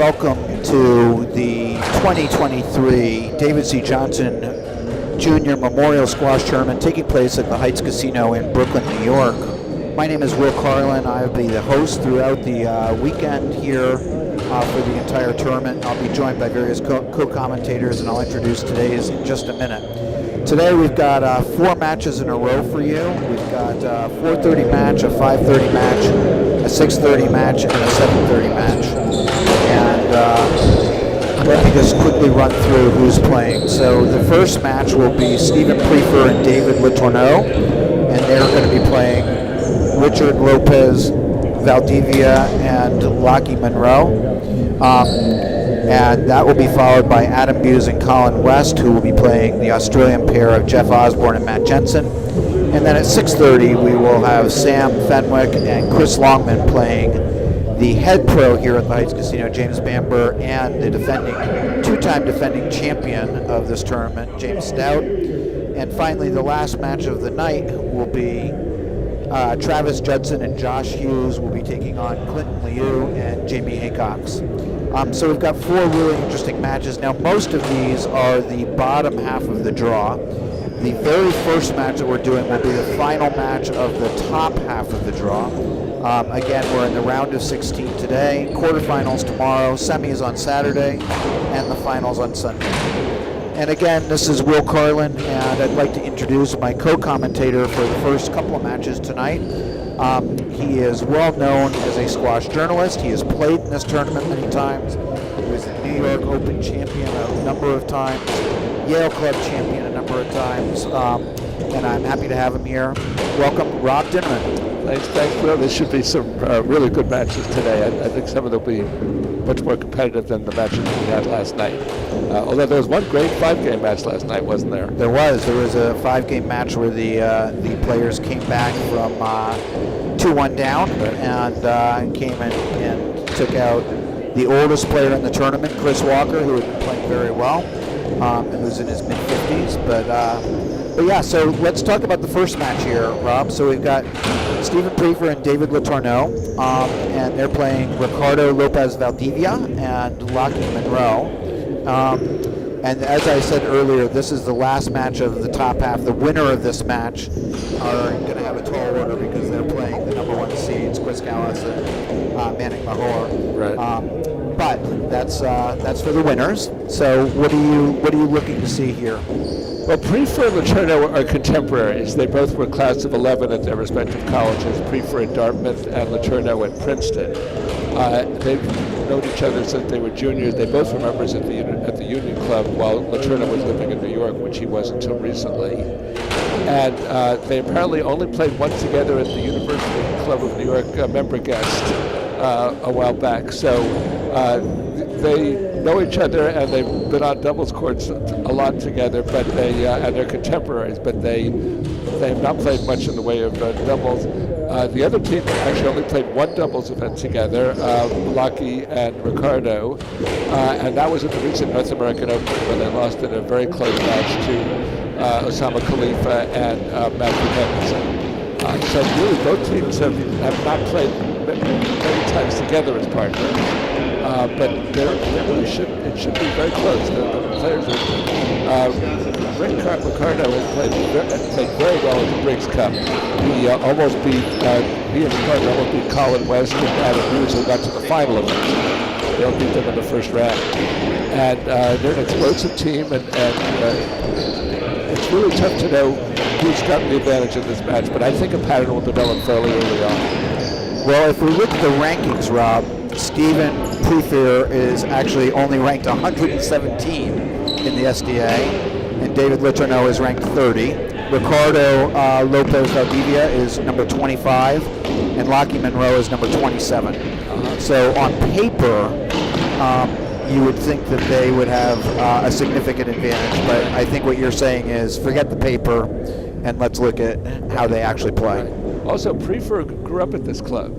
welcome to the 2023 David C. Johnson Jr. Memorial Squash Tournament taking place at the Heights Casino in Brooklyn, New York. My name is Will Carlin. I'll be the host throughout the weekend here for the entire tournament. I'll be joined by various co-commentators, and I'll introduce today's in just a minute. Today we've got 4 matches in a row for you. We've got a 4:30 match, a 5:30 match, a 6:30 match, and a 7:30 match. And let me just quickly run through who's playing. So the first match will be Stephen Prefer and David Letourneau, and they're going to be playing Richard Lopez Valdivia and Lockie Monroe. And that will be followed by Adam Buse and Colin West, who will be playing the Australian pair of Jeff Osborne and Matt Jensen. And then at 6:30, we will have Sam Fenwick and Chris Longman playing the head pro here at the Heights Casino, James Bamber, and the two-time defending champion of this tournament, James Stout. And finally, the last match of the night will be Travis Judson and Josh Hughes will be taking on Clinton Liu and Jamie Haycox. So we've got 4 really interesting matches. Now, most of these are the bottom half of the draw. The very first match that we're doing will be the final match of the top half of the draw. Again, we're in the round of 16 today, quarterfinals tomorrow, semis on Saturday, and the finals on Sunday. And again, this is Will Carlin, and I'd like to introduce my co-commentator for the first couple of matches tonight. He is well known as a squash journalist. He has played in this tournament many times. He was the New York Open champion a number of times, Yale Club champion a number of times, and I'm happy to have him here. Welcome, Rob Dinnerman. Thanks, Will. There should be some really good matches today. I think some of them will be much more competitive than the matches we had last night. Although there was one great 5-game match last night, wasn't there? There was a 5-game match where the players came back from 2-1 down and came in and took out the oldest player in the tournament, Chris Walker, who had been playing very well, and who's in his mid-50s. But yeah, so let's talk about the first match here, Rob. So we've got Stephen Prefer and David Letourneau, and they're playing Ricardo Lopez Valdivia and Lockie Monroe. And as I said earlier, this is the last match of the top half. The winner of this match are going to have a tall order because they're playing the number 1 seeds, Chris Callis and Manning Mahor. Right. But that's for the winners. So what are you looking to see here? Well, Prefer and Letourneau are contemporaries. They both were class of 11 at their respective colleges, Prefer at Dartmouth and Letourneau at Princeton. They've known each other since they were juniors. They both were members at the Union Club while Letourneau was living in New York, which he was until recently. And they apparently only played once together at the University Club of New York member guest a while back. So they know each other, and they've been on doubles courts a lot together. But and they're contemporaries. But they have not played much in the way of doubles. The other team actually only played 1 doubles event together, Lockie and Ricardo, and that was at the recent North American Open where they lost in a very close match to Osama Khalifa and Matthew Henderson. So really, both teams have not played many times together as partners, but it should be very close. The players Ricardo has played very well in the Briggs Cup. He almost beat he and Ricardo almost beat Colin West and Adam Buse, who got to the final of it. They'll beat them in the first round. And they're an explosive team, and it's really tough to know who's got the advantage in this match, but I think a pattern will develop fairly early on. Well, if we look at the rankings, Rob, Stephen Prefer is actually only ranked 117 in the SDA, and David Letourneau is ranked 30. Ricardo Lopez Valdivia is number 25, and Lockie Monroe is number 27. So on paper, you would think that they would have a significant advantage, but I think what you're saying is forget the paper and let's look at how they actually play. Also, Prefer grew up at this club,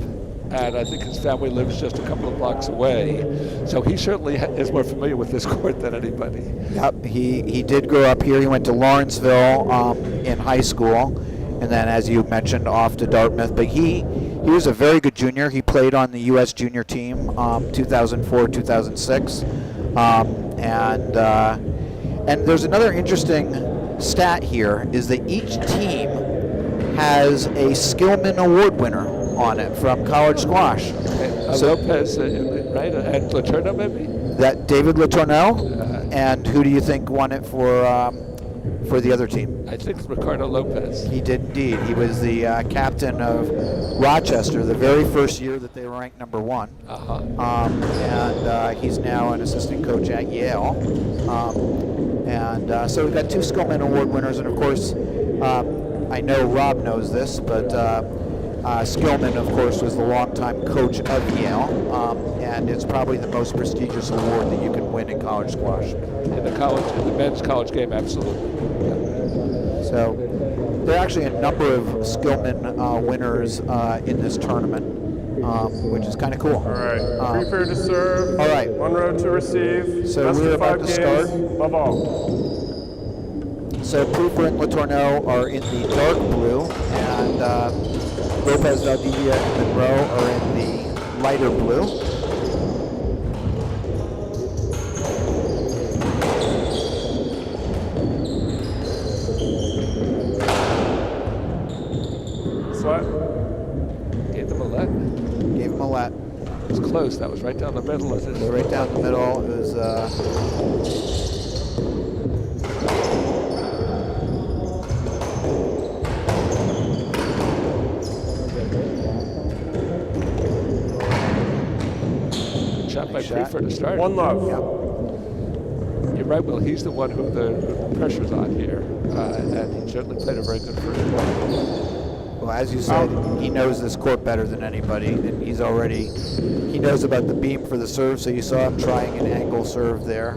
and I think his family lives just a couple of blocks away, so he certainly is more familiar with this court than anybody. Yep, he did grow up here. He went to Lawrenceville in high school, and then, as you mentioned, off to Dartmouth. But he He was a very good junior. He played on the U.S. junior team 2004, 2006. And there's another interesting stat here is that each team has a Skillman Award winner on it from college squash. So Lopez, right? And Letourneau, maybe? That David Letourneau. And who do you think won it for the other team? I think Ricardo Lopez. He did indeed. He was the captain of Rochester the very first year that they were ranked number 1. And he's now an assistant coach at Yale. So we've got 2 Skillman Award winners, and of course, I know Rob knows this, but Skillman, of course, was the longtime coach of Yale, and it's probably the most prestigious award that you can win in college squash. In the men's college game, absolutely. So there are actually a number of Skillman winners in this tournament, which is kind of cool. All right, prepare to serve. All right. 1 row to receive. So Best we're of about 5 to games, start. Above all. So Proofer and Letourneau are in the dark blue, and Lopez, Valdivia, and Monroe are in the lighter blue. Slut. Gave them a let. Gave him a let. It was close. That was right down the middle. It was right down the middle. It was. Shot by Priefer to start. 1 love. Yep. You're right, Will. He's the one who the pressure's on here, and he certainly played a very good first one. Well, as you said, he knows this court better than anybody, and he knows about the beam for the serve, so you saw him trying an angle serve there.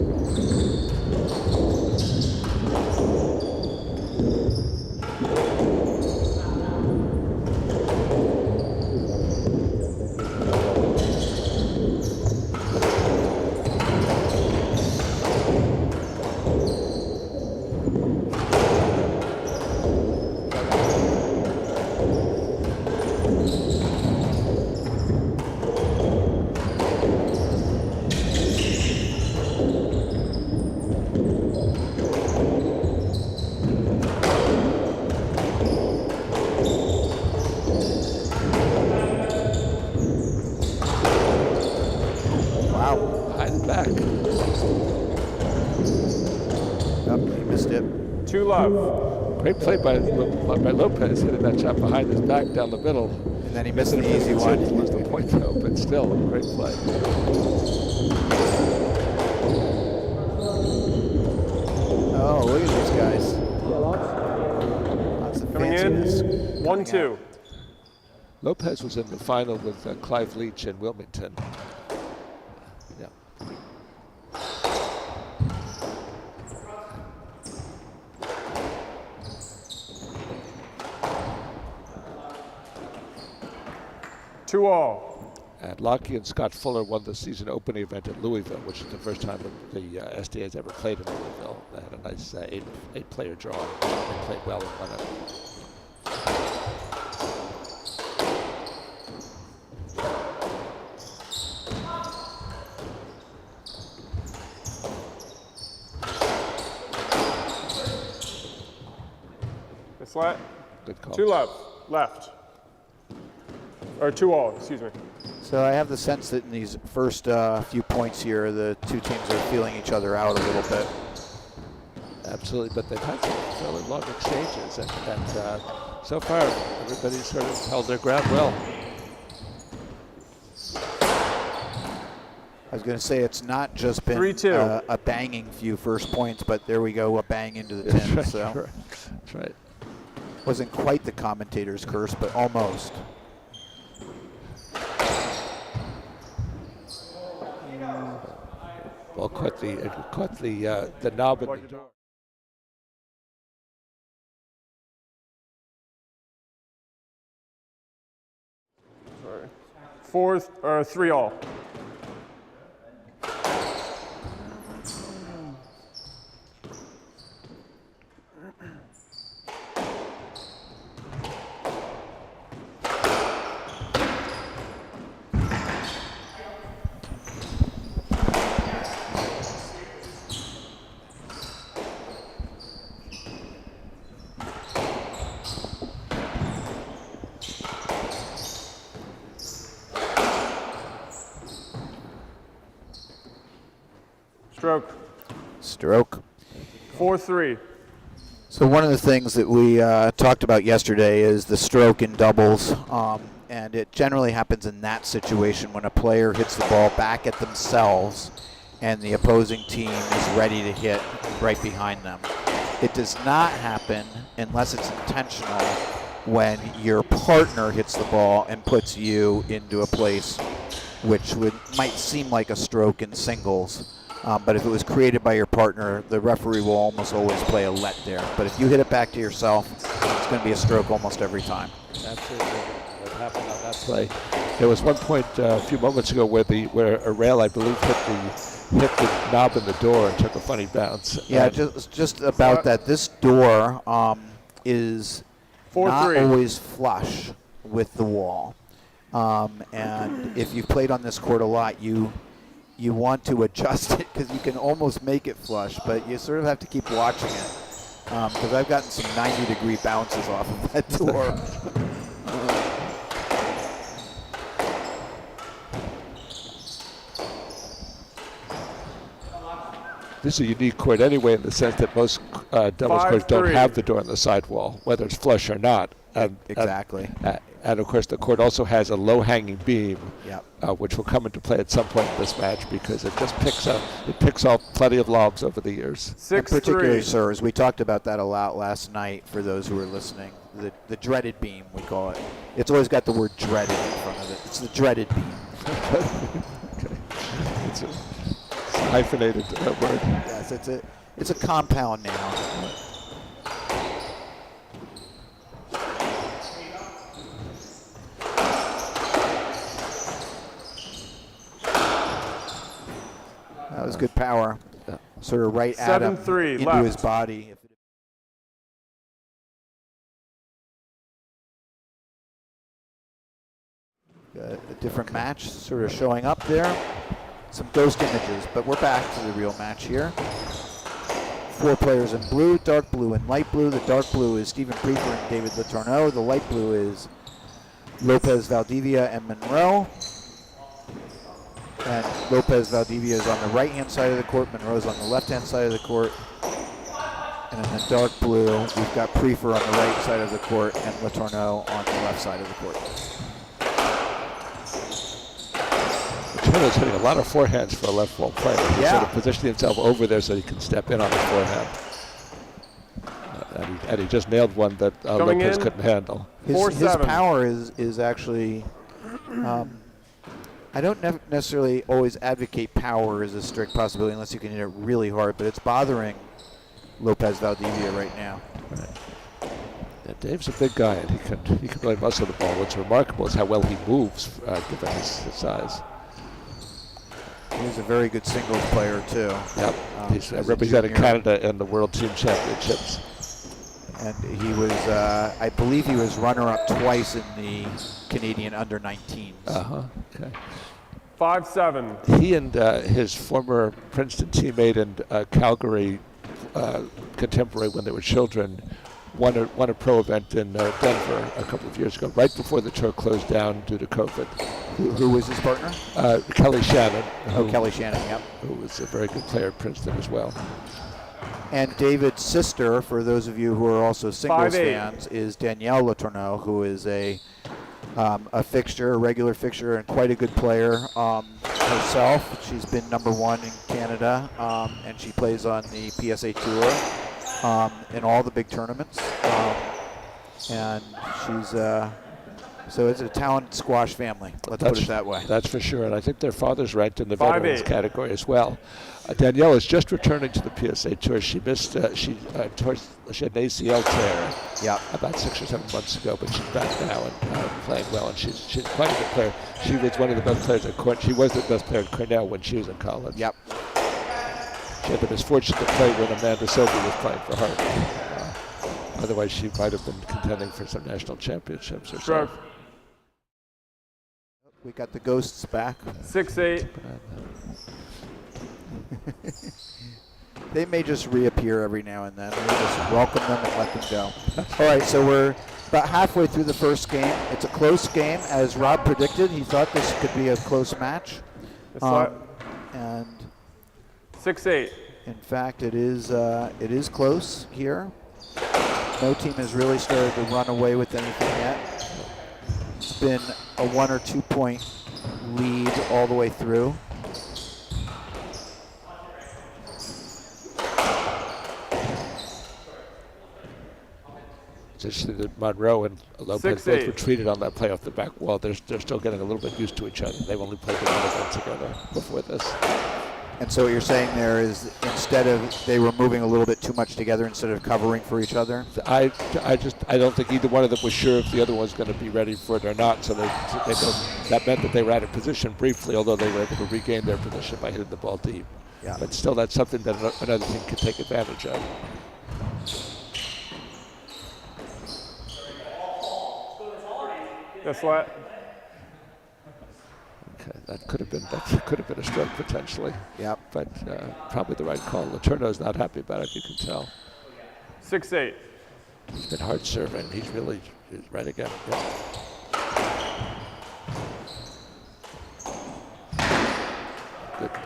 Back. Yep, he missed it. 2 love. Great play by Lopez, hitting that shot behind his back down the middle. And then he missed the easy one. He missed the point though, but still, great play. Oh, look at these guys. Lots of Coming fanciness in. coming 1-2. out. Lopez was in the final with Clive Leach in Wilmington. Yeah. Two all. And Lockie and Scott Fuller won the season opening event at Louisville, which is the first time that the SDA has ever played in Louisville. They had a nice eight-player draw. They played well and won it. It's flat. Good call. 2 left. Or 2 all, excuse me. So I have the sense that in these first few points here, the two teams are feeling each other out a little bit. Absolutely, but they've had some fairly long exchanges, and so far everybody's sort of held their ground well. I was going to say it's not just been 3-2. A banging few first points, but there we go, a bang into the That's 10. right, So that's right. wasn't quite the commentator's curse, but almost. Well, caught the knob in the door. Sorry. 3 all. Stroke. Stroke. 4-3. So one of the things that we talked about yesterday is the stroke in doubles, and it generally happens in that situation when a player hits the ball back at themselves and the opposing team is ready to hit right behind them. It does not happen unless it's intentional when your partner hits the ball and puts you into a place which might seem like a stroke in singles. But if it was created by your partner, the referee will almost always play a let there. But if you hit it back to yourself, it's going to be a stroke almost every time. Absolutely. What happened on that play? There was one point a few moments ago where a rail, I believe, hit the knob in the door and took a funny bounce. Yeah, just about that. This door is 4-3. not always flush with the wall. And if you've played on this court a lot, you want to adjust it because you can almost make it flush, but you sort of have to keep watching it. Because I've gotten some 90-degree bounces off of that door. This is a unique court anyway in the sense that most doubles courts don't 5-3. have the door on the sidewall, whether it's flush or not. Exactly. And of course, the court also has a low-hanging beam, Yep. which will come into play at some point in this match because it just picks up plenty of lobs over the years. And particularly 6-3. Thurs. We talked about that a lot last night for those who were listening. The dreaded beam, we call it. It's always got the word dreaded in front of it. It's the dreaded beam. Okay. It's a hyphenated word. Yes, it's a compound noun. That was good power. Sort of right at him 7-3 into left. his body. A different match sort of showing up there. Some ghost images, but we're back to the real match here. 4 players in blue, dark blue and light blue. The dark blue is Stephen Prefer and David Letourneau. The light blue is Lopez Valdivia and Monroe. And Lopez Valdivia is on the right-hand side of the court. Monroe's on the left-hand side of the court. And in the dark blue, we've got Prefer on the right side of the court and Letourneau on the left side of the court. Letourneau's hitting a lot of forehands for a left wall player. He's Yeah. sort of positioning himself over there so he can step in on the forehand. And he just nailed one that Lopez in. couldn't handle. His 4-7. power is actually, I don't necessarily always advocate power as a strict possibility unless you can hit it really hard, but it's bothering Lopez Valdivia right now. Yeah, Dave's a big guy and he can really muscle the ball. What's remarkable is how well he moves given his size. He's a very good singles player too. Yep, he's as a representing junior. Canada in the World Team Championships. And he was, I believe he was runner-up twice in the Canadian under-19s. Okay. 5-7. He and his former Princeton teammate and Calgary contemporary when they were children won a pro event in Denver a couple of years ago, right before the tour closed down due to COVID. Who was his partner? Kelly Shannon. Kelly Shannon, yep. Who was a very good player at Princeton as well. And David's sister, for those of you who are also singles 5-8. fans, is Danielle Letourneau, who is a fixture, a regular fixture, and quite a good player herself. She's been #1 in Canada, and she plays on the PSA Tour in all the big tournaments. And she's so it's a talented squash family. Let's put it that way. That's for sure, and I think their father's ranked in the 5-8. veterans category as well. Danielle is just returning to the PSA Tour. She missed, she had an ACL tear about 6 or 7 months ago, but she's back now and playing well, and she's quite a good player. She was one of the best players at Cornell. She was the best player at Cornell when she was in college. Yep. She had the misfortune to play when Amanda Sobey was playing for Harvard. Otherwise, she might have been contending for some national championships or so. Stroke. We got the ghosts back. 6-8. They may just reappear every now and then. We'll just welcome them and let them go. All right, so we're about halfway through the first game. It's a close game, as Rob predicted. He thought this could be a close match. And 6-8. In fact, it is close here. No team has really started to run away with anything yet. It's been a 1 or 2 point lead all the way through. It's interesting that Monroe and Lopez 6-8. both retreated on that play off the back wall. They're still getting a little bit used to each other. They've only played one event together before this. And so what you're saying there is they were moving a little bit too much together instead of covering for each other? I don't think either one of them was sure if the other one's going to be ready for it or not. So that meant that they were out of position briefly, although they were able to regain their position by hitting the ball deep. Yeah. But still, that's something that another team can take advantage of. That's flat. Okay, that could have been a stroke potentially. Yep. But probably the right call. Letourneau's not happy about it. You can tell. 6-8. He's been hard serving. He's right again. Yeah.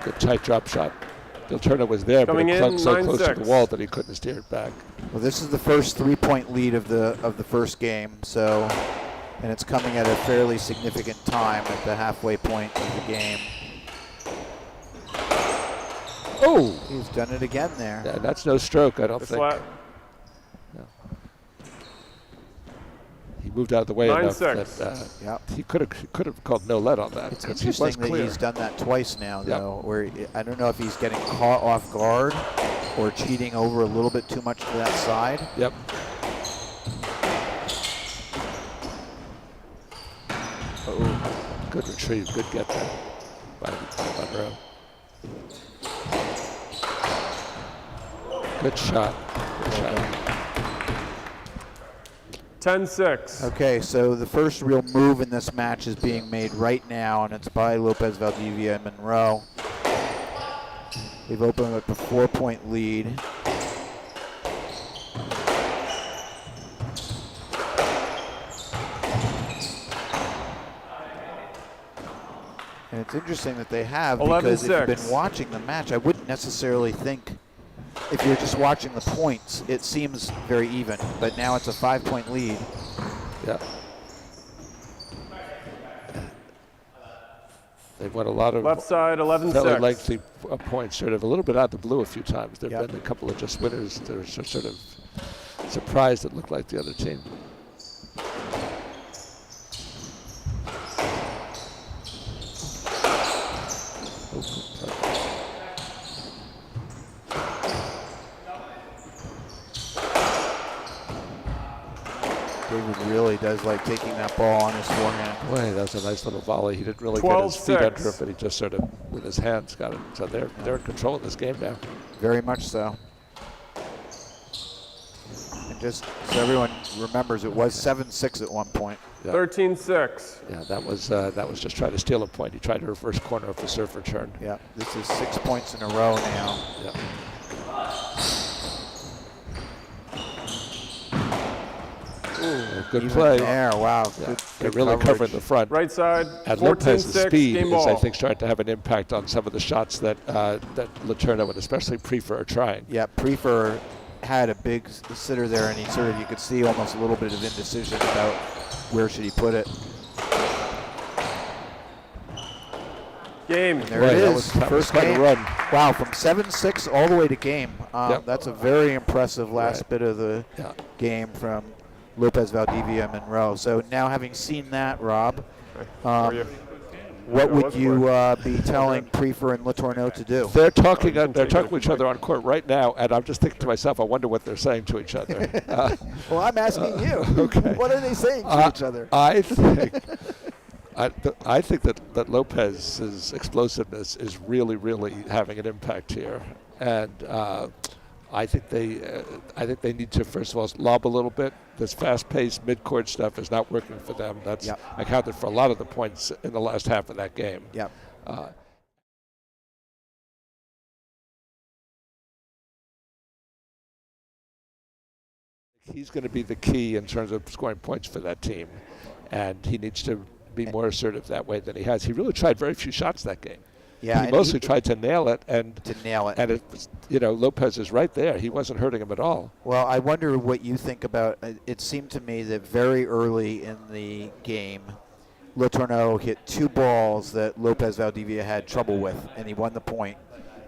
Good tight drop shot. Letourneau was there, Coming but it in, clung so close to 9-6. the wall that he couldn't steer it back. Well, this is the first 3-point lead of the first game, so, and it's coming at a fairly significant time at the halfway point of the game. Oh! He's done it again there. Yeah, that's no stroke, I don't That's think. flat. No. He moved out of the way 9-6. enough that Yep. he could have called no lead on that. It's 'cause he was interesting that clear. he's done that twice now, though, where I don't know if he's getting caught off guard or cheating over a little bit too much to that side. Yep. Oh, good retrieve, good get there by Monroe. Good shot. Good shot. 10-6. Okay, so the first real move in this match is being made right now, and it's by Lopez, Valdivia, and Monroe. They've opened up a 4-point lead. And it's interesting that they have, because if you've 11-6. been watching the match, I wouldn't necessarily think, if you're just watching the points, it seems very even. But now it's a 5-point lead. Yeah. They've won a lot of Left side, fairly 11-6. lengthy points, sort of a little bit out of the blue a few times. There have Yep. been a couple of just winners that are sort of surprised that looked like the other team. David really does like taking that ball on his forehand. Boy, that was a nice little volley. He didn't really get his feet 12-6. under it, but he just sort of, with his hands, got it. So they're in control of this game now. Very much so. And just so everyone remembers, it was 7-6 at one point. Yeah. 13-6. Yeah, that was just trying to steal a point. He tried to reverse corner of the serve return. Yeah, this is 6 points in a row now. Yeah. Good Even play. there, wow. Yeah. Good, They're good really coverage. covering the front. Right side, And Lopez's 14-6, speed game is, ball. I think, starting to have an impact on some of the shots that Letourneau and especially Prefer are trying. Yeah, Prefer had a big sitter there, and you could see almost a little bit of indecision about where should he put it. Game. There Boy, it that is, was first quite a game. run. Wow, from 7-6 all the way to game. Yep. That's a very impressive last Right. bit of the Yeah. game from Lopez, Valdivia, and Monroe. So now, having seen that, Rob, How are you? what Yeah, would what's you for be telling Prefer and Letourneau to do? They're talking to each other on court right now, and I'm just thinking to myself, I wonder what they're saying to each other. Well, I'm asking you. Okay. What are they saying to each other? I think that Lopez's explosiveness is really, really having an impact here, and I think they need to, first of all, lob a little bit. This fast-paced mid-court stuff is not working for them. That's Yep. accounted for a lot of the points in the last half of that game. Yep. He's going to be the key in terms of scoring points for that team, and he needs to be more assertive that way than he has. He really tried very few shots that game. Yeah, he and mostly tried to nail it, and it was, Lopez is right there. He wasn't hurting him at all. Well, I wonder what you think about. It seemed to me that very early in the game, Letourneau hit 2 balls that Lopez Valdivia had trouble with, and he won the point.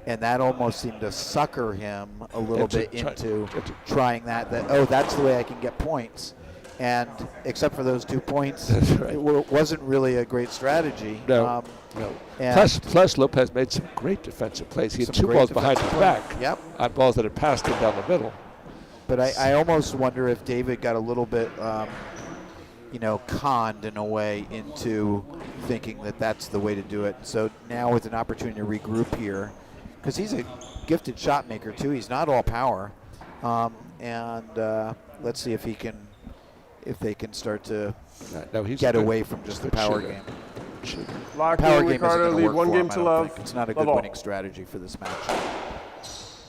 And that almost seemed to sucker him a little bit into trying that. Oh, that's the way I can get points. And except for those 2 points, right. It wasn't really a great strategy. No. Plus, Lopez made some great defensive plays. He had 2 balls behind his back on balls that had passed him down the middle. But I almost wonder if David got a little bit, conned in a way into thinking that that's the way to do it. So now with an opportunity to regroup here, because he's a gifted shot maker too. He's not all power, and let's see if they can start to get away from just the power game. Lock Power in, game Ricardo. isn't Lead gonna work 1 for game him, to I don't love. think. It's not a Love good all. winning strategy for this match.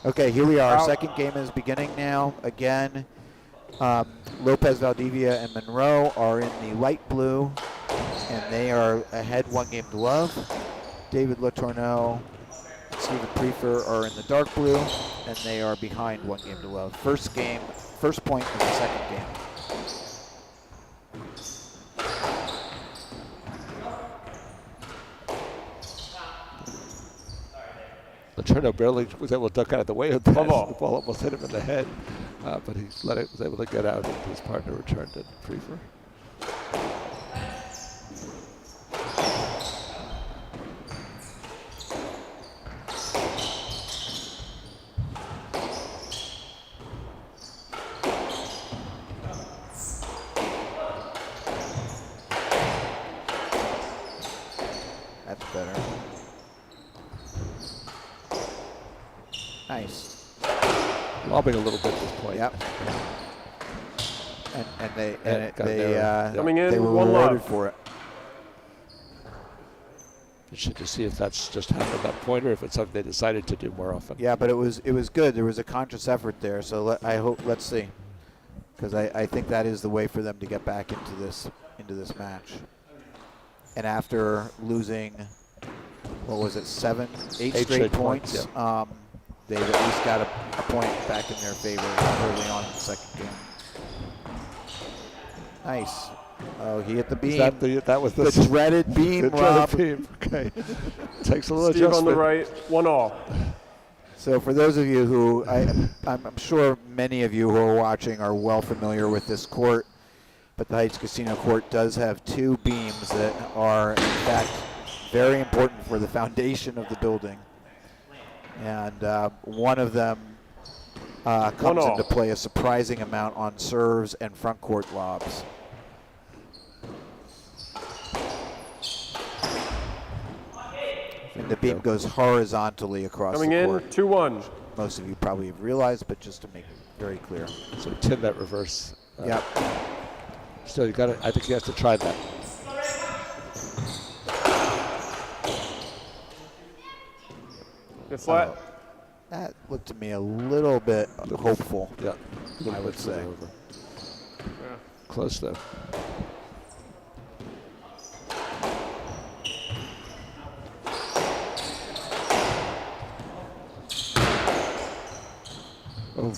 Okay, here we are. Out. Second game is beginning now. Again, Lopez Valdivia and Monroe are in the light blue, and they are ahead 1 game to love. David Letourneau and Stephen Prefer are in the dark blue, and they are behind 1 game to love. First point of the second game. Letourneau barely was able to duck out of the way of that. Ball. The ball almost hit him in the head, but he was able to get out, and his partner returned it. Prefer. That's better. Nice. Lobbing a little bit at this point. Yep. And Coming in, they were 1 rewarded love. for it. Should just see if that's just happened that point, or if it's something they decided to do more often. Yeah, but it was good. There was a conscious effort there. So let's see, because I think that is the way for them to get back into this match. And after losing, what was it, 8 straight points, yeah. they've at least got a point back in their favor early on in the second game. Nice. Oh, he hit the beam. That was the dreaded beam, the Rob. dreaded beam. Okay. Takes a little Steve adjustment. on the right, 1 all. So for those of you who, I'm sure many of you who are watching are well familiar with this court, but the Heights Casino Court does have 2 beams that are, in fact, very important for the foundation of the building. And one of them comes into play a surprising amount on serves and front court lobs. And the beam goes horizontally across Coming the in, court. 2-1. Most of you probably have realized, but just to make it very clear. So tin that reverse. Yep. Still, I think he has to try that. Get flat. That looked to me a little bit hopeful. Yeah. I would say. Yeah. Close though. Oh.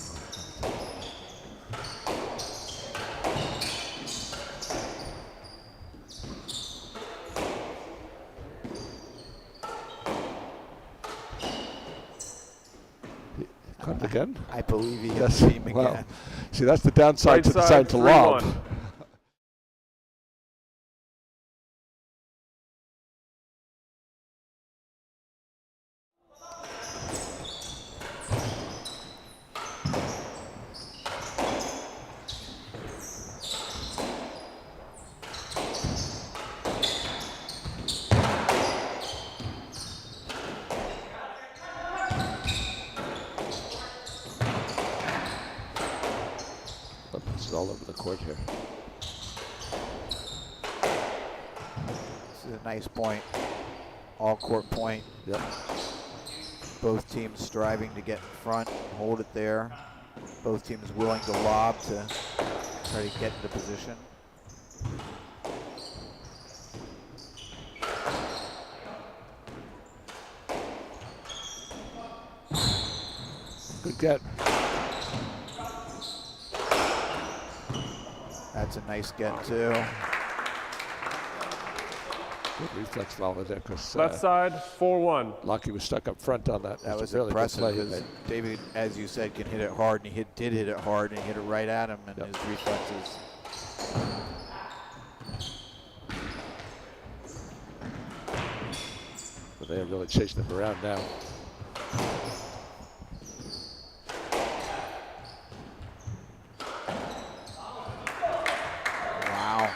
Caught it again? I believe he hit Yes. the beam again. Wow. See, that's the downside Right to the side, side to 3-1. lob. This is all over the court here. This is a nice point. All court point. Yep. Both teams striving to get in front and hold it there. Both teams willing to lob to try to get into position. get. That's a nice get, too. Good reflex volley there, because Left side, 4-1. Lockie was stuck up front on that. That was really impressive good play. because David, as you said, can hit it hard, and he did hit it hard, and he hit it right at him, and Yep. his reflexes. But they're really chasing him around now. Wow.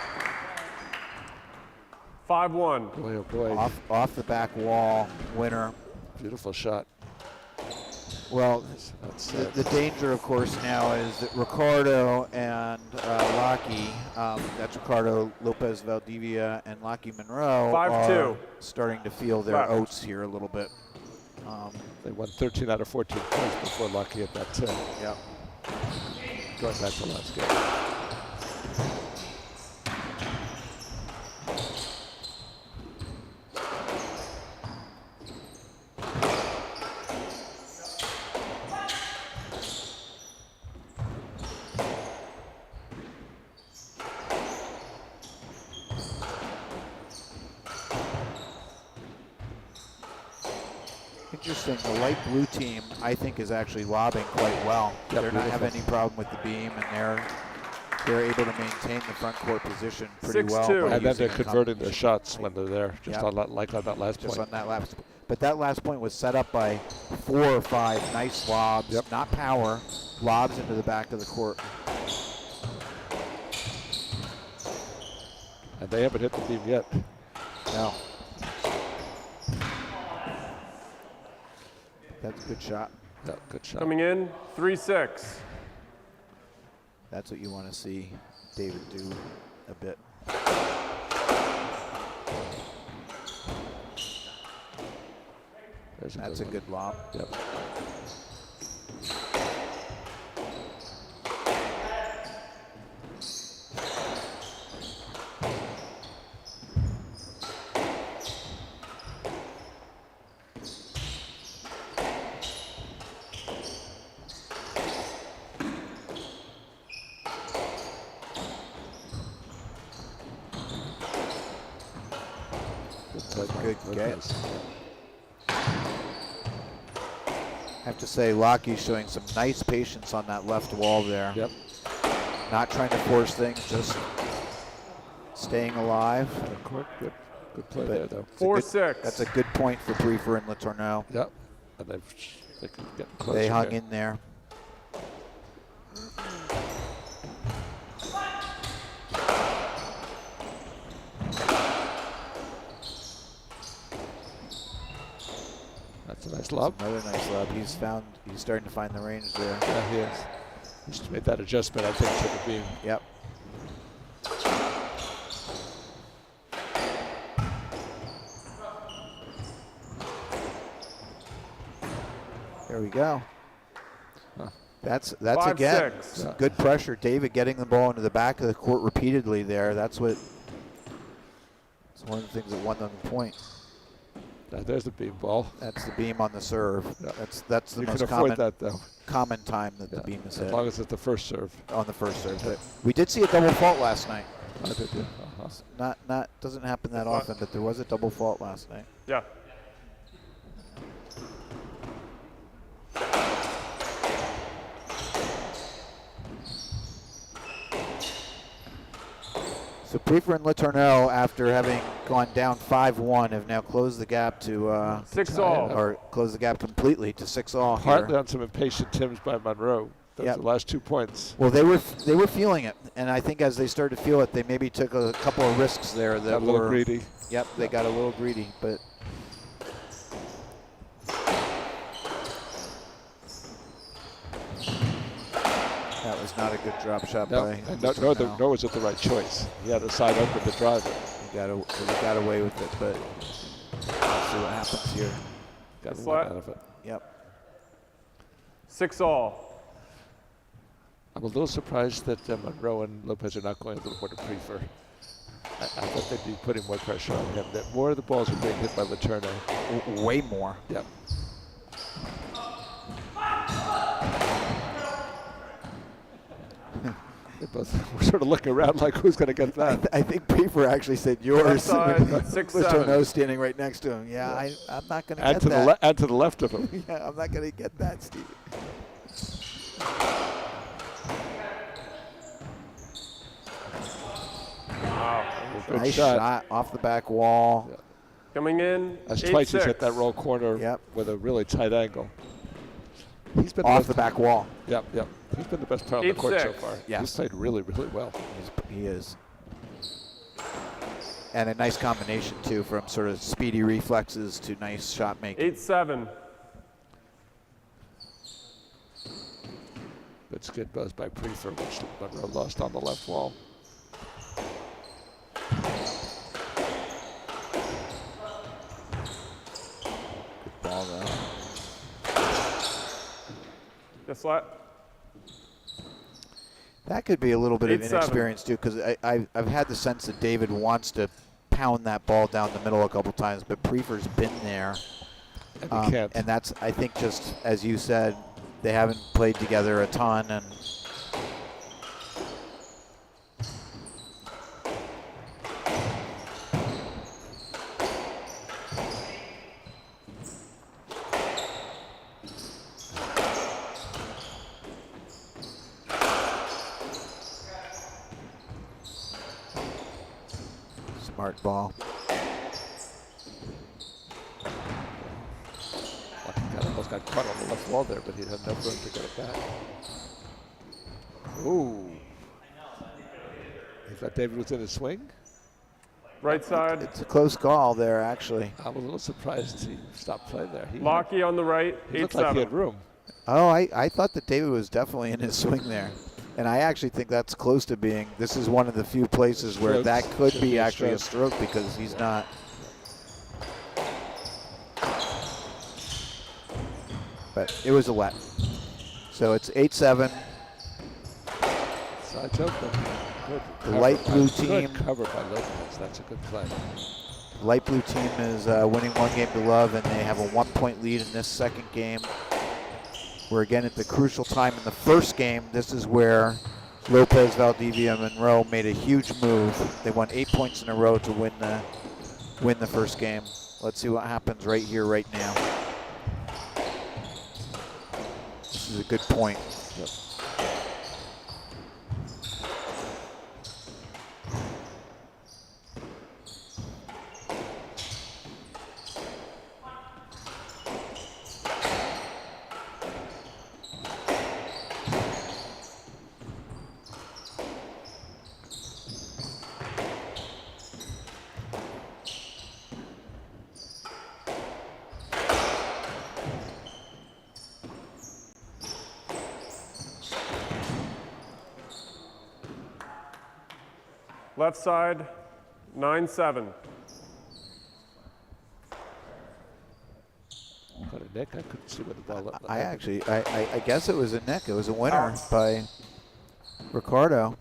5-1. Boy, oh boy. Off the back wall, winner. Beautiful shot. Well, That's the danger, of course, now is that Ricardo and Lockie, that's Ricardo Lopez Valdivia and Lockie Monroe, 5-2. are starting to feel their Left. oats here a little bit. They won 13 out of 14 points before Lockie at that 10. Yep. Going back to last game. Interesting. The light blue team, I think, is actually lobbing quite well. Yep, They're not having beautiful. any problem with the beam, and they're able to maintain the front court position pretty 6-2. well. by And then using they're the converting their combination. shots when they're there, just Yep. on that, like on that last Just point. on that last, but that last point was set up by 4 or 5 nice lobs, Yep. not power, lobs into the back of the court. And they haven't hit the beam yet. No. That's a good shot. Yeah, good shot. Coming in, 3-6. That's what you want to see David do a bit. There's That's a one. good lob. Yep. Good Lopez. get. Have to say, Lockie's showing some nice patience on that left wall there. Yep. Not trying to force things, just staying alive. Good court. Good play But there, though. it's a good- 4-6. That's a good point for Prefer and Letourneau. Yep. And they can get closer. They hung here. in there. That's a nice lob. Another nice lob. He's starting to find the range there. Yeah, he is. He's just made that adjustment, I think, to the beam. Yep. There we go. Huh. That's 5-6. again some good pressure. David getting the ball into the back of the court repeatedly there. It's one of the things that won them the point. There's the beam ball. That's the beam on the serve. Yeah. That's the You can most afford that, though. common time that Yeah. the beam is As hit long as it's the first serve. on the first serve. But we did see a double fault last night. I did, yeah. Not doesn't happen that often, but there was a double fault last night. Yeah. So Prefer and Letourneau, after having gone down 5-1, have now closed the gap to 6 all. or closed the gap completely to 6-all Partly here. on some impatient Tims by Monroe. Those Yep. are the last 2 points. Well, they were feeling it, and I think as they started to feel it, they maybe took a couple of risks there that Got a little were greedy. Yep, they got a little greedy, but that was not a good drop shot No, by and Letourneau. nor was it the right choice. He had a side open to drive it. He got away with it, but let's see what happens here. Got a That's lot flat. out of it. Yep. 6 all. I'm a little surprised that Monroe and Lopez are not going a little more to Prefer. I thought they'd be putting more pressure on him. That more of the balls are being hit by Letourneau. Way more. Yep. They both were sort of looking around like, who's going to get that? I think Prefer actually said yours. Offside, 6-7. Letourneau standing right next to him. Yeah, I'm not going to And get to that. and to the left of him. Yeah, I'm not going to get that, Steve. Wow. Good Nice shot. shot off the back wall. Yeah. Coming in. That's twice he's 8-6. hit that roll corner Yep. with a really tight angle. He's been Off the back wall. Yep, yep. He's been the best player on the court so 8-6. far. Yes. He's played really, really well. He is. And a nice combination, too, from sort of speedy reflexes to nice shot making. 8-7. Good skid buzz by Prefer, which Monroe lost on the left wall. Good ball, though. Just let. That could be a little bit of 8-7. inexperience, too, because I've had the sense that David wants to pound that ball down the middle a couple times, but Prefer's been there. And he can't. And that's, I think, just as you said, they haven't played together a ton, and smart ball. God, almost got caught on the left wall there, but he had no room to get it back. Ooh. He thought David was in his swing. Right side. It's a close call there, actually. I'm a little surprised he stopped playing there. Locky on the right. He looked like he had 8-7. room. Oh, I thought that David was definitely in his swing there. And I actually think that's close to being, this is one of the few places where that could be actually a stroke because he's not. But it was a let. So it's 8-7. Side's open. Good The cover light by- blue Good team. cover by Lopez. That's a good play. Light blue team is winning 1-0 and they have a 1-point lead in this second game. We're again at the crucial time in the first game. This is where Lopez, Valdivia, and Monroe made a huge move. They won 8 points in a row to win the first game. Let's see what happens right here, right now. This is a good point. Yep. Left side. 9-7. Got a nick. I couldn't see what the ball looked like. I guess it was a nick. It was a winner by Ricardo.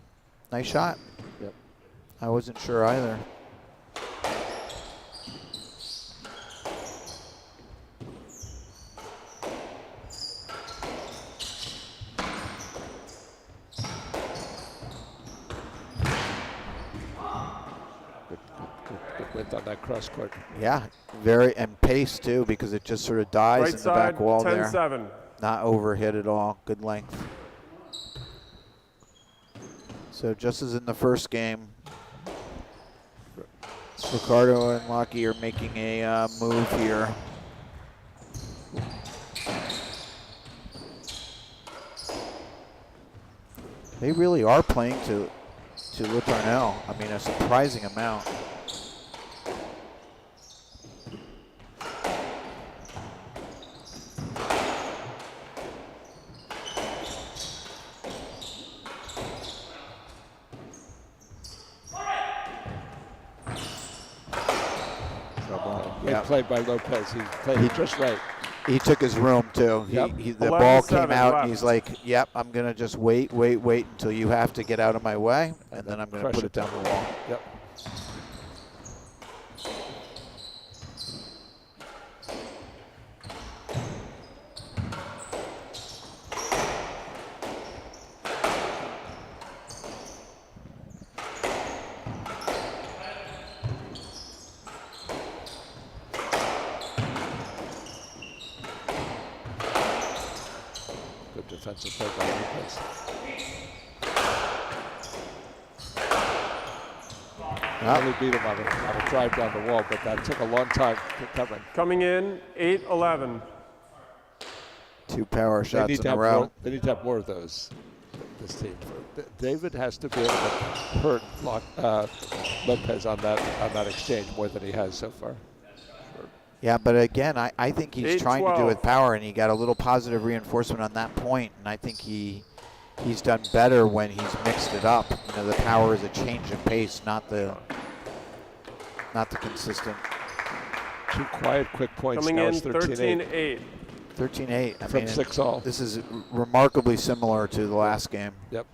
Nice shot. Yep. I wasn't sure either. Good width on that cross court. Yeah, and pace too, because it just sort of dies Right in the side. back wall there. 10-7. Not overhit at all. Good length. So just as in the first game, Ricardo and Lockey are making a move here. They really are playing to Letourneau. I mean, a surprising amount. Good play by Lopez. He played it just right. He took his room too. Yep. The ball 11-7 came out left. and he's like, yep, I'm going to just wait until you have to get out of my way, and then I'm going to Crush put it down the wall. Yep. defensive play by Lopez. Really beat him on a drive down the wall, but that took a long time to come in. Coming in, 8-11. 2 power shots in a more, row. they need to have more of those, this team. David has to be able to hurt Lopez on that exchange more than he has so far. Yeah, but again, I think he's trying to do it with power, and he got a little positive reinforcement on that point, and I think he's done better when he's mixed it up. You know, the power is a change of pace, not the consistent. 2 quiet, quick points. Coming now in, it's 13-8. 13-8. I From mean, 6-all. This is remarkably similar to the last game. Yep.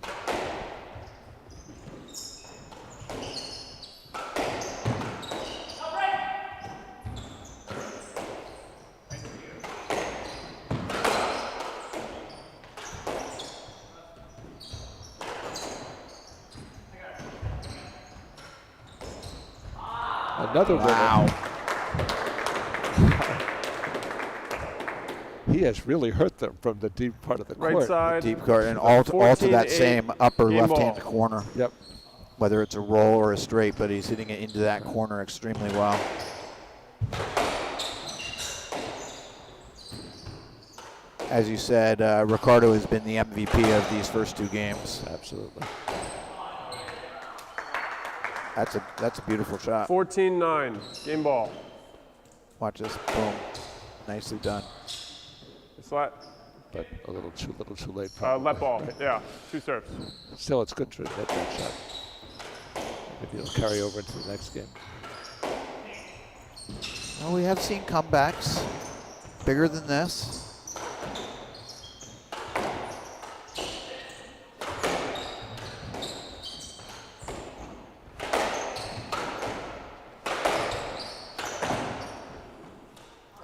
Another Wow. winner. He has really hurt them from the deep part of the Right court. side. Deep court, and all to that 14-8 same upper game left-hand ball. corner. Yep. Whether it's a roll or a straight, but he's hitting it into that corner extremely well. As you said, Ricardo has been the MVP of these first 2 games. Absolutely. That's a beautiful shot. 14-9. Game ball. Watch this. Boom. Nicely done. It's flat. But a little too late. Let ball. Yeah. 2 serves. Still, it's good to hit that shot. Maybe it'll carry over into the next game. Well, we have seen comebacks bigger than this.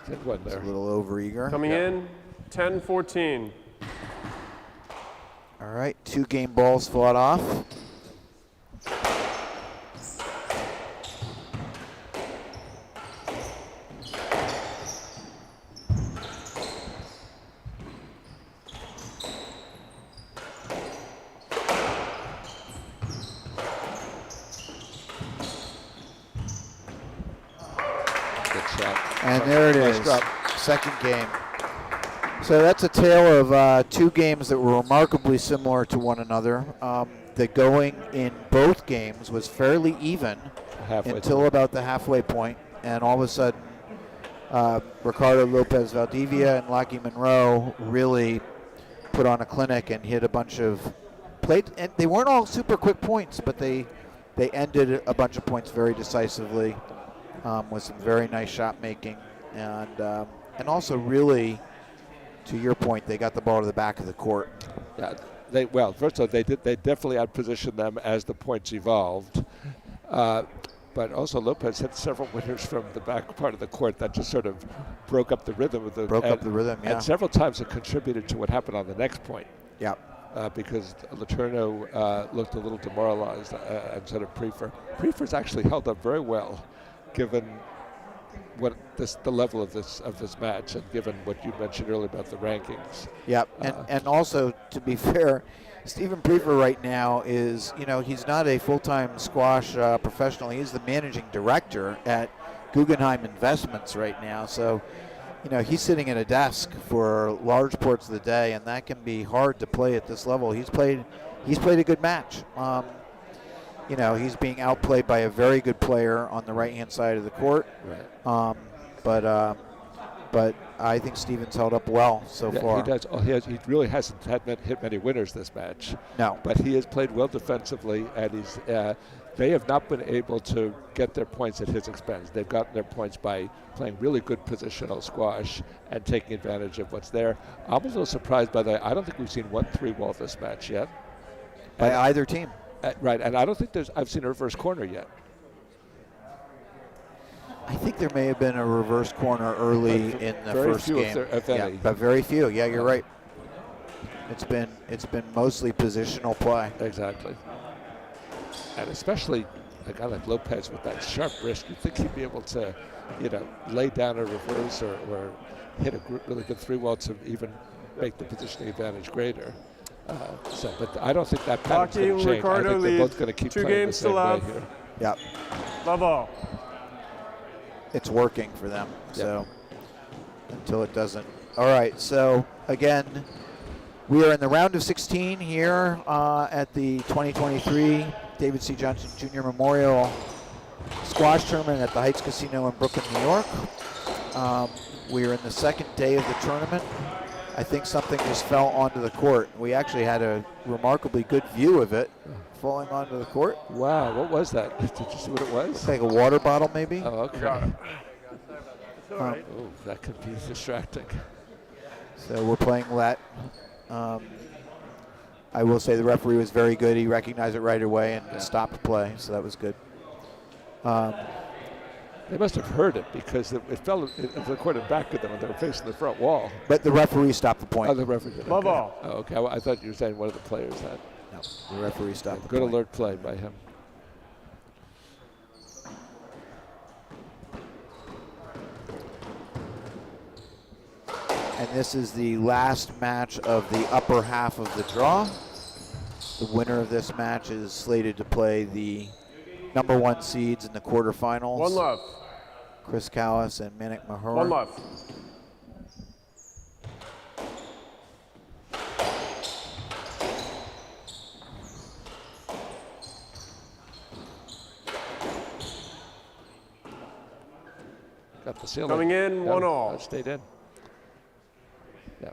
Good one It's a there. little overeager. Coming in, 10-14. All right, 2 game balls fought off. And there it is, second game. So that's a tale of 2 games that were remarkably similar to one another. The going in both games was fairly even until about the halfway point, and all of a sudden, Ricardo Lopez Valdivia and Lockie Monroe really put on a clinic and hit a bunch of plate. And they weren't all super quick points, but they ended a bunch of points very decisively. With some very nice shot making, and also really, to your point, they got the ball to the back of the court. Yeah, first of all, they definitely outpositioned them as the points evolved, but also Lopez hit several winners from the back part of the court that just sort of broke up the rhythm of the Yeah. And several times it contributed to what happened on the next point. Yeah. Because Letourneau looked a little demoralized, and sort of Prefer's actually held up very well, given the level of this match, and given what you mentioned earlier about the rankings. Yeah, and also, to be fair, Stephen Prefer right now is, he's not a full-time squash professional. He's the managing director at Guggenheim Investments right now. So, he's sitting at a desk for large parts of the day, and that can be hard to play at this level. He's played a good match. He's being outplayed by a very good player on the right-hand side of the court. Right. But I think Stevens held up well so far. He does. He really hasn't hit many winners this match. No. But he has played well defensively, and they have not been able to get their points at his expense. They've gotten their points by playing really good positional squash and taking advantage of what's there. I'm a little surprised by that. I don't think we've seen 1-3 wall this match yet. By either team. Right, and I don't think I've seen a reverse corner yet. I think there may have been a reverse corner early in the first game. If any. But very few. Yeah, you're right. It's been mostly positional play. Exactly. And especially a guy like Lopez with that sharp wrist, you'd think he'd be able to, lay down a reverse or hit a really good 3-wall to even make the positioning advantage greater. But I don't think that pattern's going to Joaquin change. I Ricardo think they're leads. both going to keep 2 playing the games to same way love. here. Yep. Love all. It's working for them. So until it doesn't. All right. So again, we are in the round of 16 here at the 2023 David C. Johnson Jr. Memorial Squash Tournament at the Heights Casino in Brooklyn, New York. We are in the second day of the tournament. I think something just fell onto the court. We actually had a remarkably good view of it falling onto the court. Wow, what was that? Did you see what it was? It's like a water bottle, maybe. Oh, okay. Got it. It's all right. Oh, that could be distracting. So we're playing let. I will say the referee was very good. He recognized it right away and stopped play, so that was good. They must have heard it because it fell, it recorded back to them when they were facing the front wall. But the referee stopped the point. Oh, the referee did. Love Okay. all. Oh, okay. I thought you were saying one of the players had. No, the referee stopped the Good point. alert play by him. And this is the last match of the upper half of the draw. The winner of this match is slated to play the #1 seeds in the quarterfinals. 1 love. Chris Callis and Manik Mahur. 1 love. Got the ceiling. Coming in, 1 all. That stayed in. Yeah.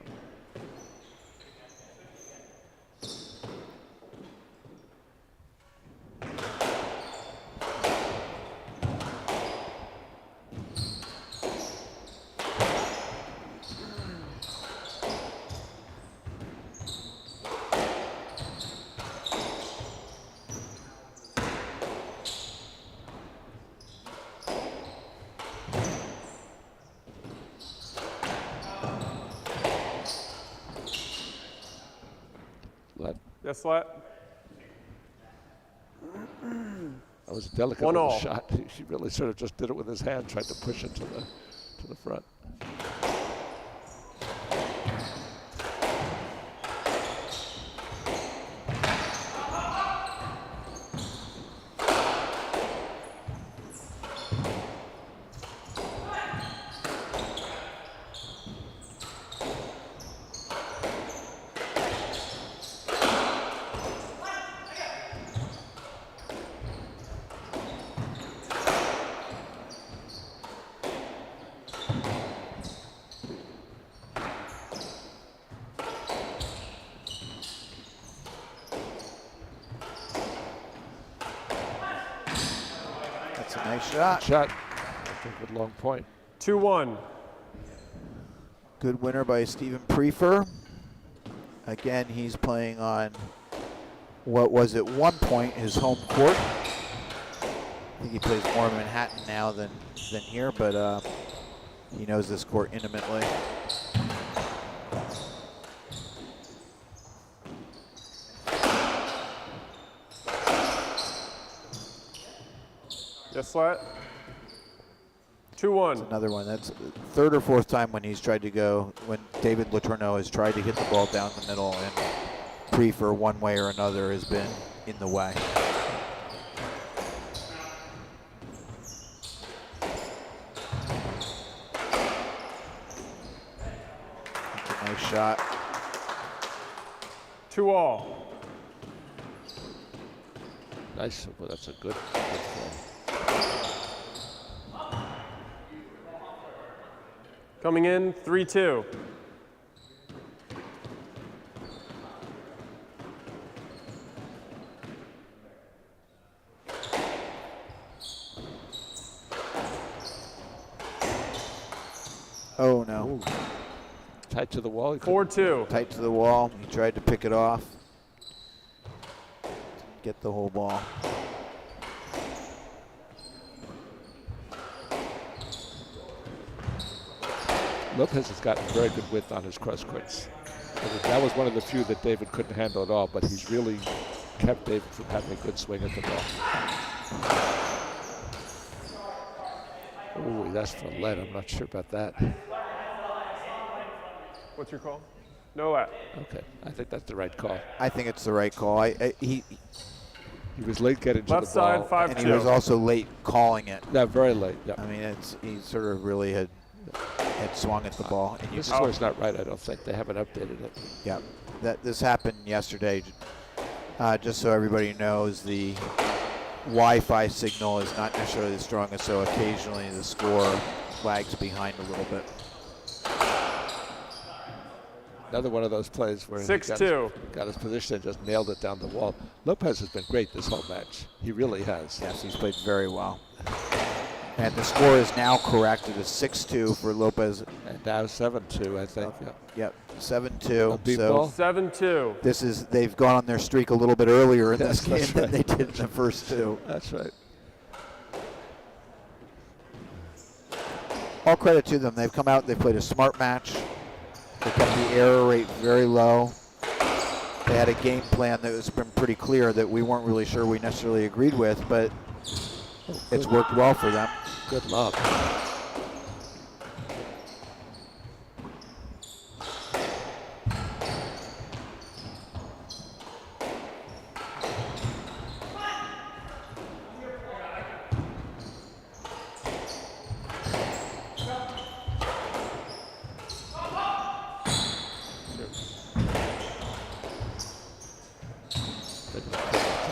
Yes, let. That was a delicate 1 little all. shot. He really sort of just did it with his hand, tried to push it to the front. That's a nice shot. Shot. I think with long point. 2-1. Good winner by Stephen Prefer. Again, he's playing on what was at one point his home court. I think he plays more in Manhattan now than here, but he knows this court intimately. Yes, let. 2-1. Another one. That's third or fourth time when he's tried to go, when David Letourneau has tried to hit the ball down the middle, and Prefer, one way or another, has been in the way. That's a nice shot. 2 all. Nice. Well, that's a good play. Coming in, 3-2. Oh no. Ooh. Tight to the wall. 4-2. Tight to the wall. He tried to pick it off. Get the whole ball. Lopez has gotten very good width on his cross courts. That was one of the few that David couldn't handle at all, but he's really kept David from having a good swing at the ball. Ooh, that's for lead. I'm not sure about that. What's your call? No at. Okay, I think that's the right call. I think it's the right call. He He was late getting to Left the side, ball. 5-2. and he was also late calling it. Yeah, very late. Yeah. I mean, he sort of really had swung at the ball. And This score's not right, I don't think. They haven't updated it. yeah, this happened yesterday. Just so everybody knows, the Wi-Fi signal is not necessarily the strongest, so occasionally the score lags behind a little bit. Another one of those plays where he 6-2. got his position and just nailed it down the wall. Lopez has been great this whole match. He really has. Yes, he's played very well. And the score is now corrected to 6-2 for Lopez. And now 7-2, I think. Yeah. Yep, 7-2. A beat So ball? 7-2. they've gone on their streak a little bit earlier in Yes, this game that's than right. they did in the first two. That's right. All credit to them. They've come out, they've played a smart match. They kept the error rate very low. They had a game plan that has been pretty clear that we weren't really sure we necessarily agreed with, but it's worked well for them. Good luck.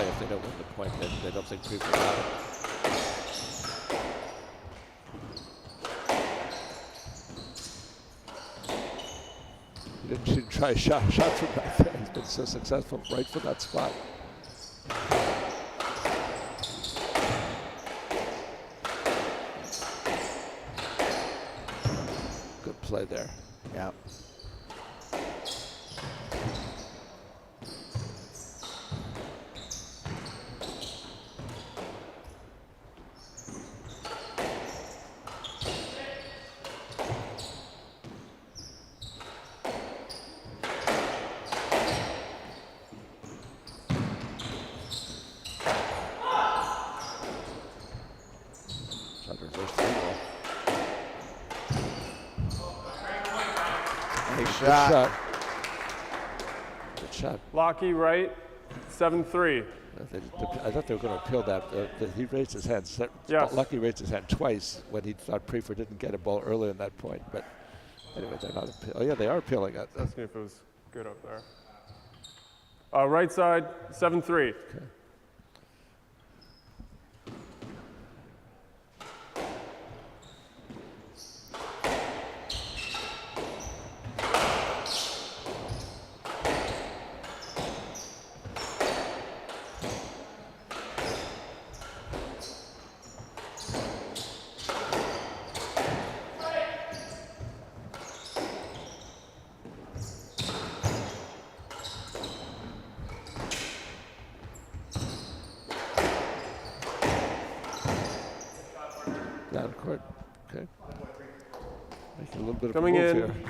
If they don't win the point, they don't think people got it. He didn't try a shot from back there. He's been so successful right from that spot. Good play there. Yeah. Good shot. Good shot. Lockey right. 7-3. I thought they were going to appeal that. He raised his hand. Yes. Lucky raised his hand twice when he thought Prefer didn't get a ball early in that point. But anyway, they're not appealing. Oh, yeah, they are appealing it. Asking if it was good up there. Right side, 7-3. Okay. Down court. Okay. Making a little bit Coming of a move in. here.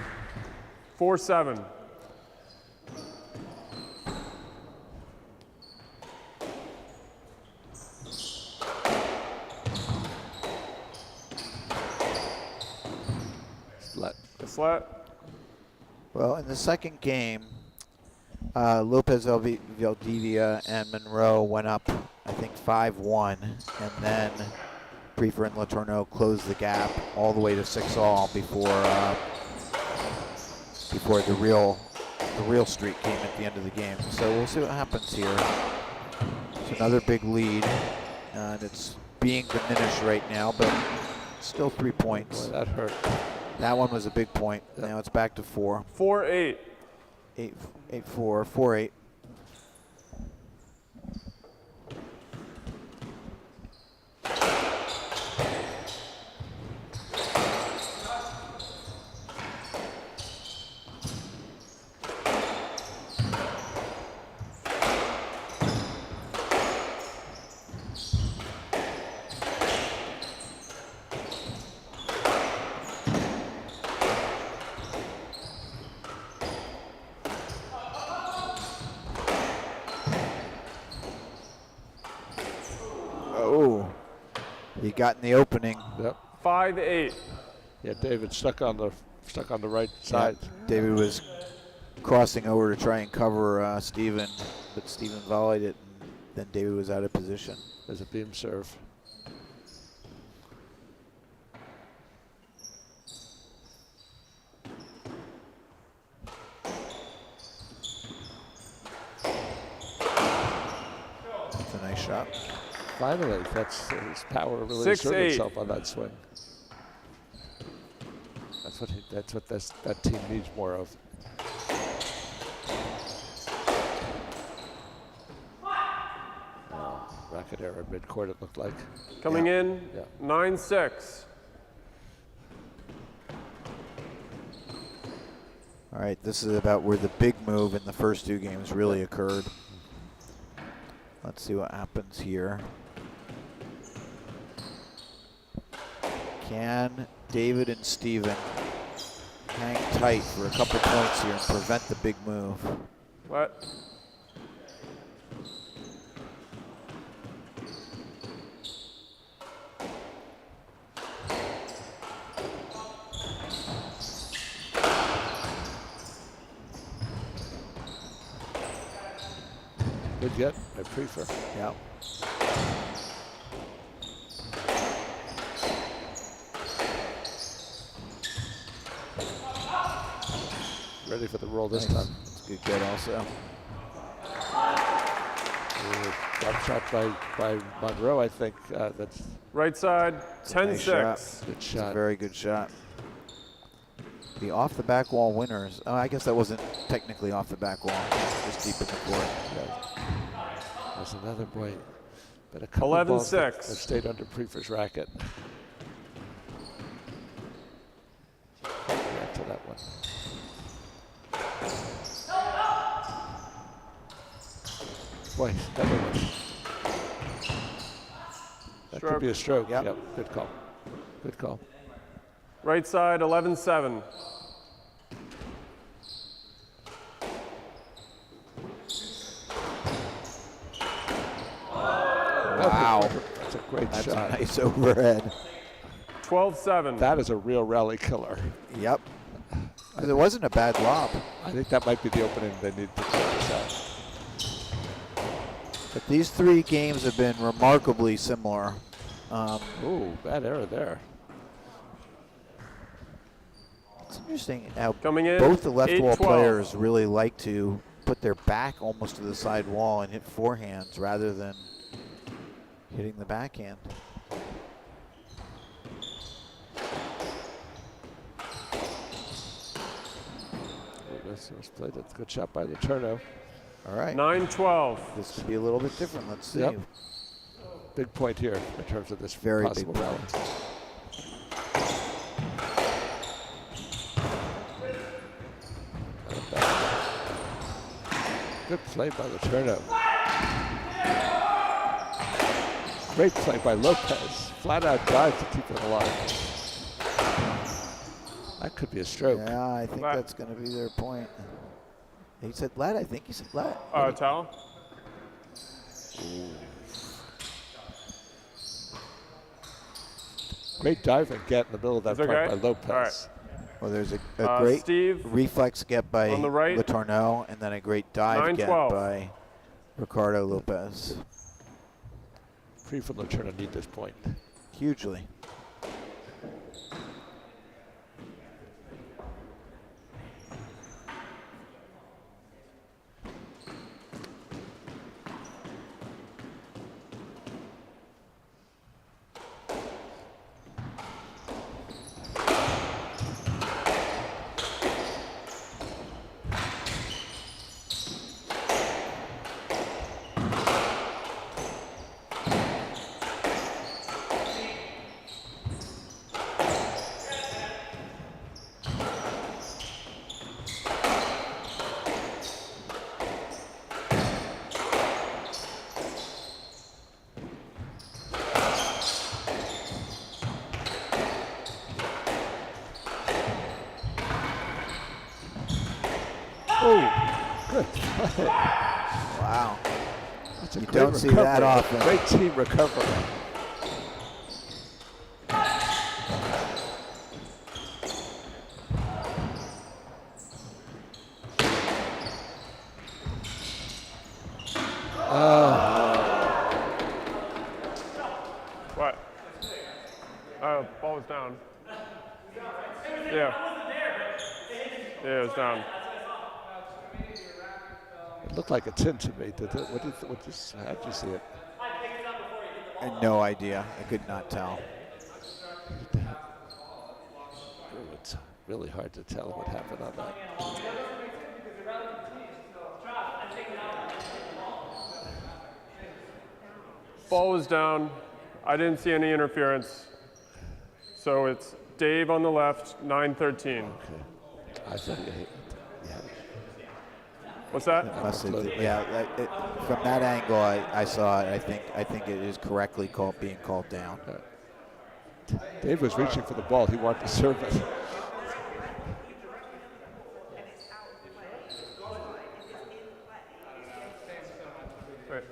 4-7. Slut. The slat. Well, in the second game, Lopez Valdivia and Monroe went up, I think, 5-1, and then Prefer and Letourneau closed the gap all the way to 6-all before the real streak came at the end of the game. So we'll see what happens here. It's another big lead, and it's being diminished right now, but still 3 points. Boy, that hurt. That one was a big point. Now it's back to 4. 4-8. 8-4, 4-8. Oh, he got in the opening. Yep. 5-8. Yeah, David stuck on the right side. David was crossing over to try and cover Steven, but Steven volleyed it, and then David was out of position. There's a beam serve. That's a nice shot. Finally, that's his power really 6-8. asserted itself on that swing. That's what that team needs more of. Racket error mid-court, it looked like. Coming in, Yeah. 9-6. All right, this is about where the big move in the first 2 games really occurred. Let's see what happens here. Can David and Steven hang tight for a couple points here and prevent the big move? What? Good get, I prefer. Yeah. Ready for the roll this Nice. time. That's a good get also. Drop shot by Monroe, I think. That's Right side, It's a nice 10-6. shot. good It's a shot. very good shot. The off the back wall winners. Oh, I guess that wasn't technically off the back wall. Just deep in the court. There's another point. But a couple of balls 11-6. that stayed under Prefer's racket. Back to that one. Boy, that one. That could be a stroke. Yep. Yep. Good call. Good call. Right side, 11-7. Wow. That's a great That's shot. a nice overhead. 12-7. That is a real rally killer. Yep. 'Cause it wasn't a bad lob. I think that might be the opening they need to close this out. But these 3 games have been remarkably similar. Ooh, bad error there. It's interesting how Coming in, both the left wall 8-12. players really like to put their back almost to the side wall and hit forehands rather than hitting the backhand. Let's play. That's a good shot by Letourneau. All right. 9-12. This could be a little bit different. Let's see. Yep. Big point here in terms of this Very big possible point. rally. Good play by Letourneau. Great play by Lopez. Flat out dive to keep it alive. That could be a stroke. Yeah, I think Flat. that's going to be their point. He said flat. I think he said flat. Towel. Great dive and get in the middle of that Is point okay? by Lopez. All right. Well, there's a great Steve, reflex get by on the right. Letourneau, and then a great dive get 9-12. by Ricardo Lopez. Free from Letourneau need this point. Hugely. Oh, good play. Wow. That's a You great don't see recovery. that often. Great team recovery. is down. It looked like a 10 to me. How did you see it? I had no idea. I could not tell. It's really hard to tell what happened on that. Ball was down. I didn't see any interference. So it's Dave on the left, 9-13. Okay. I thought yeah. What's that? From that angle, I saw it. I think it is correctly being called down. Dave was reaching for the ball. He wanted to serve it. Wait.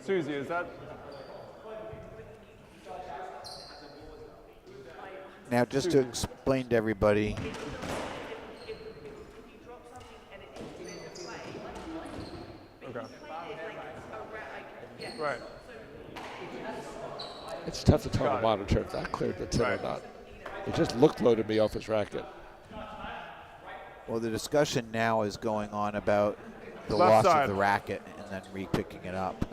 Susie, is that? Now, just to explain to everybody, Okay. Right. It's tough to tell on Got the it. monitor if that cleared the 10 Right. or not. It just looked low to me off his racket. well, the discussion now is going on about the Left loss side. of the racket and then re-picking it up.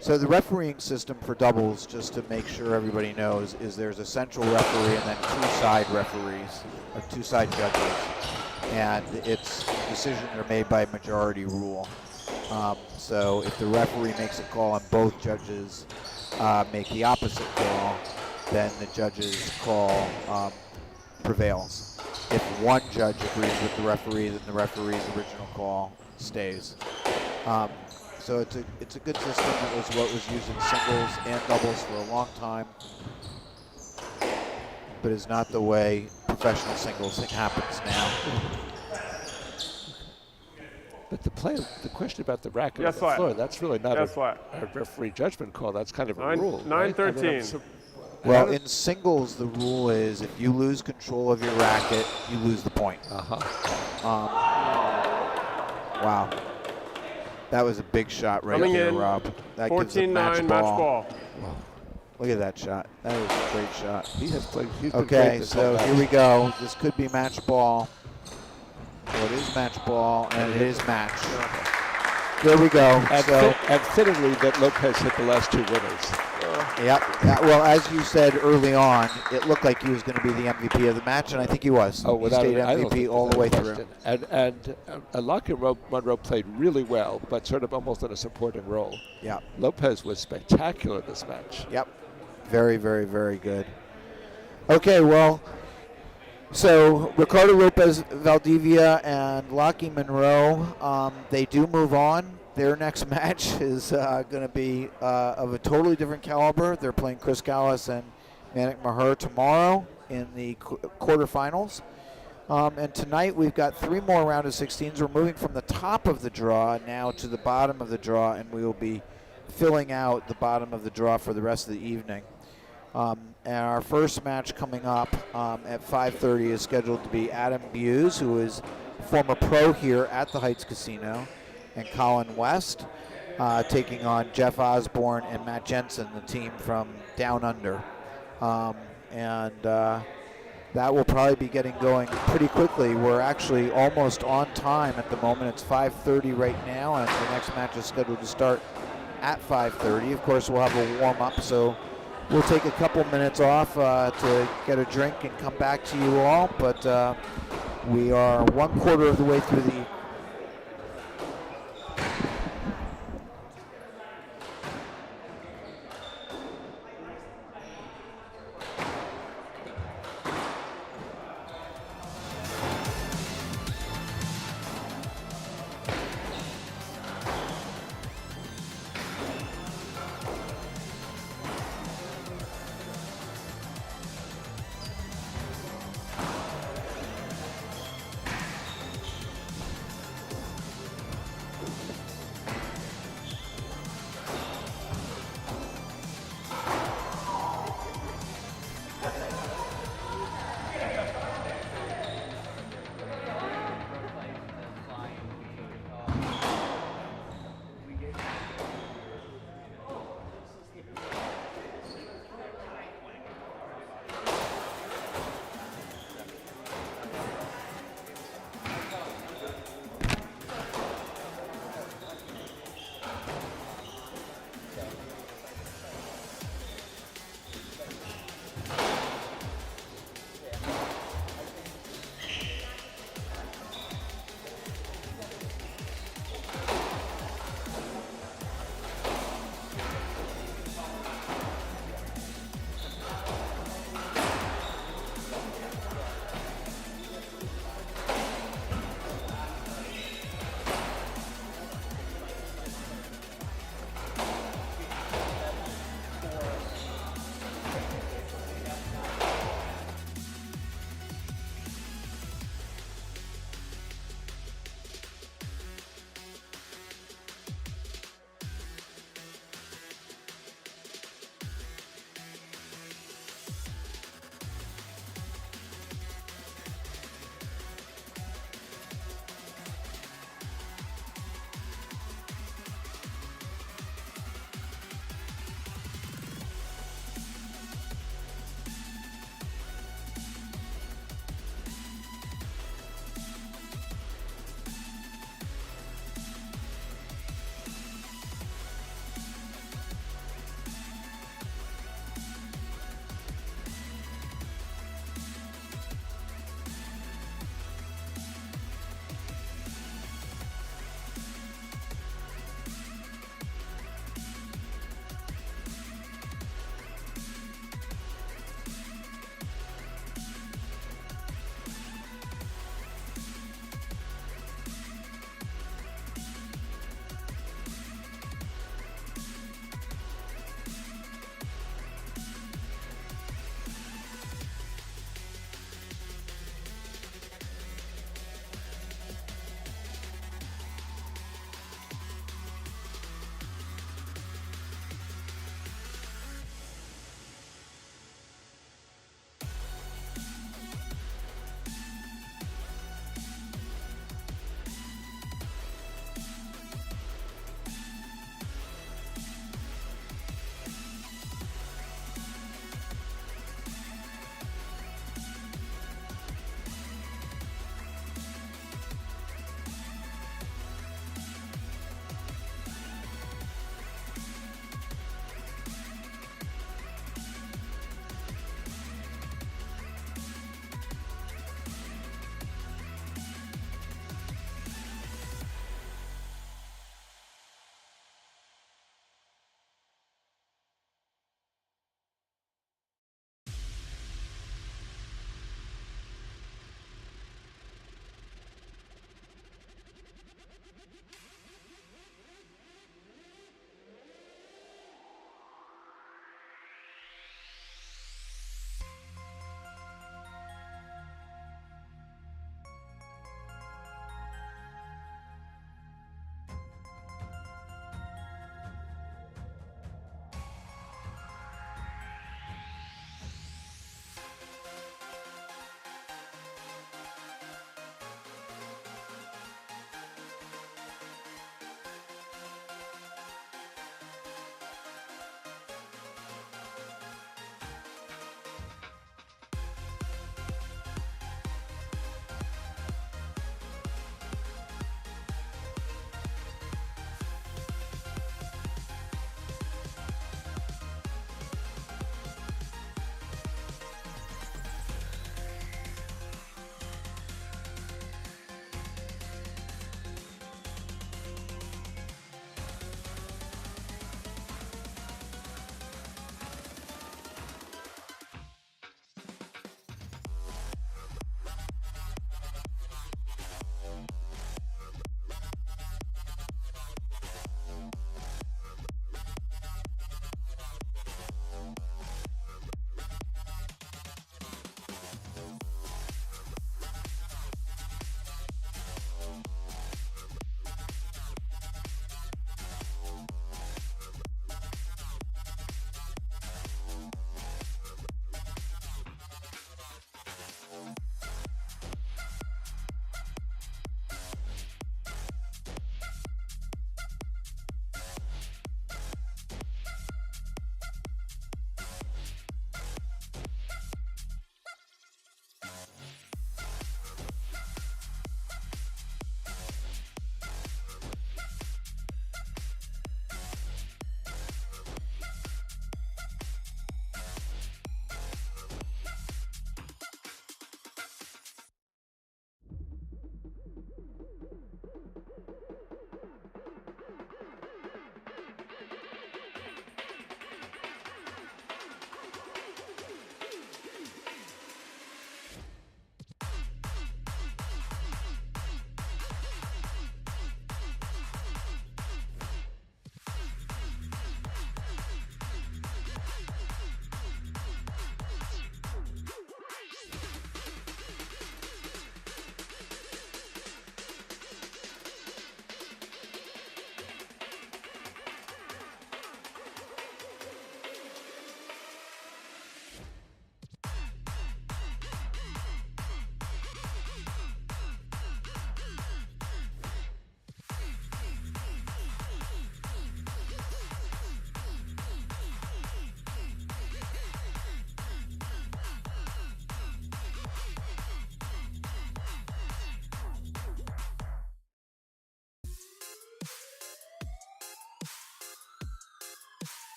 So the refereeing system for doubles, just to make sure everybody knows, is there's a central referee and then two side referees, or two side judges. And it's decisions are made by majority rule. So if the referee makes a call and both judges make the opposite call, then the judge's call prevails. If one judge agrees with the referee, then the referee's original call stays. So it's a good system. It was what was used in singles and doubles for a long time, but is not the way professional singles happens now. But the question about the racket Yes, on the flat. floor, that's really not Yes, a flat. referee judgment call. That's kind of a Nine- rule. right? 9-13. Well, in singles, the rule is if you lose control of your racket, you lose the point. Wow. That was a big shot right Coming there, in, Rob. That gives a 14-9 match ball. Look at that shot. That was a great shot. He has played. He's been great Okay, this so whole here match. we go. This could be match ball. Well, it is match ball, and it is match. Here we go. And fittingly that Lopez hit the last two winners. Yep. Well, as you said early on, it looked like he was going to be the MVP of the match, and I think he was. Oh, he without stayed I don't MVP think all the way there's through. any question. And Locke and Monroe played really well, but sort of almost in a supporting role. Yep. Lopez was spectacular this match. Yep. Very, very, very good. Okay, well, so Ricardo Lopez Valdivia and Lockie Monroe, they do move on. Their next match is going to be of a totally different caliber. They're playing Chris Callis and Manik Maher tomorrow in the quarterfinals. And tonight we've got 3 more round of 16s. We're moving from the top of the draw now to the bottom of the draw, and we will be filling out the bottom of the draw for the rest of the evening. And our first match coming up at 5:30 is scheduled to be Adam Buse, who is a former pro here at the Heights Casino, and Colin West taking on Jeff Osborne and Matt Jensen, the team from Down Under. That will probably be getting going pretty quickly. We're actually almost on time at the moment. It's 5:30 right now, and the next match is scheduled to start at 5:30. Of course, we'll have a warm-up, so we'll take a couple minutes off to get a drink and come back to you all, but we are 1/4 of the way through the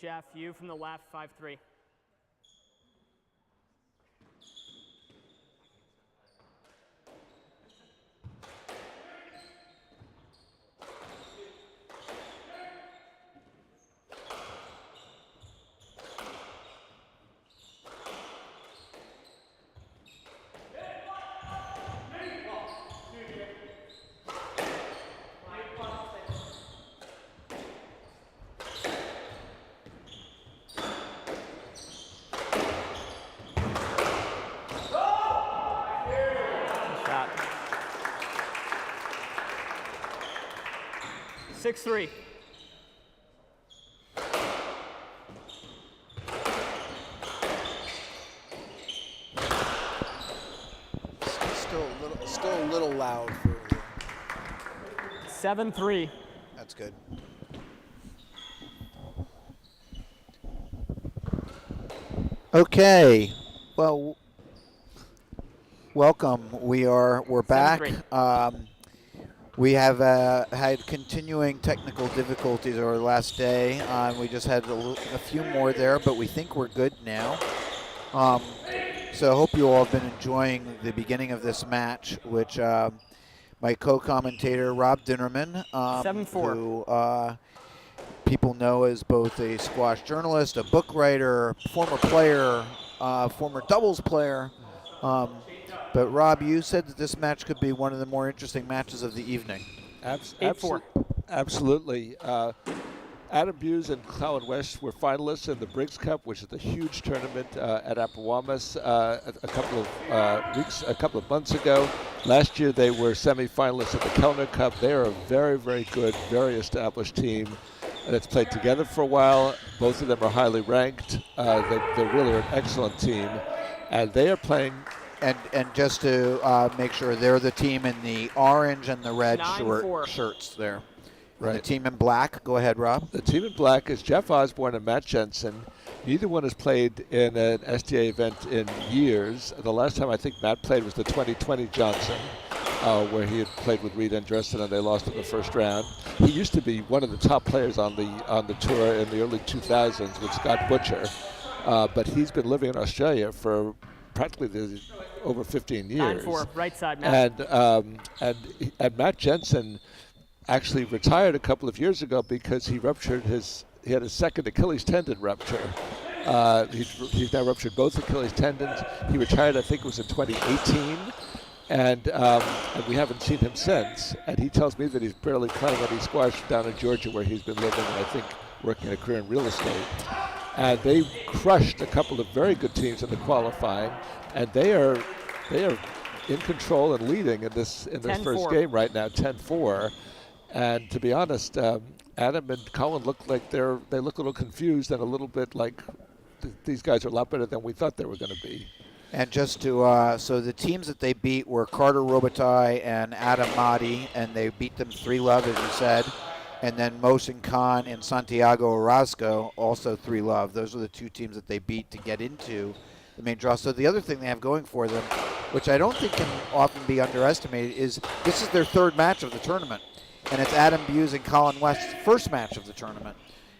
Jeff, you from the left, 5-3. Shot. 6-3. Still a little loud for you. 7-3. That's good. Okay. Well, welcome. We're back. 7-3. We have had continuing technical difficulties over the last day. We just had a few more there, but we think we're good now. So I hope you all have been enjoying the beginning of this match, which my co-commentator, Rob Dinnerman, 7-4. who people know as both a squash journalist, a book writer, former player, former doubles player. But Rob, you said that this match could be one of the more interesting matches of the evening. 8-4. Absolutely. Adam Buse and Colin West were finalists in the Briggs Cup, which is a huge tournament at Appomattox a couple of months ago. Last year they were semifinalists at the Kellner Cup. They are a very, very good, very established team that's played together for a while. Both of them are highly ranked. They really are an excellent team, and they are playing. And just to make sure, they're the team in the orange and the red 9-4. shirts there. Right. The team in black. Go ahead, Rob. The team in black is Jeff Osborne and Matt Jensen. Neither one has played in an STA event in years. The last time I think Matt played was the 2020 Johnson, where he had played with Reed Andressen and they lost in the first round. He used to be one of the top players on the tour in the early 2000s with Scott Butcher, but he's been living in Australia for practically over 15 years. 9-4, right side, Matt. And Matt Jensen actually retired a couple of years ago because he had his second Achilles tendon rupture. He's now ruptured both Achilles tendons. He retired, I think it was in 2018, and we haven't seen him since. And he tells me that he's barely playing any squash down in Georgia, where he's been living and I think working a career in real estate. And they crushed a couple of very good teams in the qualifying, and they are in control and leading in this first game right now, 10-4. And to be honest, Adam and Colin look like they look a little confused and a little bit like these guys are a lot better than we thought they were going to be. And just to so the teams that they beat were Carter Robitaille and Adam Mahdi, and they beat them 3-love, as you said. And then Mohsen Khan and Santiago Orozco, also 3-love. Those are the two teams that they beat to get into the main draw. So the other thing they have going for them, which I don't think can often be underestimated, is this is their third match of the tournament. And it's Adam Buse and Colin West's first match of the tournament.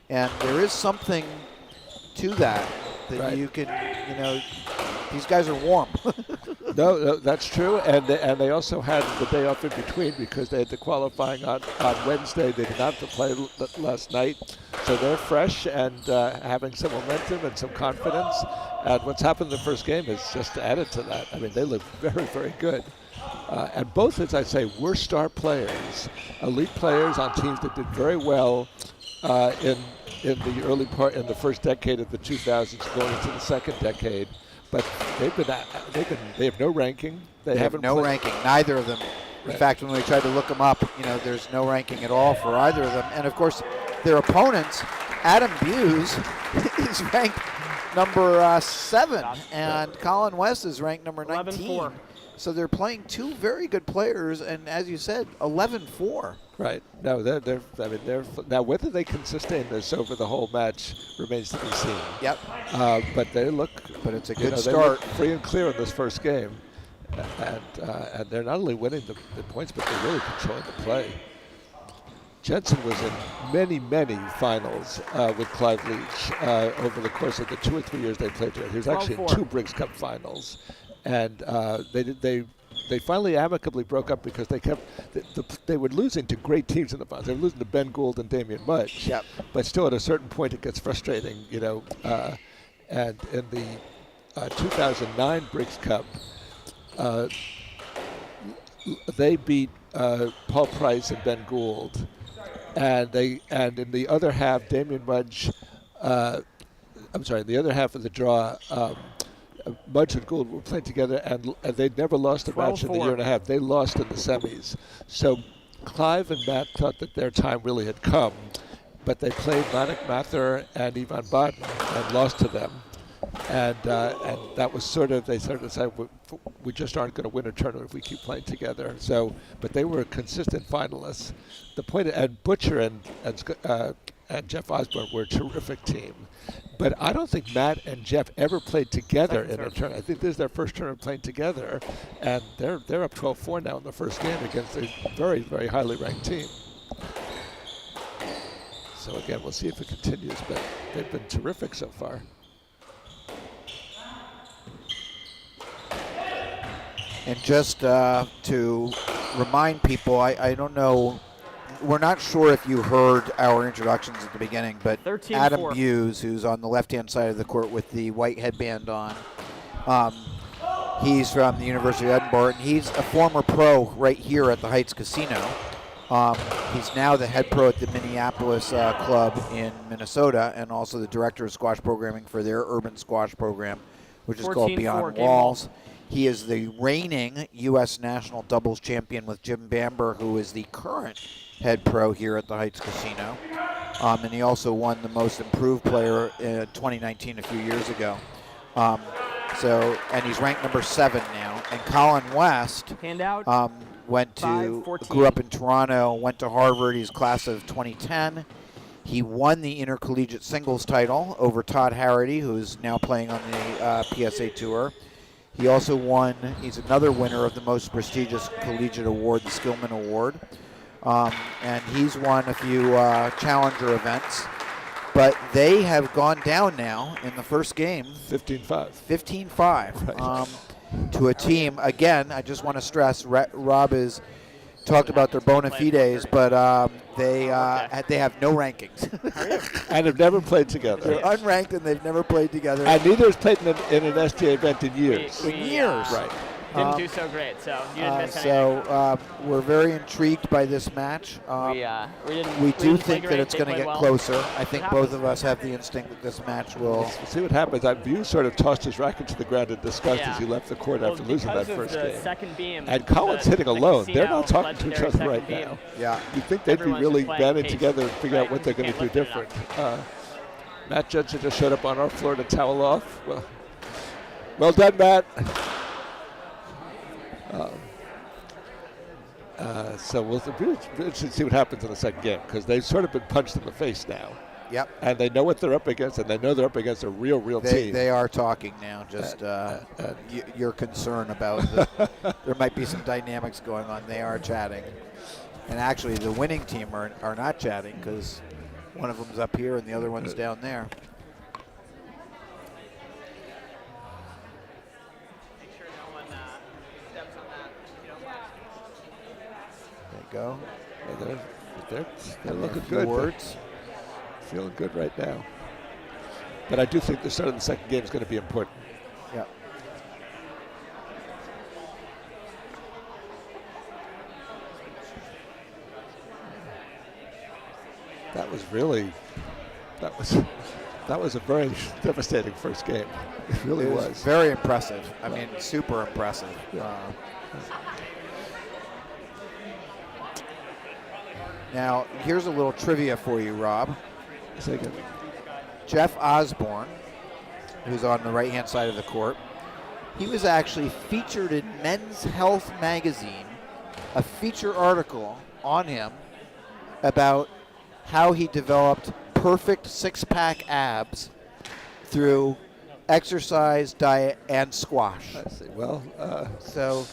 And there is something to that Right. you can, these guys are warm. No, that's true. And they also had the day off in between because they had the qualifying on Wednesday. They did not have to play last night. So they're fresh and having some momentum and some confidence. And what's happened in the first game is just added to that. I mean, they look very, very good. And both, as I say, were star players, elite players on teams that did very well in the early part, in the first decade of the 2000s, going into the second decade. But they have no ranking. They have no ranking, neither of them. In fact, when we tried to look them up, there's no ranking at all for either of them. And of course, their opponents, Adam Buse is ranked number 7, and Colin West is ranked number 19. 11-4. So they're playing two very good players, and as you said, 11-4. Right. No, they're now whether they can sustain this over the whole match remains to be seen. Yep. But it's a good they start. look free and clear in this first game, and they're not only winning the points, but they're really controlling the play. Jensen was in many, many finals with Clive Leach over the course of the 2 or 3 years they played together. He was actually in 2 Briggs Cup finals, and they finally amicably broke up because they were losing to great teams in the finals. They were losing to Ben Gould and Damian Mudge. Yep. But still, at a certain point, it gets frustrating, and in the 2009 Briggs Cup, they beat Paul Price and Ben Gould, and in the other half, Damian Mudge. In the other half of the draw, Mudge and Gould were playing together, and they'd never lost a match in the year and a half. They lost in the semis. So Clive and Matt thought that their time really had come, but they played Manik Mathur and Ivan Baden and lost to them. And that was they sort of decided we just aren't going to win a tournament if we keep playing together. So, but they were consistent finalists. The point, and Butcher and Jeff Osborne were a terrific team. But I don't think Matt and Jeff ever played together in a tournament. I think this is their first tournament playing together, and they're up 12-4 now in the first game against a very, very highly ranked team. So again, we'll see if it continues, but they've been terrific so far. And just to remind people, I don't know, we're not sure if you heard our introductions at the beginning, but 13-4. Adam Hughes, who's on the left-hand side of the court with the white headband on, he's from the University of Edinburgh, and he's a former pro right here at the Heights Casino. He's now the head pro at the Minneapolis club in Minnesota, and also the director of squash programming for their urban squash program, which is called Beyond Walls. He is the reigning U.S. national doubles champion with Jim Bamber, who is the current head pro here at the Heights Casino. And he also won the most improved player in 2019 a few years ago. And he's ranked number 7 now. And Colin West grew up in Toronto, went to Harvard. He's class of 2010. He won the intercollegiate singles title over Todd Harrity, who is now playing on the PSA Tour. He also he's another winner of the most prestigious collegiate award, the Skillman Award. And he's won a few challenger events. But they have gone down now in the first game. 15-5. 15-5 right. To a team. Again, I just want to stress, Rob has talked about their bona fides, but they have no rankings. And have never played together. They're unranked and they've never played together. And neither has played in an STA event in years. Right. Didn't do so great, so you didn't miss anything. So we're very intrigued by this match. We do think that it's going to get closer. I think both of us have the instinct that this match will. We'll see what happens. View sort of tossed his racket to the ground in disgust as he left the court after losing that first game. Second beam, and Colin's hitting alone. They're not talking to each other right now. Yeah. You'd think they'd be really banding together and figure out what they're going to do different. Matt Jensen just showed up on our floor to towel off. Well done, Matt. So we'll see what happens in the second game, because they've sort of been punched in the face now. Yep. And they know what they're up against, and they know they're up against a real team. They are talking now. Just your concern about there might be some dynamics going on. They are chatting, and actually the winning team are not chatting, because one of them's up here and the other one's down there. Go. They're looking good. Words. Feeling good right now. But I do think the start of the second game is going to be important. Yeah. That was a very devastating first game. It really was. Very impressive. I mean, super impressive. Yeah. Now, here's a little trivia for you, Rob. Second. Jeff Osborne, who's on the right-hand side of the court, he was actually featured in Men's Health magazine, a feature article on him about how he developed perfect six-pack abs through exercise, diet, and squash. I see. Well, so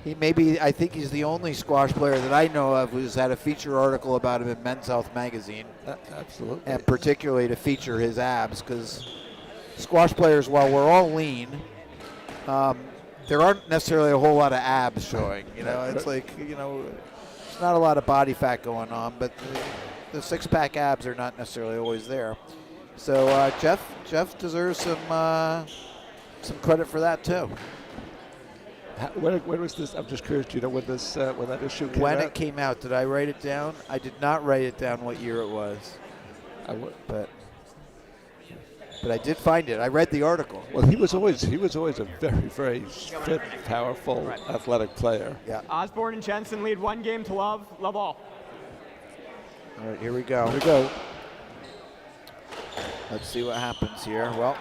I think he's the only squash player that I know of who's had a feature article about him in Men's Health magazine. Absolutely. And particularly to feature his abs, because squash players, while we're all lean, there aren't necessarily a whole lot of abs showing. It's like, there's not a lot of body fat going on, but the six-pack abs are not necessarily always there. So Jeff deserves some credit for that too. When was this? I'm just curious. Do you know when that issue came out? When it came out, did I write it down? I did not write it down what year it was. But I did find it. I read the article. Well, he was always a very, very fit, powerful, athletic player. Yeah. Osborne and Jensen lead 1 game to love. Love all. All right, here we go. Here we go. Let's see what happens here. Well,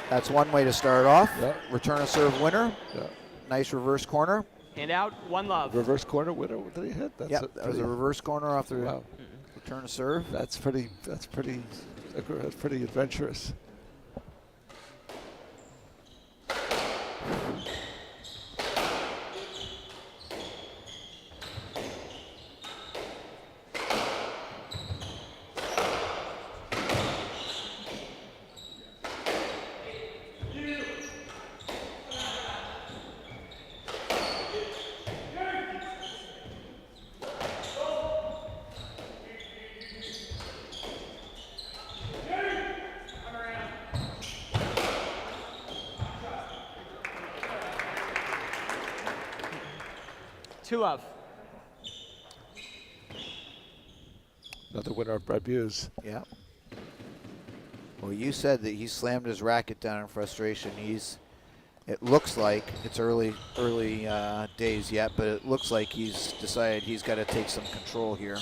that's one way to start off. Yeah. Return a serve winner. Yeah. Nice reverse corner. And out, 1 love. Reverse corner winner. What did he hit? That was a reverse corner off the wow. return a serve. That's pretty adventurous. Two love. Another winner of Brebuse. Yeah. Well, you said that he slammed his racket down in frustration. It looks like it's early days yet, but it looks like he's decided he's got to take some control here.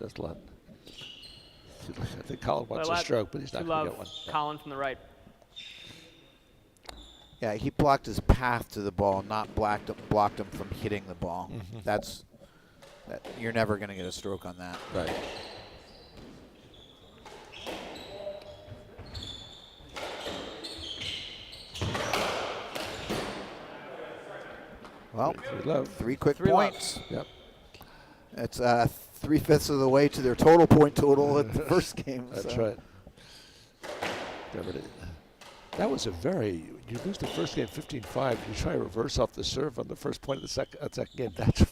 Just let. I think Colin wants a stroke, but he's not going to get one. Colin from the right. Yeah, he blocked his path to the ball, not blocked him from hitting the ball. Mm-hmm. You're never going to get a stroke on that. Right. Well, 3 quick points. Yep. It's 3/5 of the way to their total point total at the first game. That's right. That was you lose the first game 15-5, you try to reverse off the serve on the first point of the second game. That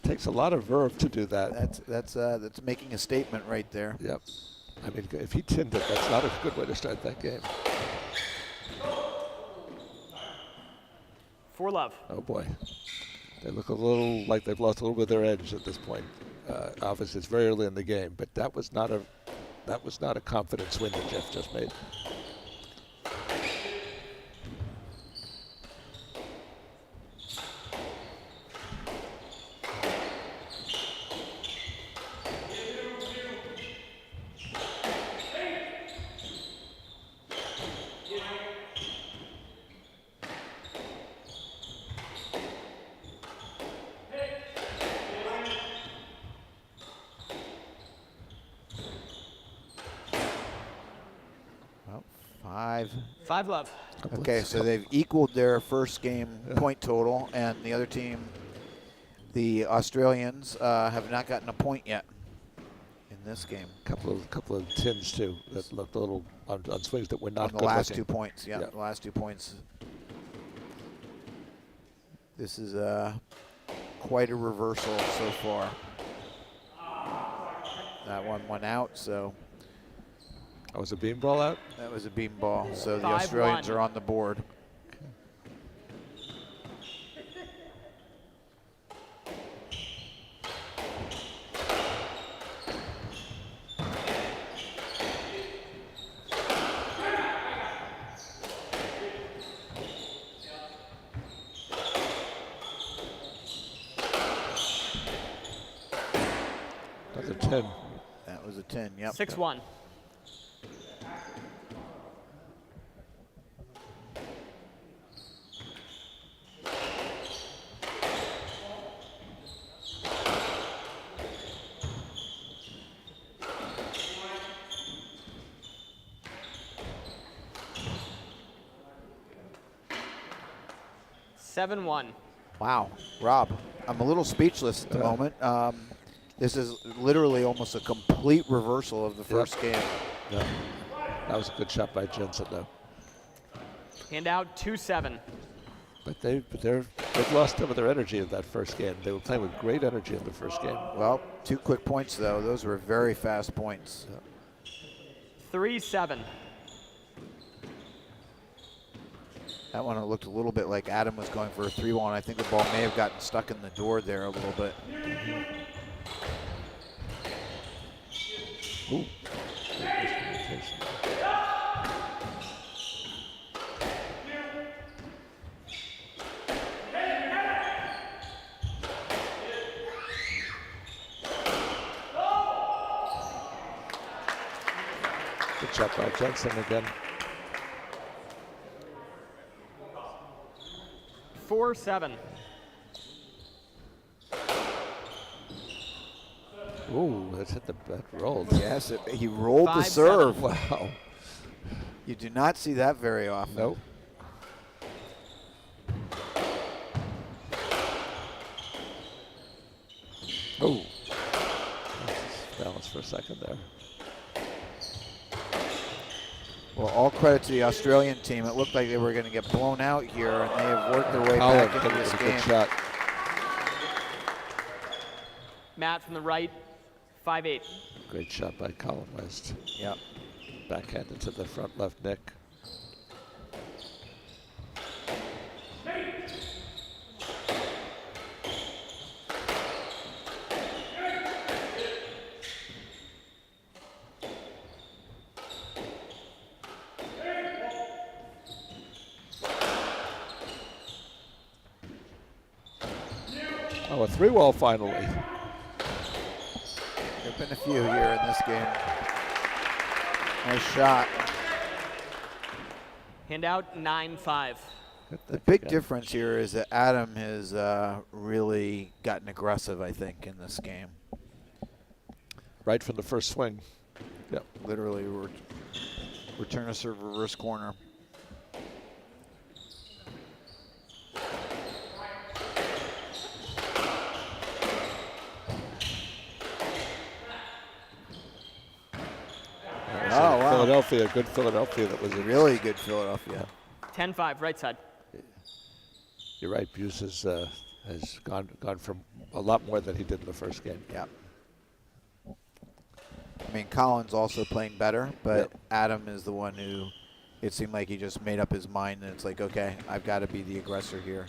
takes a lot of verve to do that. That's making a statement right there. Yep. I mean, if he tinned it, that's not a good way to start that game. 4 love. Oh boy. They look a little like they've lost a little bit of their edge at this point. Obviously, it's very early in the game, but that was not a confident swing that Jeff just made. Five love. Okay, so they've equaled their first game point total, and the other team, the Australians, have not gotten a point yet in this game. Couple of tins too that looked a little on swings that were not on the last looking. 2 points. Yeah, the last 2 points. This is quite a reversal so far. That one went out, so. That was a beam ball out? That was a beam ball, so the 5-1. Australians are on the board. Another 10. That was a 10, yep. 6-1. 7-1. Wow, Rob, I'm a little speechless at the moment. This is literally almost a complete reversal of the first game. Yeah. That was a good shot by Jensen, though. Hand out 2-7. But they've lost some of their energy in that first game. They were playing with great energy in the first game. Well, 2 quick points, though. Those were very fast points. 3-7. That one looked a little bit like Adam was going for a 3-1. I think the ball may have gotten stuck in the door there a little bit. Ooh. Good shot by Jensen again. 4-7. Ooh, that rolled. Yes, he rolled the 5-7. serve. Wow. You do not see that very often. Nope. Oh. Balance for a second there. Well, all credit to the Australian team. It looked like they were going to get blown out here, and they have worked their way back into this game. Good shot. Matt from the right, 5-8. Great shot by Colin West. Yep. Backhanded to the front left neck. Oh, a 3-wall finally. There have been a few here in this game. Nice shot. Hand out 9-5. The big difference here is that Adam has really gotten aggressive, I think, in this game. Right from the first swing. Yep. Literally, return a serve, reverse corner. Oh, wow. Philadelphia, good Philadelphia. That was Really good Philadelphia. 10-5, right side. You're right. Buse has gone from a lot more than he did in the first game. Yeah. I mean, Colin's also playing better, but Yep. Adam is the one who it seemed like he just made up his mind, and it's like, okay, I've got to be the aggressor here.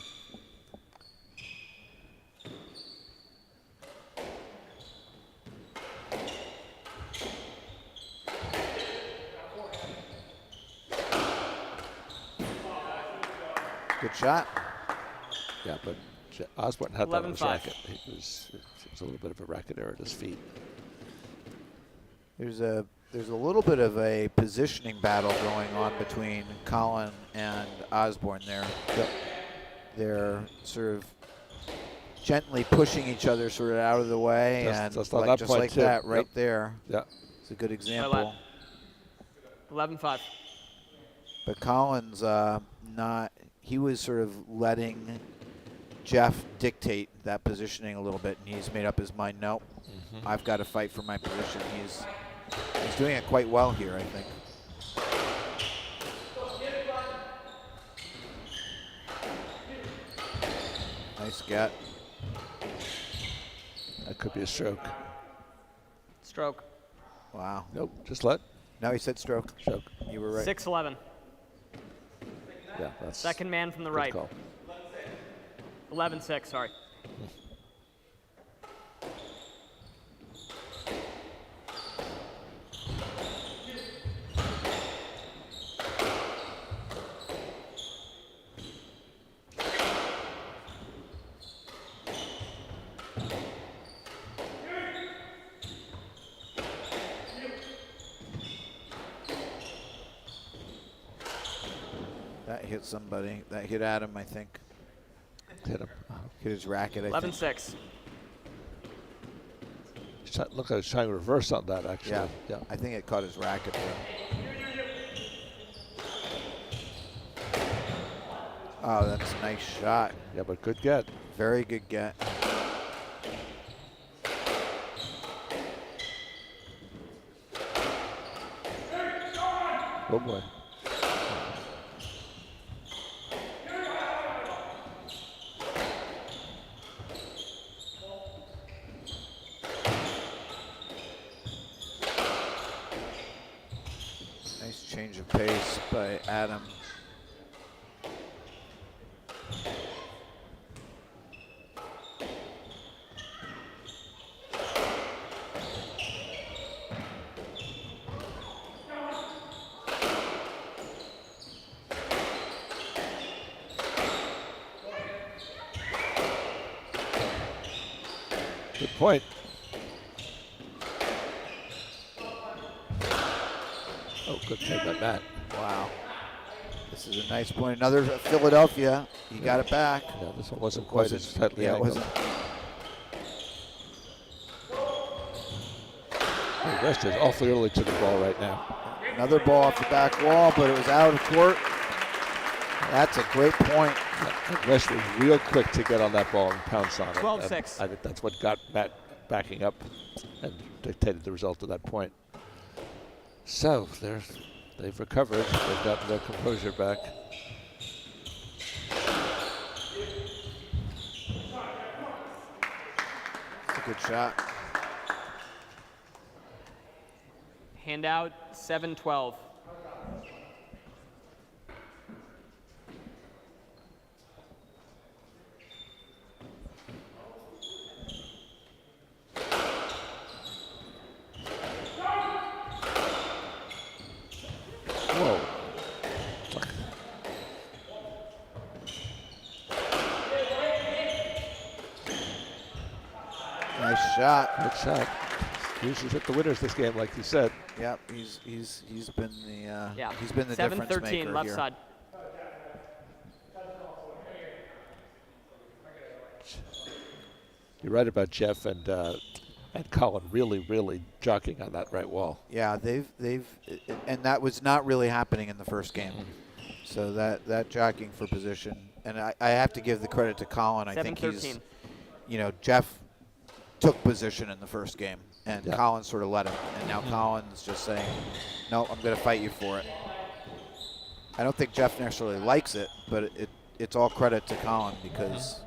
Good shot. Yeah, but Osborne had that on his 11-5. racket. It was a little bit of a racket error at his feet. There's a little bit of a positioning battle going on between Colin and Osborne there. Yep. They're sort of gently pushing each other sort of out of the way, Just and on that just point like too. that right Yep. there. Yeah. It's a good example. 11-5. But Colin's he was sort of letting Jeff dictate that positioning a little bit, and he's made up his mind, no, I've got to fight for my position. He's doing it quite well here, I think. Nice get. That could be a stroke. Stroke. Wow. Nope. Just let. No, he said stroke. Stroke. You were right. 6-11. Yeah, that's Second man from the good right. call. 11-6, sorry. That hit somebody. That hit Adam, I think. Hit him. Hit his racket, I think. 11-6. Look like he's trying to reverse on that, actually. Yeah. Yeah. I think it caught his racket there. Oh, that's a nice shot. Yeah, but good get. Very good get. Oh boy. Nice change of pace by Adam. Good point. Oh, good play by Matt. Wow. This is a nice point. Another Philadelphia. He got it back. Yeah, this one wasn't quite as tightly Yeah, it angled. wasn't. The rest is awfully early to the ball right now. Another ball off the back wall, but it was out of court. That's a great point. West was real quick to get on that ball and pounce on it. 12-6. And I think that's what got Matt backing up and dictated the result of that point. So they've recovered. They've gotten their composure back. It's a good shot. Handout 7-12. Whoa. Nice shot. Good shot. Usually hit the winners this game, like you said. Yep, he's been the Yeah. he's been the difference 7-13 maker left here. side. You're right about Jeff and Colin really jockeying on that right wall. Yeah, they've and that was not really happening in the first game. So that jockeying for position, and I have to give the credit to Colin. I think 7-13. he's, Jeff took position in the first game, and Yeah. Colin sort of let him, and now Colin's just saying, no, I'm going to fight you for it. I don't think Jeff necessarily likes it, but it's all credit to Colin because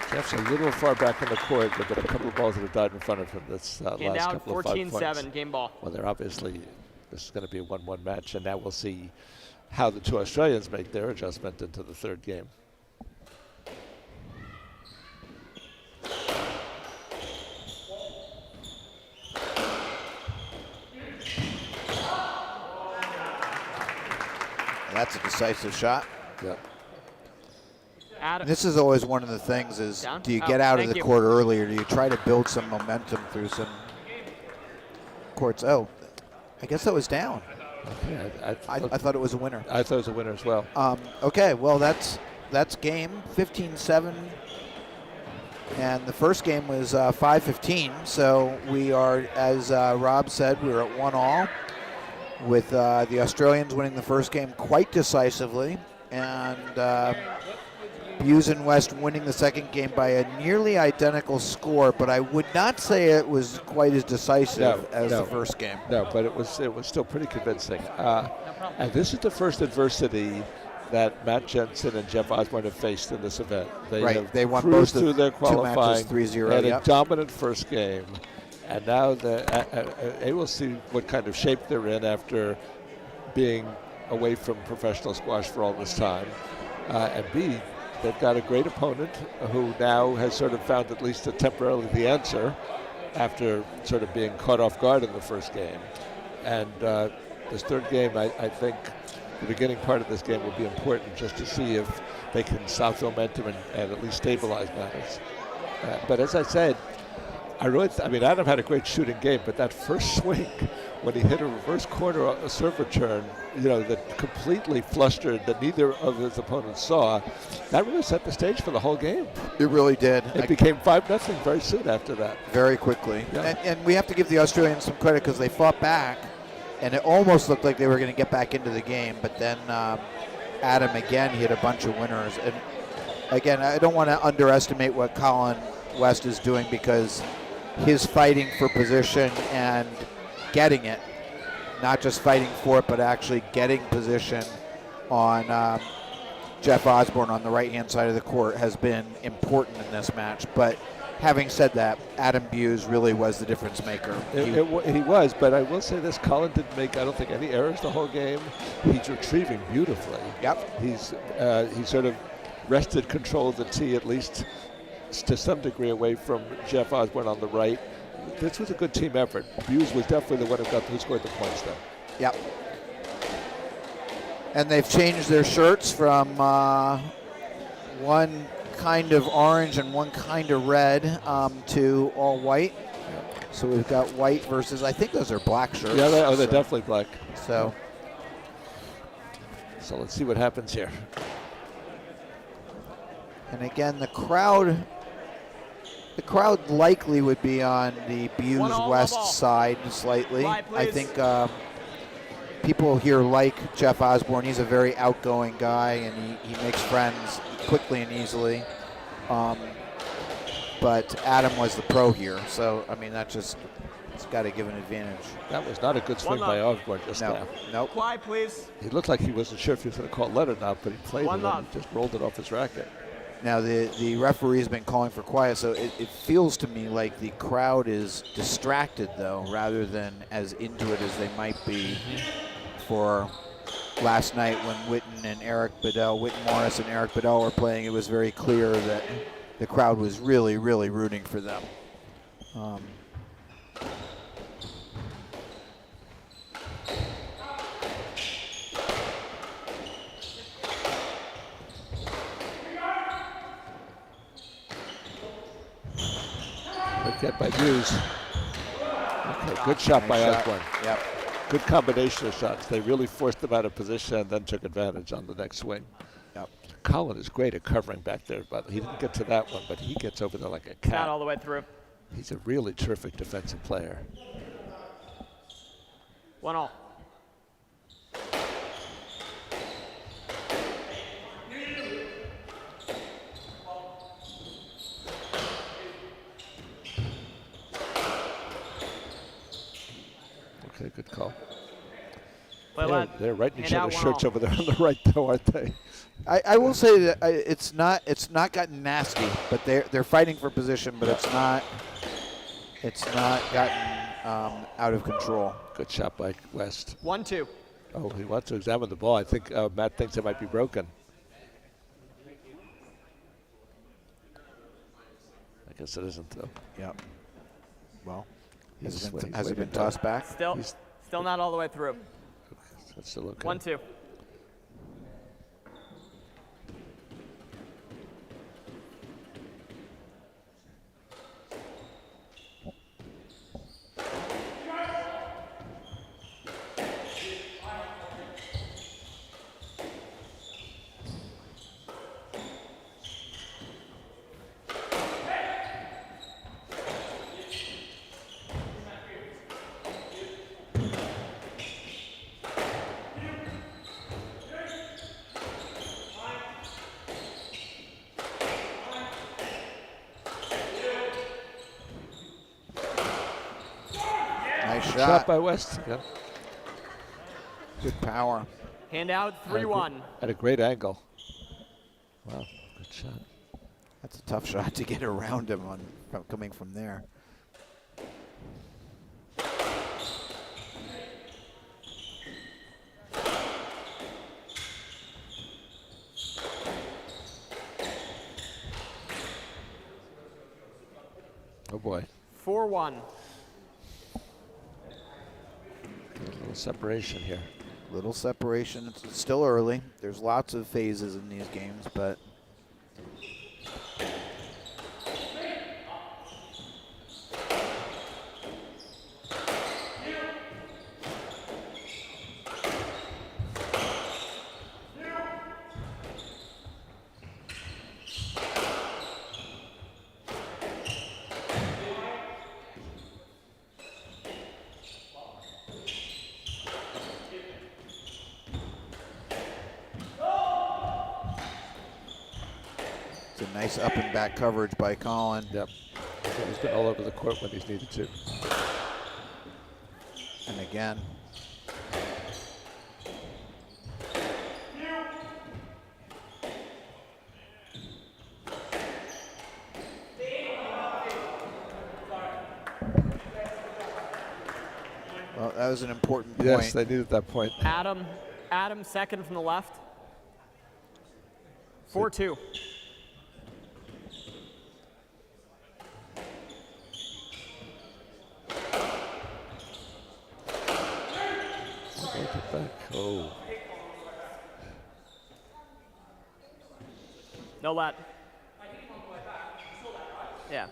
Jeff's a little far back in the court. There have been a couple of balls that have died in front of him this last Handout couple of 5 points. 14-7, game ball. Well, they're obviously, this is going to be a 1-1 match, and now we'll see how the two Australians make their adjustment into the third game. that's a decisive shot. Yep. Adam. This is always one of the things is, Down? do you Oh, get out of thank the you. court early, or do you try to build some momentum through some courts? Oh, I guess that was down. Okay, I thought it was a winner. I thought it was a winner as well. Okay, well, that's game 15-7. And the first game was 5-15. So we are, as Rob said, we're at 1-all with the Australians winning the first game quite decisively. And Buse and West winning the second game by a nearly identical score, but I would not say it was quite as decisive as the first game. No, but it was still pretty convincing. And this is the first adversity that Matt Jensen and Jeff Osborne have faced in this event. They Right, have they won cruised both through their two matches qualifying. 3-0, They had yep. a dominant first game, and now A will see what kind of shape they're in after being away from professional squash for all this time. And B, they've got a great opponent who now has sort of found at least temporarily the answer after sort of being caught off guard in the first game. And this third game, I think the beginning part of this game will be important just to see if they can stop the momentum and at least stabilize matters. But as I said, I mean, Adam had a great shooting game, but that first swing, when he hit a reverse corner a serve return, that completely flustered that neither of his opponents saw, that really set the stage for the whole game. It really did. It became 5-0 very soon after that. Very quickly. Yeah. And we have to give the Australians some credit because they fought back, and it almost looked like they were going to get back into the game, but then Adam again hit a bunch of winners. And again, I don't want to underestimate what Colin West is doing because his fighting for position and getting it, not just fighting for it, but actually getting position on Jeff Osborne on the right-hand side of the court has been important in this match. But having said that, Adam Buse really was the difference maker. He was, but I will say this, Colin didn't make, I don't think, any errors the whole game. He's retrieving beautifully. Yep. He sort of wrested control of the tee, at least to some degree, away from Jeff Osborne on the right. This was a good team effort. Buse was definitely the one who scored the points there. Yep. And they've changed their shirts from one kind of orange and one kind of red to all white. Yep. So we've got white versus, I think those are black shirts. Yeah, they're definitely black. So let's see what happens here. And again, the crowd likely would be on the Buse West side slightly. I think people here like Jeff Osborne. He's a very outgoing guy, and he makes friends quickly and easily. But Adam was the pro here, so I mean it's got to give an advantage. That was not a good swing by Osborne just now. Nope. Quiet, please. He looked like he wasn't sure if he was going to call it or not, but he played it and just rolled it off his racket. Now the referee has been calling for quiet, so it feels to me like the crowd is distracted though, rather than as into it as they might be for last night when Witten Morris and Eric Bedell were playing. It was very clear that the crowd was really, really rooting for them. Good get by Buse. Okay, good shot by Osborne. Yep. Good combination of shots. They really forced them out of position and then took advantage on the next swing. Yep. Colin is great at covering back there, but he didn't get to that one, but he gets over there like a cat. Not all the way through. He's a really terrific defensive player. 1-all. Okay, good call. They're right in each other's shirts over there on the right, though, aren't they? I will say that it's not gotten nasty, but they're fighting for position, but it's not gotten out of control. Good shot by West. 1-2. Oh, he wants to examine the ball. I think Matt thinks it might be broken. I guess it isn't, though. Yep. Well, He's has it been tossed back? Still not all the way through. That's still okay. 1-2. Nice shot by West. Yeah. Good power. Hand out 3-1. At a great angle. Wow, good shot. That's a tough shot to get around him coming from there. Oh boy. 4-1. A little separation here. Little separation. It's still early. There's lots of phases in these games, but Nice up and back coverage by Colin. Yep. So he's been all over the court when he's needed to. And again. Well, that was an important point. Yes, they needed that point. Adam second from the left. 4-2. Back. Oh. No let. Yeah.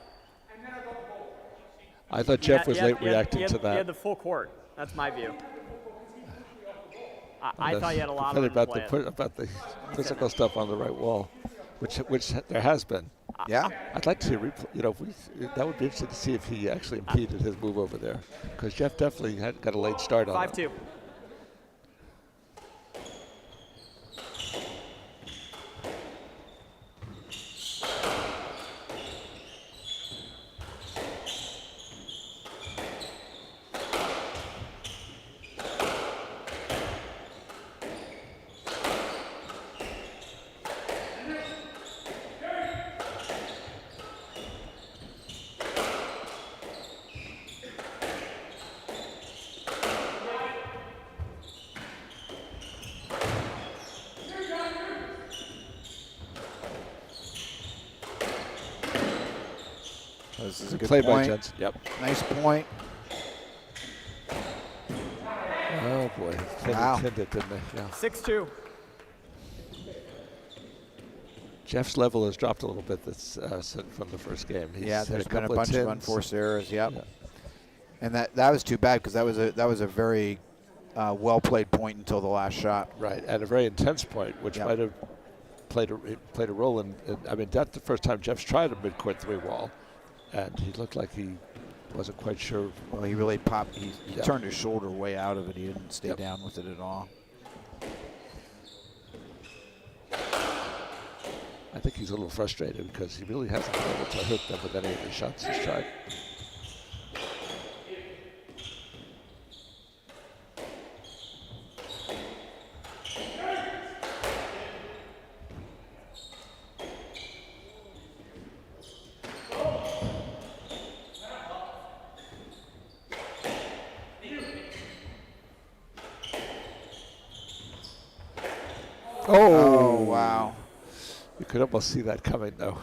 I thought Jeff was late reacting to He that. had the full court. That's my view. I thought you had a lot of about play it. about the physical stuff on the right wall, which there has been. Yeah. I'd like to see a replay. You know, that would be interesting to see if he actually impeded his move over there, because Jeff definitely got a late start on it. 5-2. This is a good Play by point. Jensen. Yep. Nice point. Oh boy. Wow. Pinned it, didn't they? Yeah. 6-2. Jeff's level has dropped a little bit from the first game. He's Yeah, had there's been a couple bunch of tins. unforced errors. Yep. Yeah. And that was too bad, because that was a very well played point until the last shot. Right, at a very intense point, which Yep. might have played a role in. I mean, that's the first time Jeff's tried a midcourt three wall, and he looked like he wasn't quite sure. Well, he really popped. He Yeah. turned his shoulder way out of it. He didn't stay Yep. down with it at all. I think he's a little frustrated because he really hasn't been able to hit them with any of the shots he's tried. Oh, wow. You could almost see that coming, though.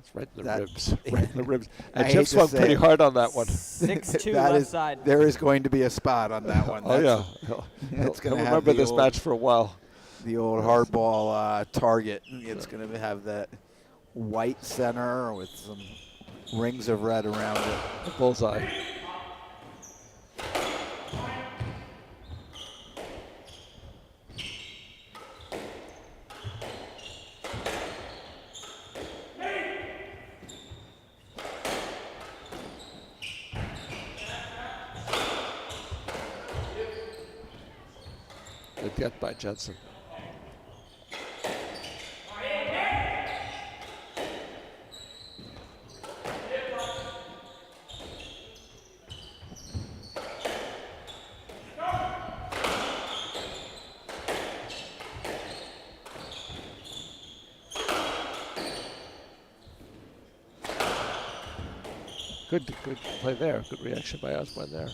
It's right in the ribs. Right in the ribs. I And hate Jeff to swung say pretty it. hard on that one. 6-2 That left is- side. There is going to be a spot on that one. Oh, That's yeah. It's He'll gonna have remember the this old- match for a while. the old hardball target. It's going to have that white center with some rings of red around it. The bullseye. Good get by Jensen. Good play there. Good reaction by Osborne there.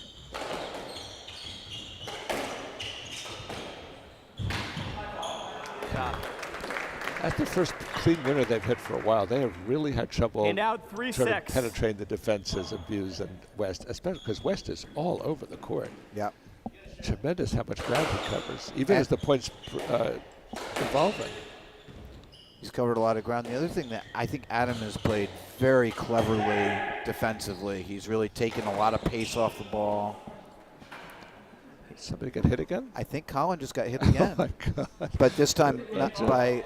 That's the first clean winner they've hit for a while. They have really had trouble And out trying 3-6. to penetrate the defenses of Buse and West, especially because West is all over the court. Yep. Tremendous how much ground he covers, even as the points evolving. He's covered a lot of ground. The other thing that I think Adam has played very cleverly defensively, he's really taken a lot of pace off the ball. Did somebody get hit again? I think Colin just got hit again. Oh my God. But this time not by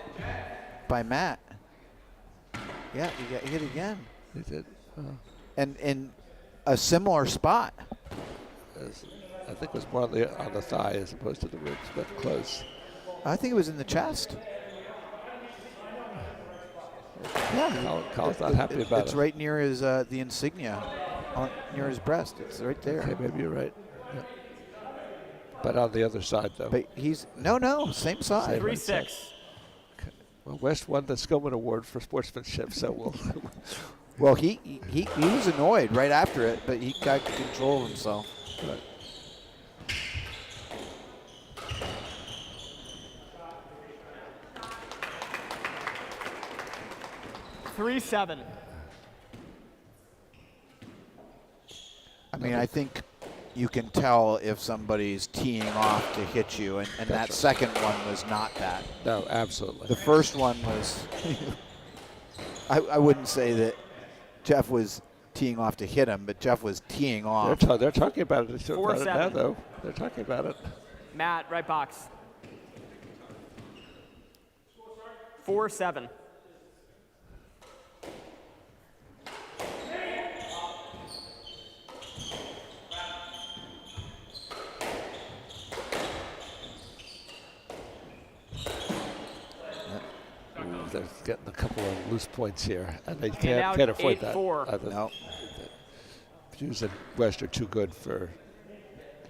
Matt. Yeah, he got hit again. He did. And in a similar spot. I think it was more on the thigh as opposed to the ribs, but close. I think it was in the chest. Yeah, Colin's not happy about it. It's right near his the insignia, near his breast. It's right there. Okay, maybe you're right. Yeah. But on the other side, though. But he's no, same side. 3-6. Okay. Well, West won the Skillman Award for sportsmanship, so we'll. Well, he was annoyed right after it, but he got control of himself. Right. Three 7. I mean, I think you can tell if somebody's teeing off to hit you, and that right. second one was not that. No, absolutely. The first one was, I wouldn't say that Jeff was teeing off to hit him, but Jeff was teeing off. They're talking about it. They're about it now, 4-7. though. They're talking about it. Matt, right box. 4-7. They're getting a couple of loose points here, and they out can't afford that. 8-4. No. Hughes and West are too good for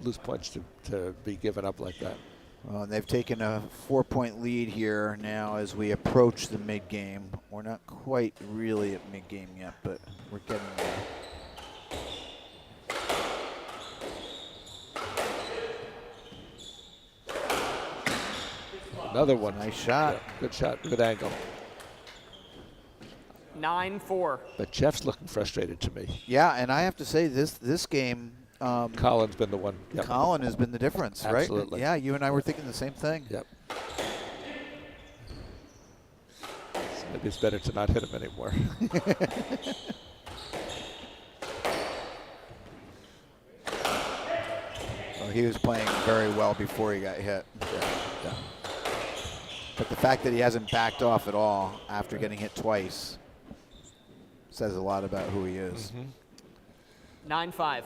loose points to be given up like that. Well, and they've taken a 4-point lead here now as we approach the mid-game. We're not quite really at mid-game yet, but we're getting there. Another one. Nice shot. Yeah, good shot, good angle. 9-4. But Jeff's looking frustrated to me. Yeah, and I have to say this game, Colin's been the one. Yep. Colin has been the difference, right? Absolutely. Yeah, you and I were thinking the same thing. Yep. Maybe it's better to not hit him anymore. Well, he was playing very well before he got hit. Yeah. But the fact that he hasn't backed off at all after getting hit twice says a lot about who he is. 9-5.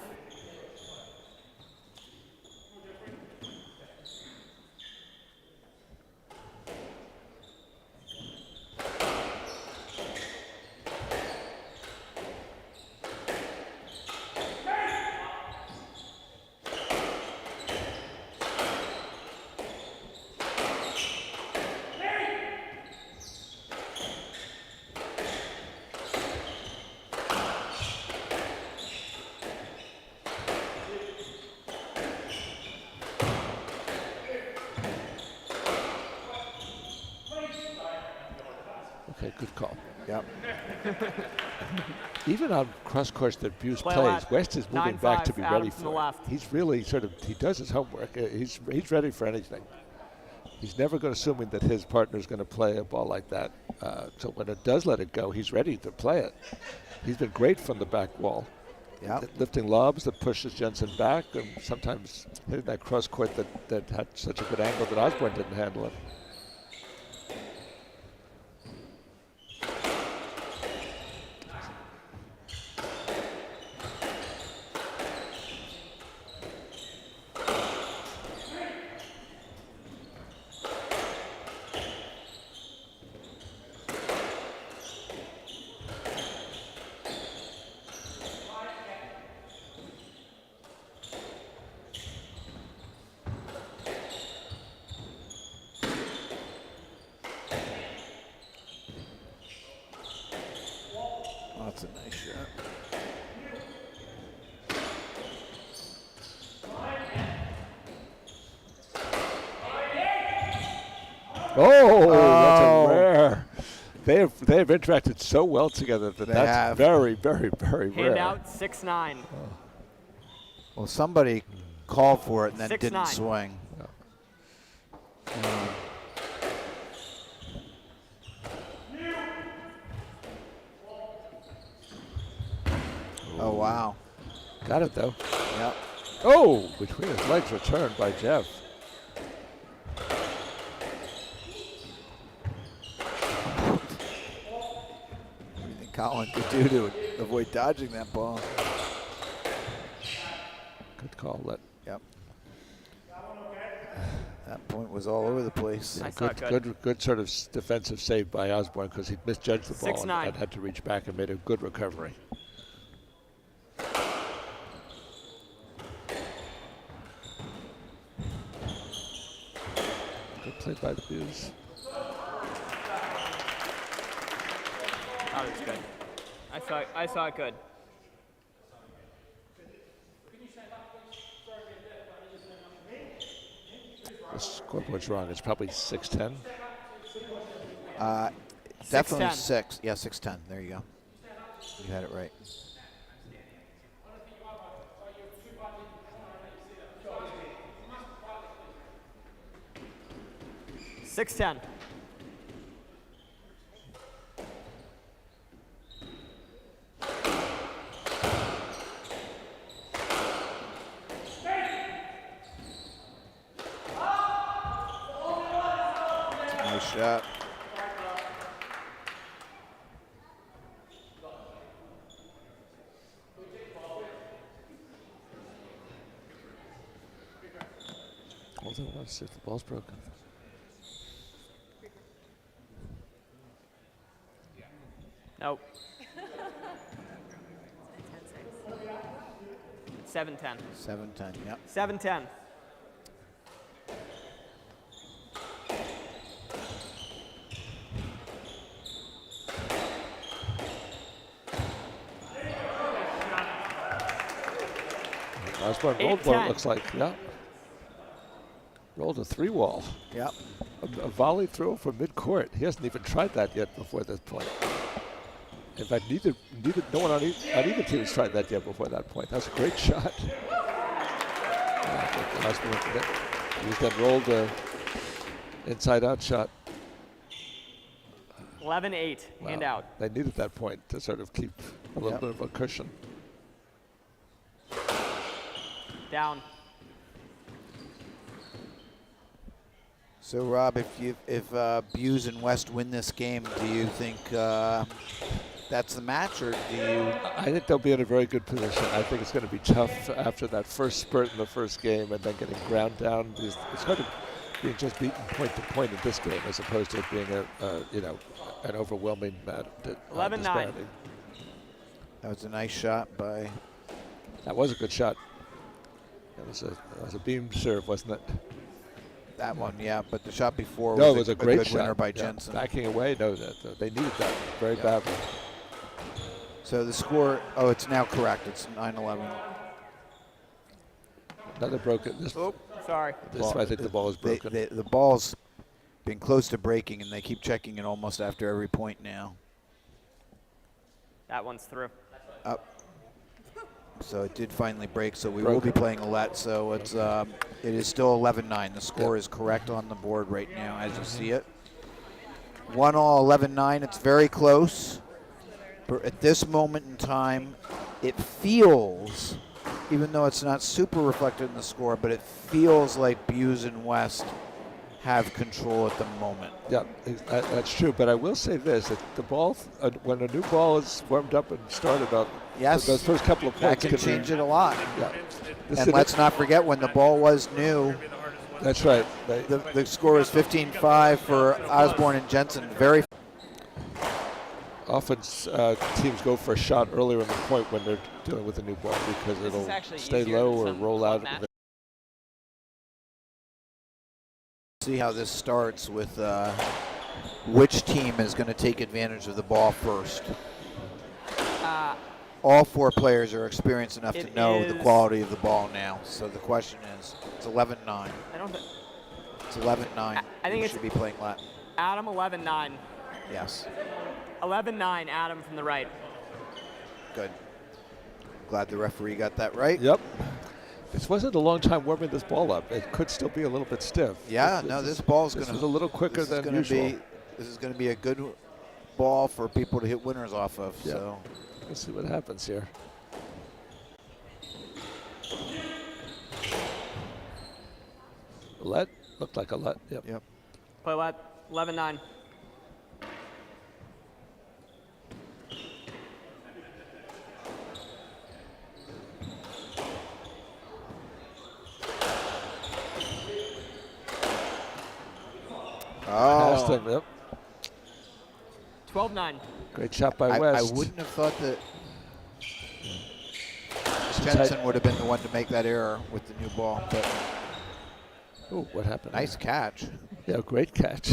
Okay, good call. Yep. Even on cross course that Buse Play plays, left. West is moving back to be 9-5, ready Adam from the for it. left. He's really he does his homework. He's ready for anything. He's never going to assume that his partner is going to play a ball like that. So when it does let it go, he's ready to play it. He's been great from the back wall. Yep. Lifting lobs that pushes Jensen back, and sometimes hitting that cross court that had such a good angle that Osborne didn't handle it. Oh, that's a nice shot. Oh, that's a rare. They have interacted so well together that They that's have. very, very, very rare. Hand out 6-9. Well, somebody called for it and then 6-9. didn't swing. Oh, wow. Got it though. Yep. Oh, between his legs returned by Jeff. What do you think Colin could do to avoid dodging that ball? Good call. Yep. point was all over the place. I saw it Good sort of defensive save by Osborne because he misjudged the ball 6-9. and had to reach back and made a good recovery. Good play by the Blues. That was good. I saw it good. The scoreboard's wrong. It's probably 6-10. Definitely 6-10. 6. Yeah, 6-10. There you go. You had it right. Six 10. Nice shot. Hold on, let's see if the ball's broken. Nope. 7-10. 7-10. Yep. 7-10. Osborne rolled 8-10. what it looks like. Yeah. Rolled a 3-wall. Yep. A volley throw from mid-court. He hasn't even tried that yet before this point. In fact, no one on either team has tried that yet before that point. That's a great shot. He then rolled a inside-out shot. 11-8. Hand Wow. out. They needed that point to sort of keep a little bit of a cushion. Down. So Rob, if Buse and West win this game, do you think that's the match, or do you? I think they'll be in a very good position. I think it's going to be tough after that first spurt in the first game and then getting ground down. It's going to be just beaten point to point in this game as opposed to it being an overwhelming 11-9. disparity. That was a nice shot by. That was a good shot. That was a beam serve, wasn't it? That one, yeah, but the shot before No, was it was a good great shot winner by Yeah, Jensen. Backing away, no, they needed that very badly. So the score, it's now correct. It's 9-11. Another broken. Sorry. I think the ball is broken. The ball's been close to breaking, and they keep checking it almost after every point now. That one's through. Up. So it did finally break, so we will be playing a let. So it is still 11-9. The score is correct on the board right now as you see it. 1-all, 11-9. It's very close. But at this moment in time, it feels, even though it's not super reflected in the score, but it feels like Buse and West have control at the moment. Yeah, that's true. But I will say this: that the ball, when a new ball is warmed up and started up, yes, those first couple of that points can change it a lot. Yeah. And let's not forget, when the ball was new, that's right. The score is 15-5 for Osborne and Jensen. Very. Often teams go for a shot earlier in the point when they're dealing with a new ball because it'll stay low or roll out. See how this starts with which team is going to take advantage of the ball first. All four players are experienced enough to know the quality of the ball now. So the question is, it's 11-9. It's 11-9. I think it should be playing Latin. Adam 11-9. Yes. 11-9, Adam from the right. Good. Glad the referee got that right. Yep. This wasn't a long time warming this ball up. It could still be a little bit stiff. Yeah, this ball's going to. This is a little quicker than usual. This is going to be a good ball for people to hit winners off of. Yep. So let's see what happens here. Let looked like a let. Yep. Yep. Play let. 11-9. Past Oh, him. Yep. 12-9. Great shot by I West. wouldn't have thought that Jensen would have been the one to make that error with the new ball, but Ooh, what happened? nice catch. Yeah, great catch.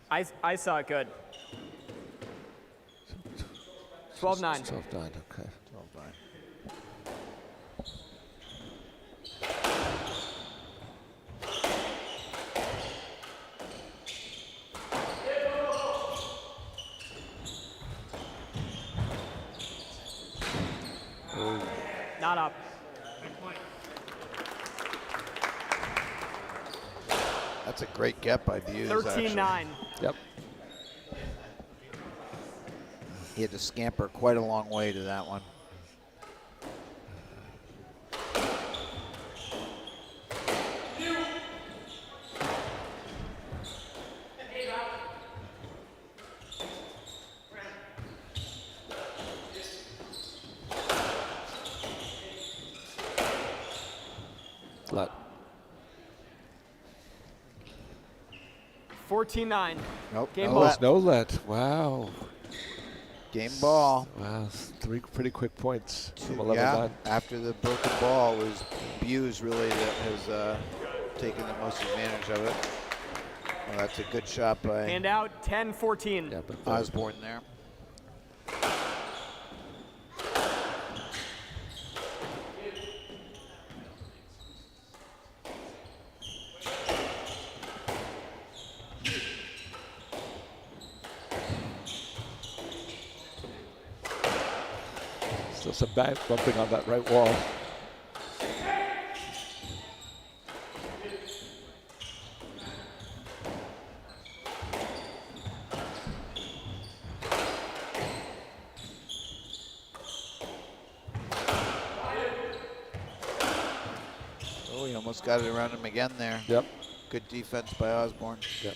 I saw it good. 12-9. 12-9, okay. 12-9. Not up. That's a great get by Buse. 13-9. Yep. He had to scamper quite a long way to that one. Let. 14-9. Nope. Game no ball. let. No let. Wow. Game ball. Wow. 3 pretty quick points from 11-9. Yeah, after the broken ball, it was Buse really that has taken the most advantage of it. Well, that's a good shot by Hand out. 10-14. Yeah, but Osborne there. still some bumping on that right wall. Oh, he almost got it around him again there. Yep. Good defense by Osborne. Yep.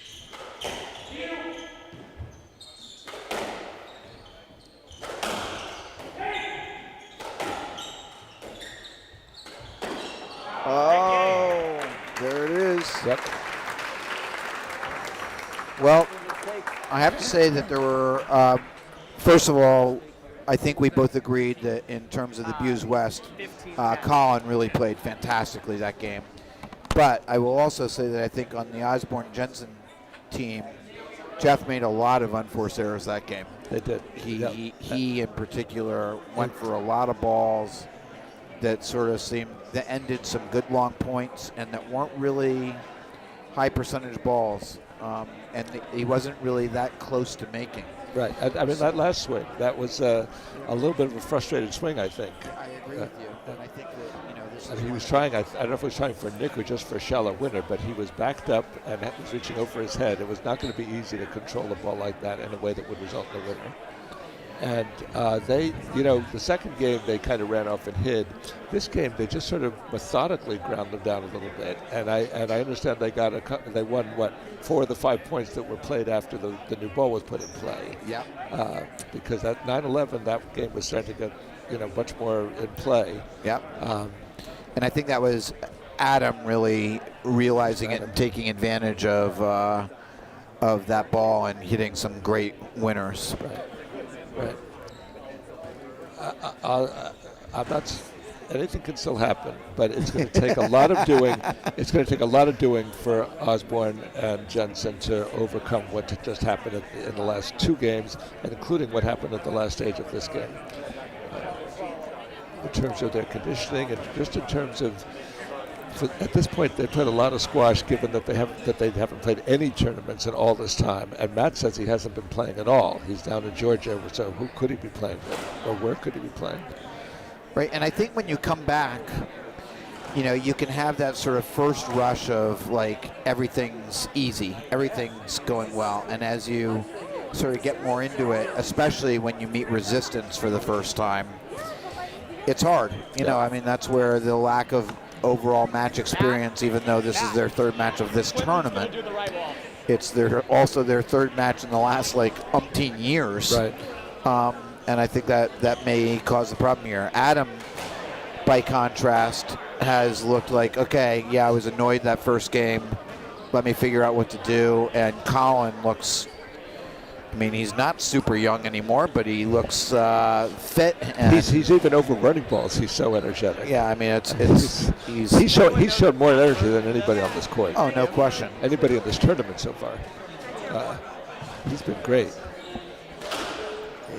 Oh, there it is. Yep. Well, I have to say that there were, first of all, I think we both agreed that in terms of the Buse West, Colin really played fantastically that game. But I will also say that I think on the Osborne-Jensen team, Jeff made a lot of unforced errors that game. They did. He in particular went for a lot of balls that sort of seemed that ended some good long points and that weren't really high percentage balls. And he wasn't really that close to making. Right. I mean, that last swing, that was a little bit of a frustrated swing, I think. I agree with you, and I think that this And is he was trying, I don't know if he was trying for Nick or just for a shallow winner, but he was backed up and was reaching over his head. It was not going to be easy to control a ball like that in a way that would result in a winner. And they, the second game they kind of ran off and hid. This game they just sort of methodically ground them down a little bit. And I understand they won 4 of the 5 points that were played after the new ball was put in play. Yeah. Because that 9-11, that game was starting to get much more in play. Yeah. And I think that was Adam really realizing it and taking advantage of that ball and hitting some great winners. Right. I'm not. Anything can still happen, but it's going to take a lot of doing. It's going to take a lot of doing for Osborne and Jensen to overcome what just happened in the last 2 games, and including what happened at the last stage of this game. In terms of their conditioning, and just in terms of. At this point, they played a lot of squash, given that they haven't played any tournaments in all this time. And Matt says he hasn't been playing at all. He's down in Georgia, so who could he be playing with, or where could he be playing? Right, and I think when you come back, you can have that sort of first rush of like everything's easy, everything's going well, and as you sort of get more into it, especially when you meet resistance for the first time, it's hard. I mean, that's where the lack of overall match experience, even though this is their 3rd match of this tournament, it's also their 3rd match in the last umpteen years. Right. And I think that may cause the problem here. Adam, by contrast, has looked like, okay, yeah, I was annoyed that first game, let me figure out what to do. And Colin looks, I mean, he's not super young anymore, but he looks fit. And He's even over running balls. He's so energetic. yeah, I mean, He's shown more energy than anybody on this court. oh, no question. Anybody in this tournament so far. He's been great.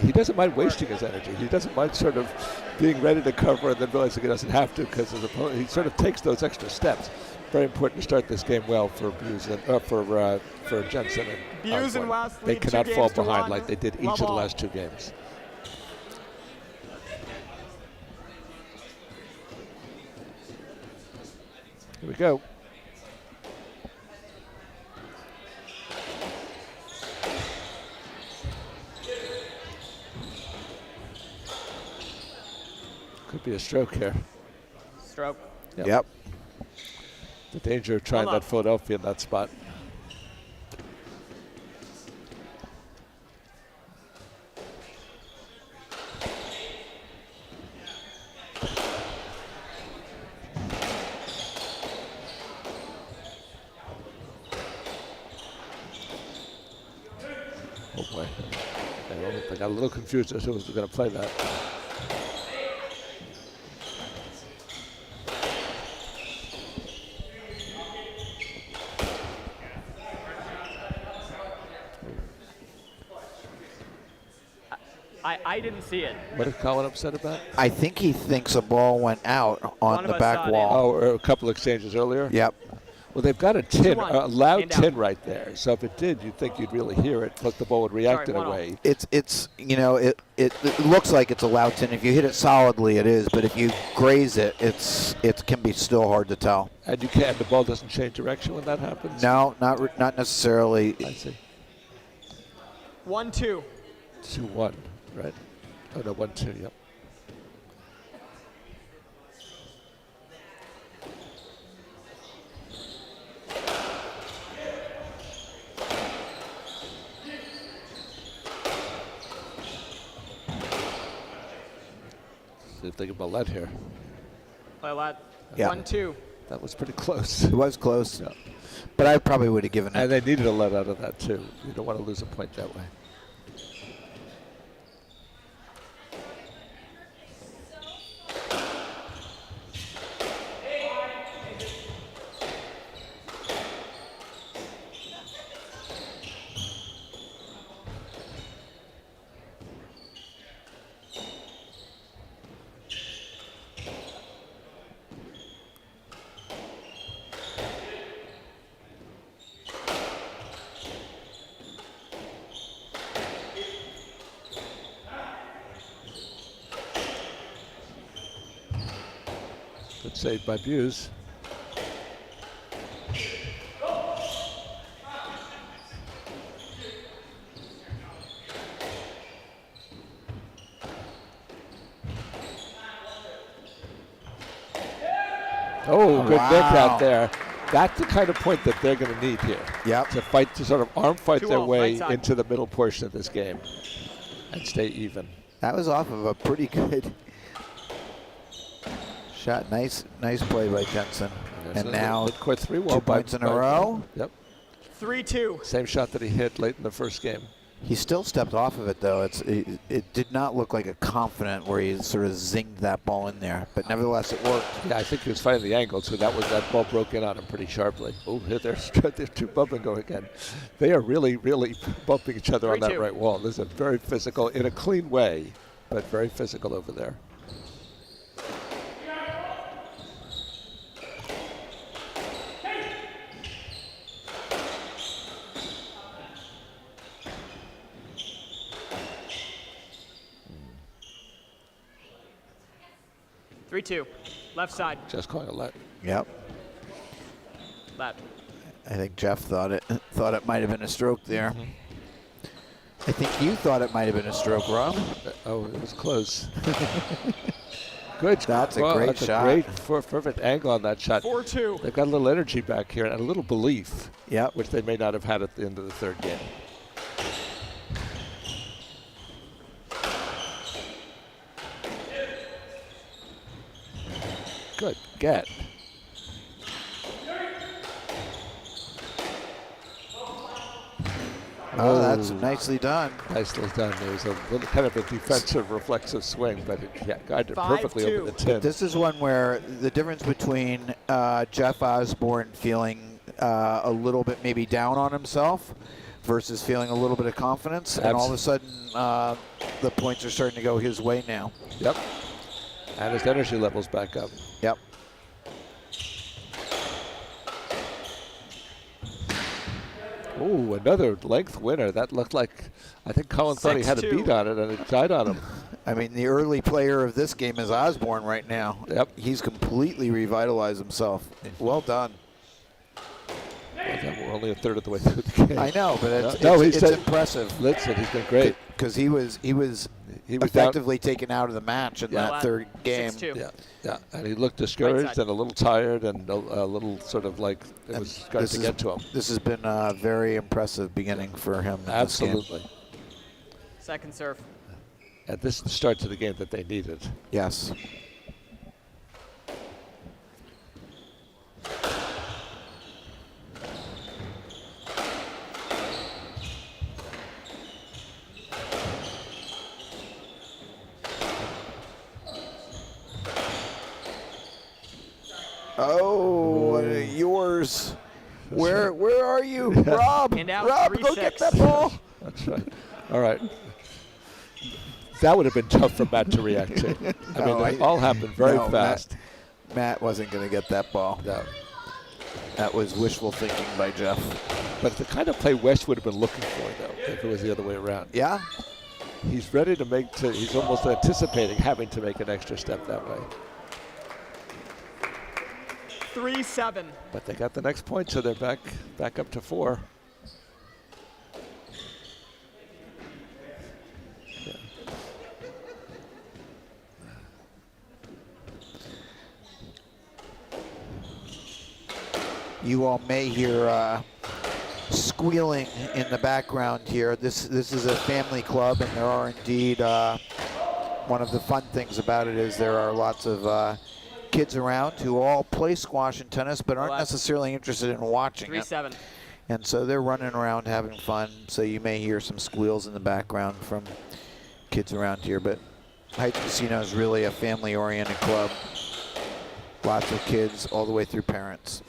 He doesn't mind wasting his energy. He doesn't mind sort of being ready to cover and then realizing he doesn't have to because his opponent. He sort of takes those extra steps. Very important to start this game well for Buse and for Jensen and Buse and West They lead cannot 2 fall games to behind 1. like they did each Love of the all. last 2 games. Here we go. Could be a stroke here. Stroke. Yep. The danger of trying Hold that on. Philadelphia in that spot. Oh boy. I got a little confused as to who was going to play that. I didn't see it. What is Colin upset about? I think he thinks a ball went out on One the of us back saw it wall. Oh, or a couple exchanges earlier? Yep. Well, they've got a tin, 2-1. a loud Hand down. tin right there. So if it did, you'd think you'd really hear it, plus the ball would react Sorry, in a 1-0. way. It's it looks like it's a loud tin. If you hit it solidly, it is. But if you graze it, it can be still hard to tell. And you can't. The ball doesn't change direction when that happens. No, not necessarily. I see. 1-2. 2-1, right? Oh no, 1-2. Yep. See if they can let here. Play that. Yeah. 1-2. That was pretty close. It was close, Yeah. but I probably would have given And it. they needed a let out of that too. You don't want to lose a point that way. Good save by Buse. Oh, good Wow. nick out there. That's the kind of point that they're going to need here. Yep. To fight, to sort of arm fight their 2-0, way right side. into the middle portion of this game and stay even. That was off of a pretty good shot. Nice play by Jensen. And now Midcourt 3-1 2 points in a row. Yep. 3-2. Same shot that he hit late in the first game. He still stepped off of it though. It did not look like a confident where he sort of zinged that ball in there, but nevertheless it worked. Yeah, I think he was fighting the angle, so that ball broke in on him pretty sharply. Oh, there's 2 bumping going again. They are really, really bumping each other on that 3-2. right wall. This is very physical in a clean way, but very physical over there. Three, 2. Left side. Just calling a let. Yep. Left. I think Jeff thought it might have been a stroke there. I think you thought it might have been a stroke, Rob. Oh, it was close. Good. That's a great that's shot. A great, perfect angle on that shot. 4-2. They've got a little energy back here and a little belief, Yep. which they may not have had at the end of the third game. Good get. Oh, that's nicely done. Nicely done. There was a little kind of a defensive reflexive swing, but it guided perfectly 5-2. over the tin. This is one where the difference between Jeff Osborne feeling a little bit maybe down on himself versus feeling a little bit of confidence, and all of a sudden the points are starting to go his way now. Yep. And his energy levels back up. Yep. Ooh, another length winner. That looked like, I think Colin thought he had a 6-2. beat on it, and it died on him. I mean, the early player of this game is Osborne right now. Yep. He's completely revitalized himself. Well done. Well, we're only a third of the way through the game. I know, but he it's said- impressive. Listen, he's been great. Because he was He was down- effectively taken out of the match in Yeah. that third game. 6-2. Yeah, and he looked discouraged side. and a little tired and a little sort of like it was starting to get to him. This has been a very impressive beginning for him. in this game. Absolutely. Second serve. And this is the start to the game that they needed. Yes. Oh, yours. Where are you, Rob? And out Rob, go 3-6. get that ball. That's right. All right. That would have been tough for Matt to react to. I mean, it all happened very no, fast. Matt wasn't going to get that ball. No. That was wishful thinking by Jeff. But the kind of play West would have been looking for, though, if it was the other way around. Yeah? He's ready to he's almost anticipating having to make an extra step that way. 3-7. But they got the next point, so they're back up to 4. Yeah. You all may hear squealing in the background here. This is a family club, and there are indeed one of the fun things about it is there are lots of kids around who all play squash and tennis but aren't necessarily interested in watching it. 3-7. And so they're running around having fun, so you may hear some squeals in the background from kids around here. But Heights Casino is really a family-oriented club. Lots of kids all the way through parents.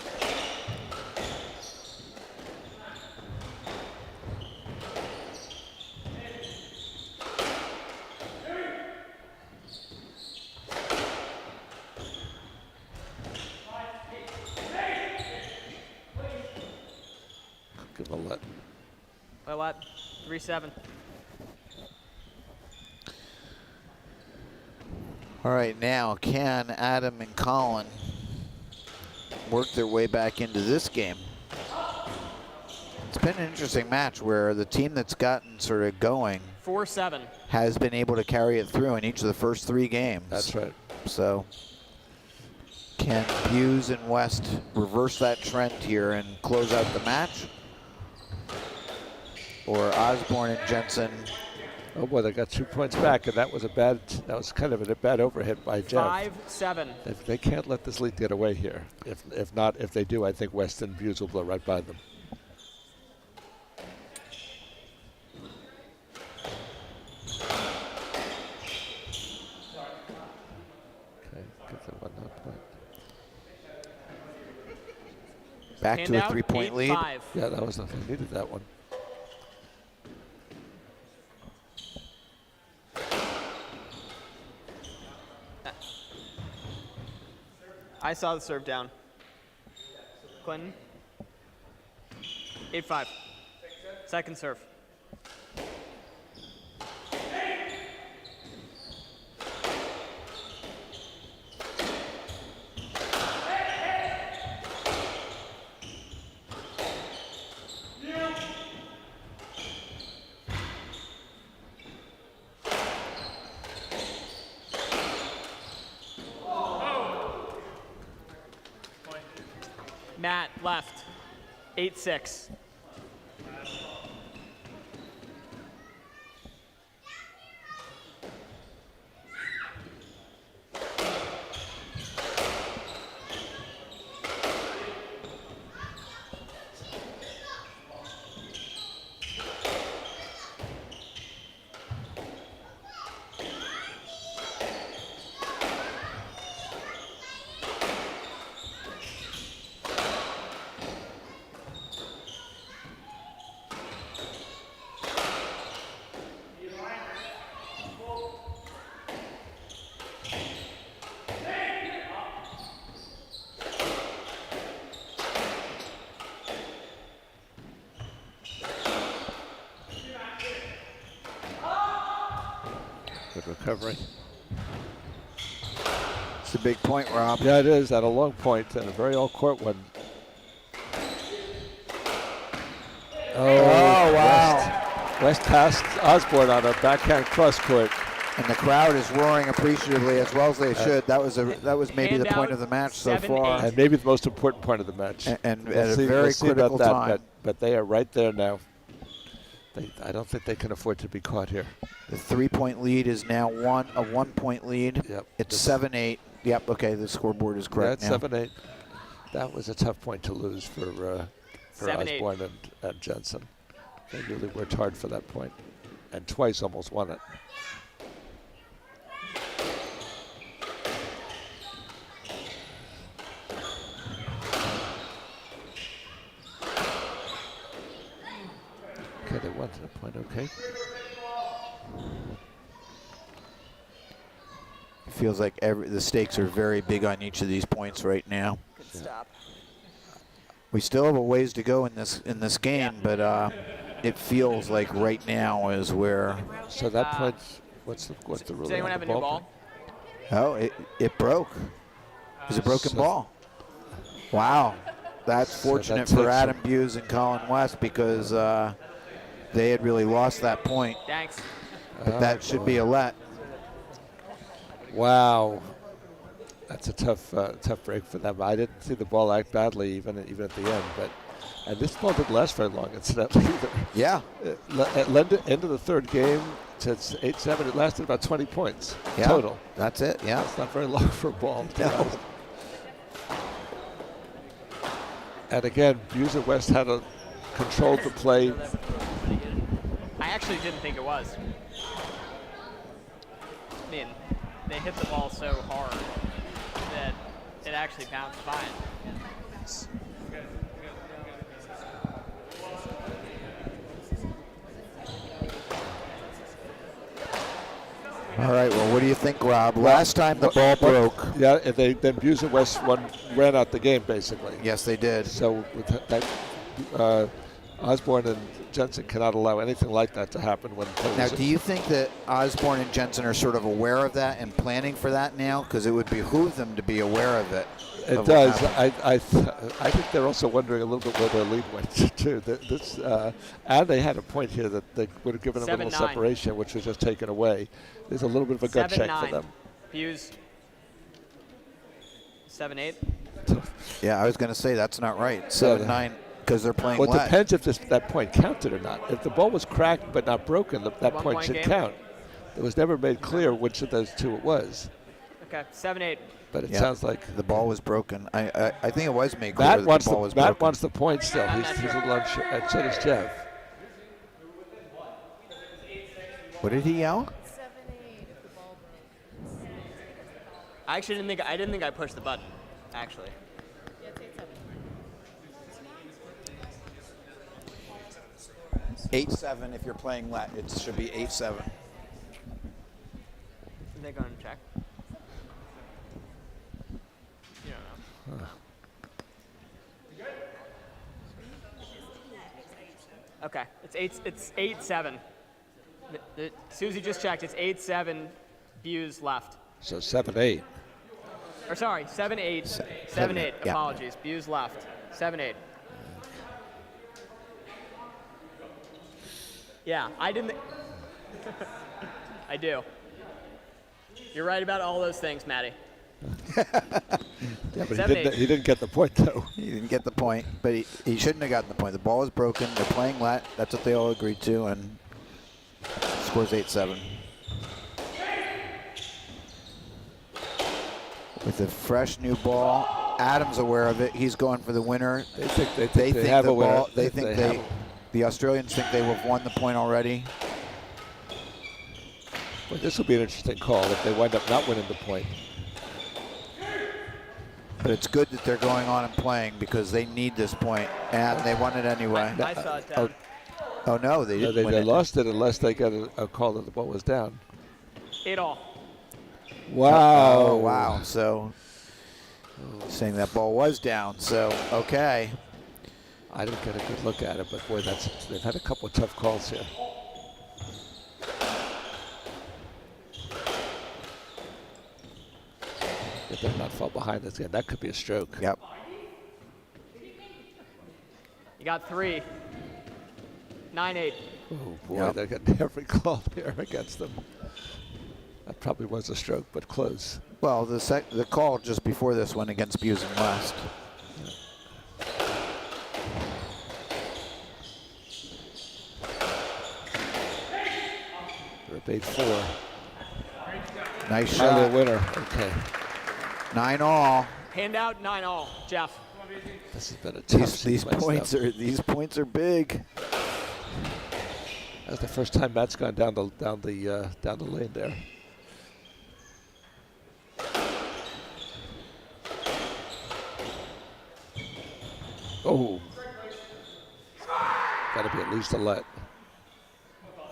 Give him a let. Well, what? 3-7. All right, now can Adam and Colin work their way back into this game? It's been an interesting match where the team that's gotten sort of going 4-7. has been able to carry it through in each of the first 3 games. That's right. So can Hughes and West reverse that trend here and close out the match? Or Osborne and Jensen? Oh boy, they got 2 points back, and that was kind of a bad overhit by Jeff. 5-7. If they can't let this lead get away here. If they do, I think West and Hughes will blow right by them. Okay, get them 1 point. Back to a Handout, 3-point lead. 8-5. Yeah, that was nothing. Needed that one. I saw the serve down. Clinton. 8-5. Second serve. Matt left. 8-6. Good recovery. It's a big point, Rob. Yeah, it is at a long point and a very all-court one. Oh, wow. West passed Osborne on a backhand cross court. And the crowd is roaring appreciatively as well as they should. That was maybe the Handout, point of the match so far. 7-8. And maybe the most important part of the match. And We'll at a see- very we'll see about critical that, time. But they are right there now. I don't think they can afford to be caught here. The 3-point lead is now a 1-point lead. Yep. It's 7-8. Yep. Okay. The scoreboard is correct Yeah, now. it's 7-8. That was a tough point to lose for 7-8. Osborne and Jensen. They really worked hard for that point, and twice almost won it. Okay, they won to the point. Okay. It feels like the stakes are very big on each of these points right now. Good stop. We still have a ways to go in this game, but it feels like right now is where. So that point, what's the ruling? Does anyone on have the a new ball? Oh, it broke. It was a broken So- ball. Wow, that's So fortunate that's for it. Adam Buse and Colin West because they had really lost that point. Thanks. But that should be a let. Wow, that's a tough break for them. I didn't see the ball act badly even at the end, and this ball didn't last very long, incidentally, either. Yeah. At end of the third game, it's 8-7. It lasted about 20 points Yeah. total. That's it. Yeah. That's not very long for a ball. to be No. honest. And again, Buse and West had controlled the play. I actually didn't think it was. I mean, they hit the ball so hard that it actually bounced fine. All right. Well, what do you think, Rob? Last time the ball broke. Yeah, and then Buse and West ran out the game basically. Yes, they did. So with that, Osborne and Jensen cannot allow anything like that to happen when. Now, do you think that Osborne and Jensen are sort of aware of that and planning for that now? Because it would behoove them to be aware of it. It of what does. happened. I think they're also wondering a little bit where their lead went too. And they had a point here that they would have given them a little 7-9. separation, which was just taken away. There's a little bit of a gut check for 7-9. them. Buse. 7-8. Yeah, I was going to say that's not right. 7-9 because they're playing Well, it let. depends if that point counted or not. If the ball was cracked but not broken, that point 1 point should game? count. It was never made clear which of those two it was. Okay, 7-8. But it Yeah, sounds like the ball was broken. I think it was made clear that Matt the wants ball was Matt broken. wants the point still. He's a little unsure, and so does Jeff. What did he yell? 7-8 if the ball broke. I actually didn't think I pushed the button. Actually. Yeah, it's 8-7. 8-7 if you're playing let. It should be 8-7. Are they going to check? You don't know. Okay, it's 8-7. Susie just checked. It's 8-7. Buse left. So 7-8. Or sorry, 7-8. 7-8. yeah. Apologies. Buse left. 7-8. Yeah, I didn't. I do. You're right about all those things, Maddie. Yeah, but 7-8. he didn't get the point though. He didn't get the point, but he shouldn't have gotten the point. The ball was broken. They're playing let. That's what they all agreed to, and scores 8-7. With a fresh new ball, Adam's aware of it. He's going for the winner. They think they have the a winner. ball. They think have the Australians think they will have won the point already. Well, this will be an interesting call if they wind up not winning the point. But it's good that they're going on and playing because they need this point, and they won it anyway. I saw it down. Oh no, they No, didn't win they it. lost it unless they got a call that the ball was down. 8-all. Wow. Oh wow! So saying that ball was down. So okay. I didn't get a good look at it, but boy, they've had a couple of tough calls here. They better not fall behind this game. That could be a stroke. Yep. You got 3. 9-8. Oh boy, Yep. they're getting every call there against them. That probably was a stroke, but close. Well, the call just before this one against Busen West. They're up 8-4. Nice Final shot. winner. Okay. 9-all. Hand out 9-all. Jeff. This has been a tough These sequence now. these points are big. That's the first time Matt's gone down the lane there. Oh, got to be at least a let.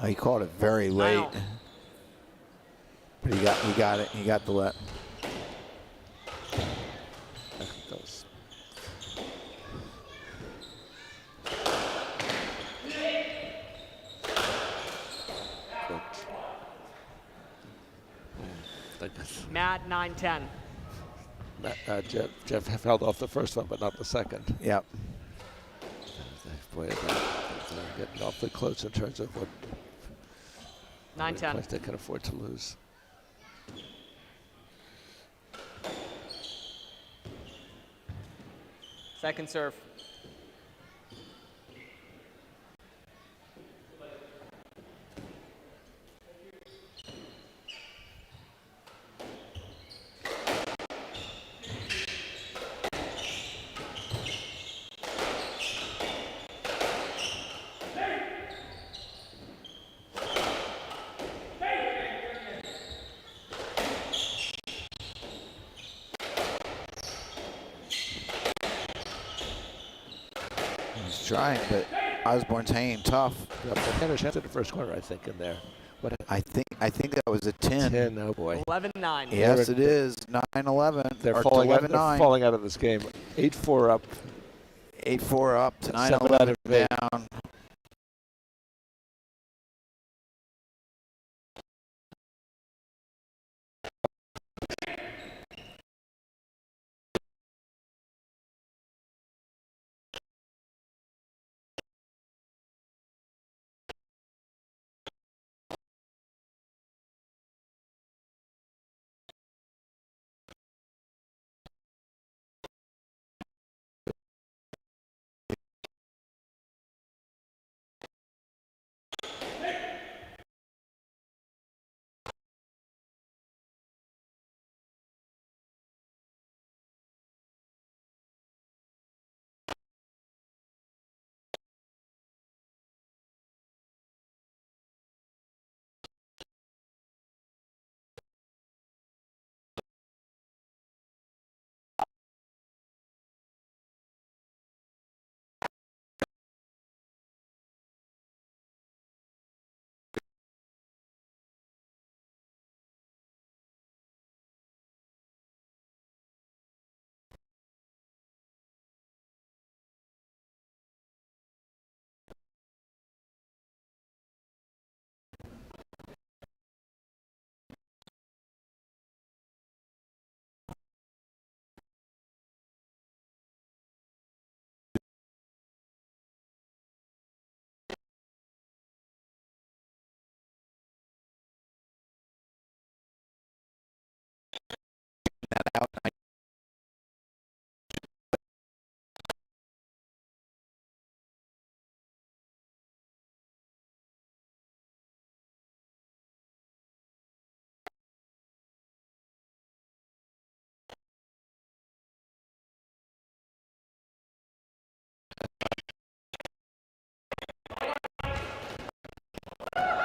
He called it very late, 9-all. but he got it. He got the let. There it goes. Matt 9-10. Jeff held off the first one, but not the second. Yep. Boy, they're getting awfully close in terms of what 9-10. points they can afford to lose. Second serve. He's trying, but Osborne's hanging tough. Yeah, but had a chance at the first corner, I think, in there. What? I think that was a 10. 10, oh boy. 11-9. Yes, it is. 9-11. They're or falling out, 11-9. they're falling out of this game. 8-4 up. 8-4 up to 7 out of 9-11 8. down. That out.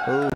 Oh.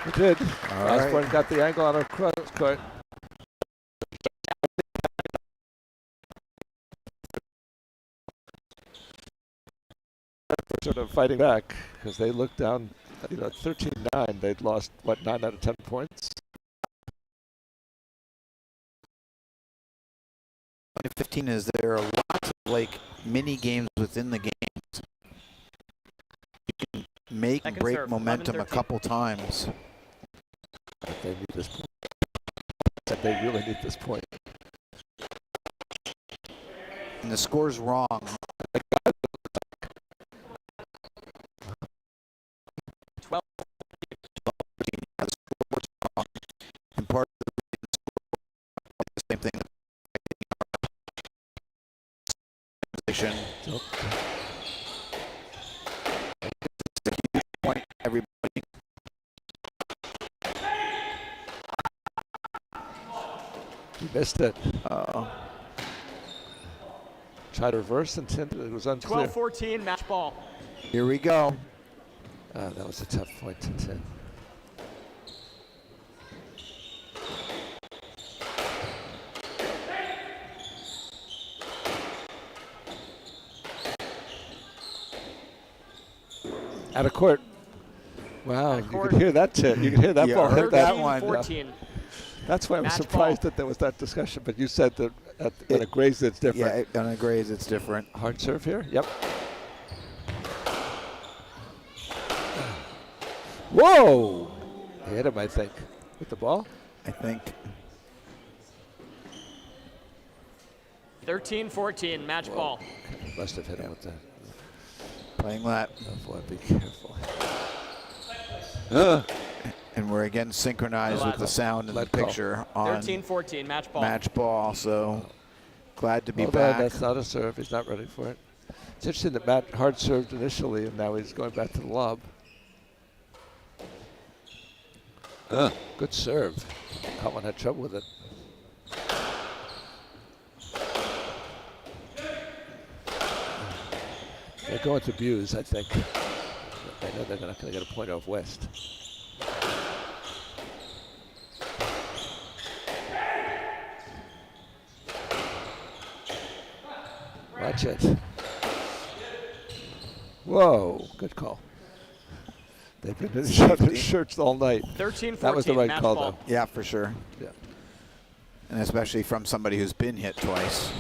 He did. All Osborne right. got the angle on a cross court. Sort of fighting back because they looked down, 13-9. They'd lost, 9 out of 10 points? 15 is there are lots of like mini games within the games. You can make and Second break serve, momentum a 11-13. couple times. But they need this point. They really need this point. And the score's wrong. And part of the same thing. So, Point everybody. he missed it. Uh, Tried to reverse and it was unclear. 12-14, match ball. Here we go. That was a tough point to 10. Out of court. Wow, Out of court. you could hear that tip. You could hear that Yeah, ball I hit heard that that one. 14. That's why I was Match surprised ball. that there was that discussion. But you said that when it grazed, it's different. Yeah, on a graze it's different. Hard serve here. Yep. Whoa! He hit him, I think, with the ball. I think. 13-14, match ball. Must have hit him with that. Playing that. Oh boy, be careful. And we're again synchronized with the sound and the Let call. picture on 13-14, match ball. match ball. So glad to be Hold back. on, that's not a serve. He's not ready for it. It's interesting that Matt hard served initially, and now he's going back to the lob. Good serve. Colin had trouble with it. They're going to Buse, I think. I know they're not going to get a point off West. Watch it. Whoa, good call. They've been in each other's shirts all night. 13-14, That was the right match call, ball. though. Yeah, for sure. Yeah. And especially from somebody who's been hit twice.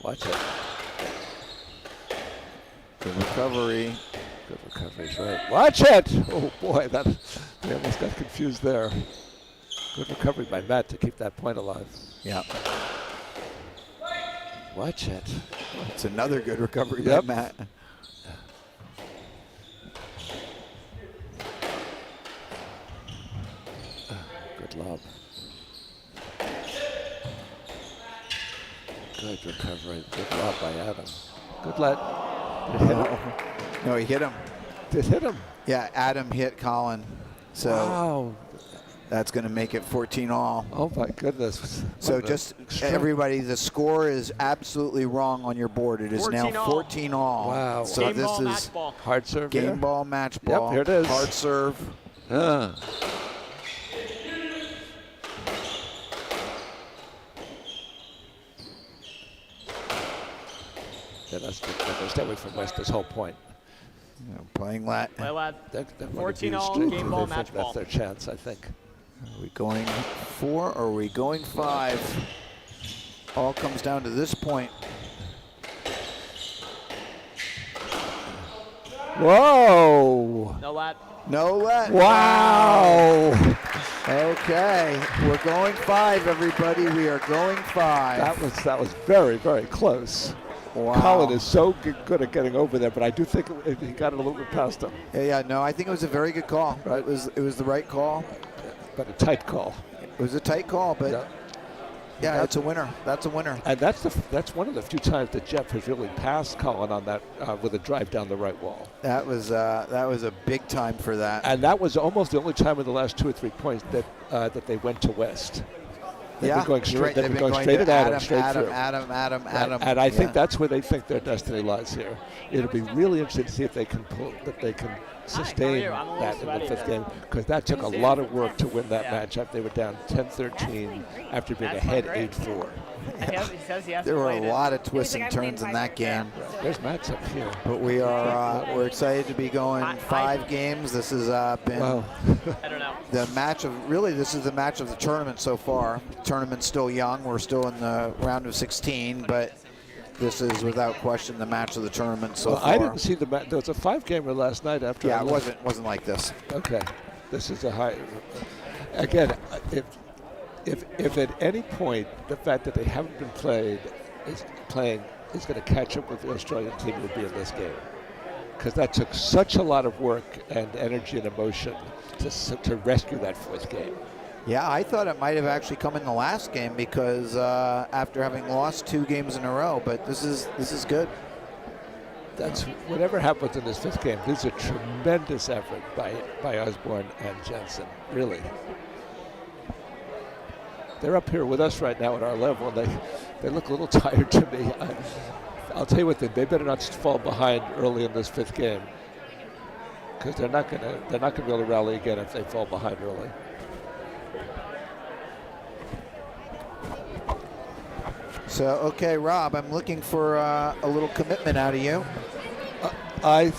Watch it. Good recovery. Good recovery, right. Watch it! Oh boy, they almost got confused there. Good recovery by Matt to keep that point alive. Yeah. Watch it. It's another good recovery Yep. by Matt. Good lob. Good recovery. Good lob by Adam. Good let. Did it hit him? No, he hit him. Did it hit him? Yeah, Adam hit Colin. So Wow. that's going to make it 14 all. Oh my goodness. So What an just extreme- everybody, the score is absolutely wrong on your board. It is 14 now all. 14 all. Wow. So Game this ball, is match ball. Hard serve game here? ball, match ball. here it is. Hard serve. Ah. Yeah, that's the stay away from West this whole point. You know, playing that. Play lad. They're 14 all, straight game through. ball, They match think that's ball. their chance, I think. Are we going 4 or are we going 5? All comes down to this point. Whoa! No lad. No let. Wow! Okay, we're going 5, everybody. We are going 5. That was very, very close. Wow. Colin is so good at getting over there, but I do think he got it a little bit past him. Yeah, no, I think it was a very good call. Right. It was the right call. But a tight call. It was a tight call, but yeah, it's a winner. That's a winner. And that's one of the few times that Jeff has really passed Colin on that with a drive down the right wall. That was a big time for that. And that was almost the only time in the last 2 or 3 points that that they went to West. They've Yeah, been going you're straight. right. They've been going to straight at Adam, Adam, straight Adam, through. Adam. And I think Yeah. that's where they think their destiny lies here. It'll be really interesting to see if they can sustain you? I'm a little that in the sweaty, fifth though. game, because that took a lot of work to win that match after they were down 10-13 after being That's ahead great. 8-4. He says he hasn't There were a played it. lot of twists like, and I'm playing turns in by that game, There's Matt's up here. but we're excited to be going 5 games. This has been Wow. I don't know. the match of this is the match of the tournament so far. The tournament's still young. We're still in the round of 16, but this is without question the match of the tournament so Well, far. I didn't see the match. There was a 5-gamer last night after. Yeah, I it left. wasn't like this. Okay, this is a high. Again, if at any point the fact that they haven't been playing is going to catch up with the Australian team, would be in this game, because that took such a lot of work and energy and emotion to rescue that fourth game. Yeah, I thought it might have actually come in the last game because after having lost 2 games in a row, but this is good. That's whatever happens in this fifth game. This is a tremendous effort by Osborne and Jensen. Really, they're up here with us right now at our level, and they look a little tired to me. I'll tell you what, they better not fall behind early in this fifth game, because they're not gonna be able to rally again if they fall behind early. So, okay, Rob, I'm looking for a little commitment out of you. The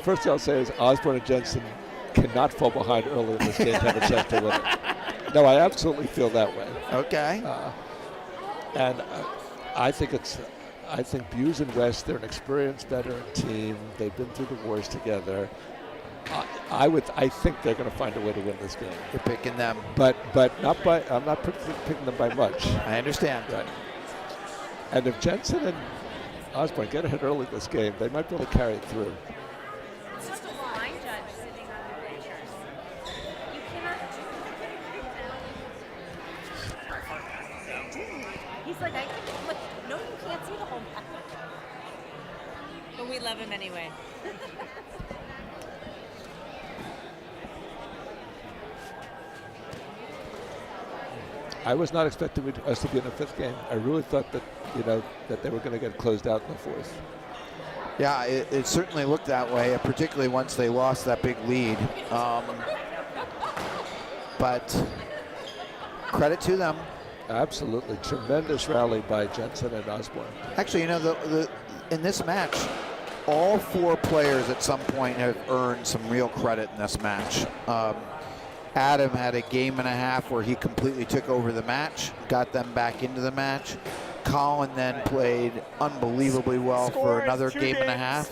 first thing I'll say is Osborne and Jensen cannot fall behind early in this game to have a chance to win it. No, I absolutely feel that way. Okay. And I think Buse and West, they're an experienced veteran team. They've been through the wars together. I think they're going to find a way to win this game. You're picking them. But not by. I'm not picking them by much. I understand. Right. And if Jensen and Osborne get ahead early this game, they might be able to carry it through. It's just a line judge sitting on the bleachers. You cannot do that. He's like, no, you can't see the whole map. But we love him anyway. I was not expecting us to be in the fifth game. I really thought that that they were going to get closed out in the fourth. Yeah, it certainly looked that way, particularly once they lost that big lead. But credit to them. Absolutely, tremendous rally by Jensen and Osborne. Actually, in this match, all 4 players at some point have earned some real credit in this match. Adam had a game and a half where he completely took over the match, got them back into the match. Colin then played unbelievably well for another game and a half.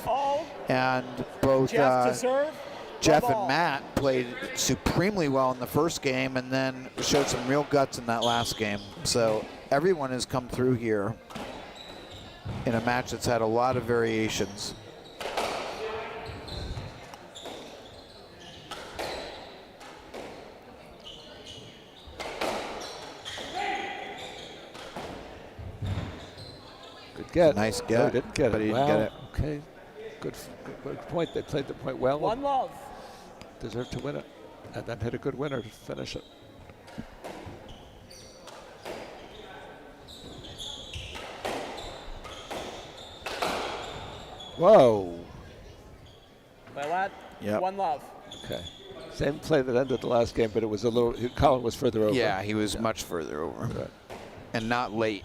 And both Jeff and Matt played supremely well in the first game and then showed some real guts in that last game. So everyone has come through here in a match that's had a lot of variations. Good get. Nice get. No, didn't get but it. he didn't Wow. get it. Okay. Good point. They played the point well. One love. Deserved to win it, and then hit a good winner to finish it. Whoa. Play lad. Yep. One love. Okay. Same play that ended the last game, but it was a little. Colin was further over. Yeah, he was much further over. Right. And not late.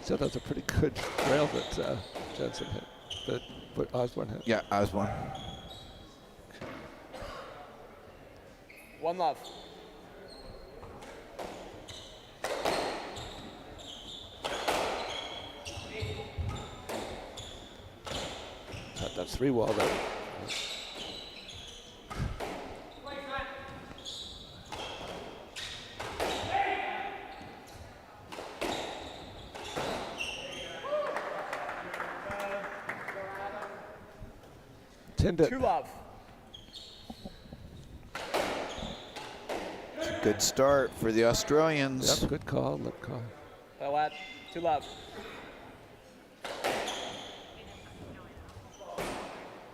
So that's a pretty good rail that Jensen hit, but Osborne hit. Yeah, Osborne. One love. That 3-wall there. Tinder. 2 love. It's a good start for the Australians. Yep, good call. Good call. Play lad. 2 love.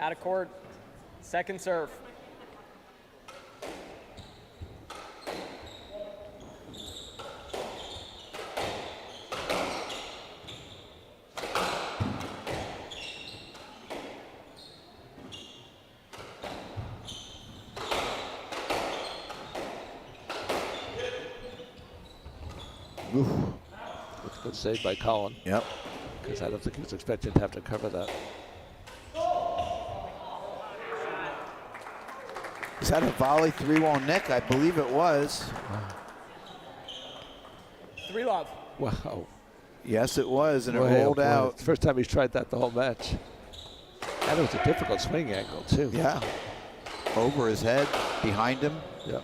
Out of court. Second serve. Good save by Colin, Yep. because I don't think he was expecting to have to cover that. Is that a volley 3-wall Nick? I believe it was. 3-love. Wow. Yes, it was, and Boy, it oh rolled boy. out. First time he's tried that the whole match. And it was a difficult swing angle, too. Yeah. Over his head, behind him. Yeah.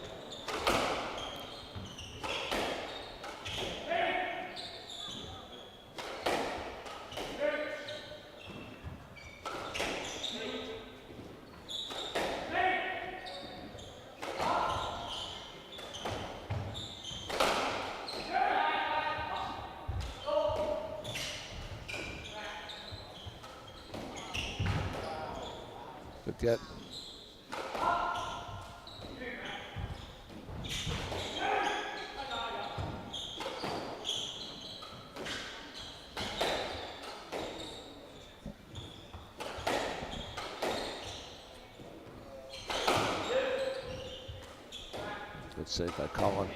Good get. Good save by Colin.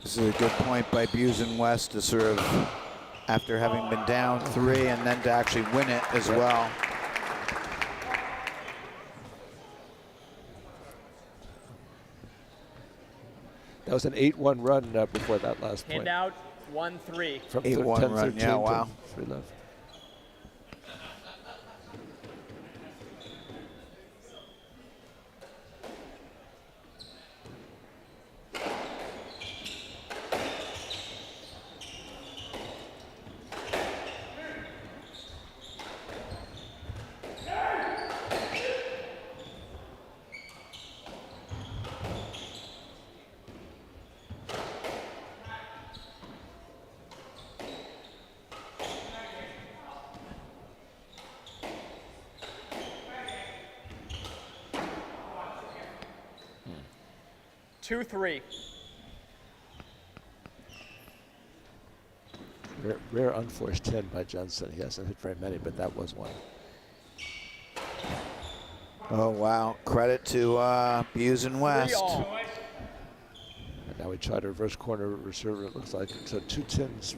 This is a good point by Busen West to sort of, after having been down 3, and then to actually win it as well. That was an 8-1 run before that last point. Handout 1-3. From 8-1 10-13 run, yeah, wow. to 3 love. Two, 3. Rare unforced 10 by Jensen. He hasn't hit very many, but that was one. Oh, wow. Credit to Busen West. 3-all. And now we try to reverse corner reserve, it looks like. So 2 10s,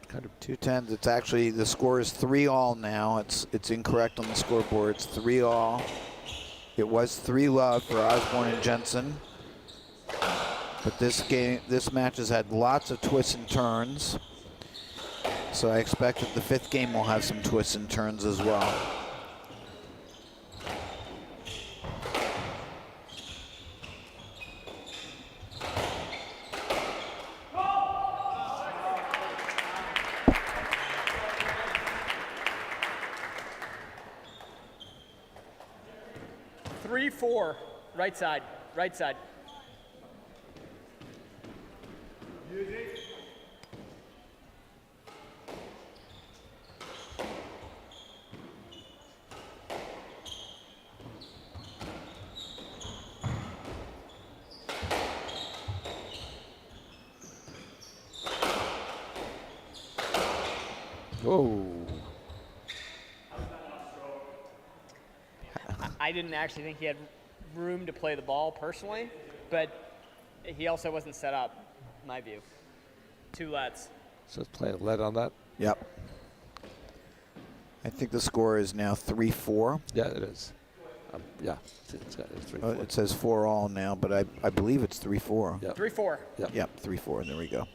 kind of. 2 10s. It's actually, the score is 3-all now. It's incorrect on the scoreboard. It's 3-all. It was 3-love for Osborne and Jensen. But this match has had lots of twists and turns. So I expect that the 5th game will have some twists and turns as well. Three, 4. Right side. Right side. Whoa. I didn't actually think he had room to play the ball personally, but he also wasn't set up, in my view. 2 lets. So it's playing lead on that? Yep. I think the score is now 3-4. Yeah, it is. Yeah, it's 3-4. It says 4-all now, but I believe it's 3-4. Yep. 3-4. Yep, 3-4. There we go.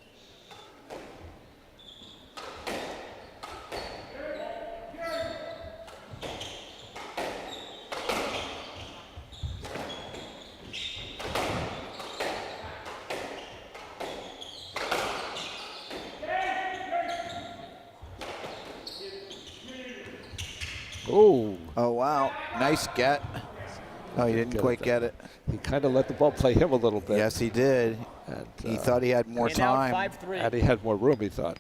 Oh. Oh, wow. Nice get. Oh, he didn't quite get it. He kind of let the ball play him a little bit. Yes, he did. And, he thought he had more Handout time. 5-3. And he had more room, he thought.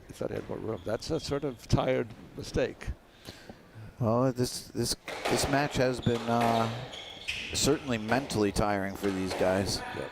He thought he had more room. That's a sort of tired mistake. Well, this match has been certainly mentally tiring for these guys. Yep.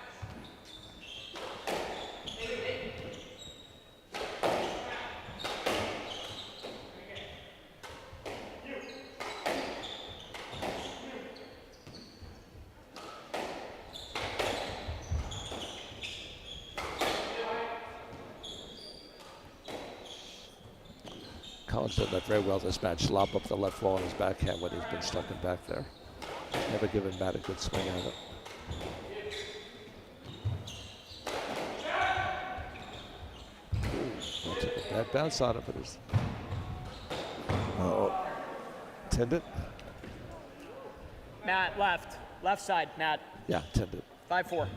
Collins done that very well this match. Lob up the left wall on his backhand when he's been stuck in back there. Never given Matt a good swing at it. Ooh, took a bad bounce on it, but it's tended. Matt, left side, Matt. Yeah, tended. 5-4.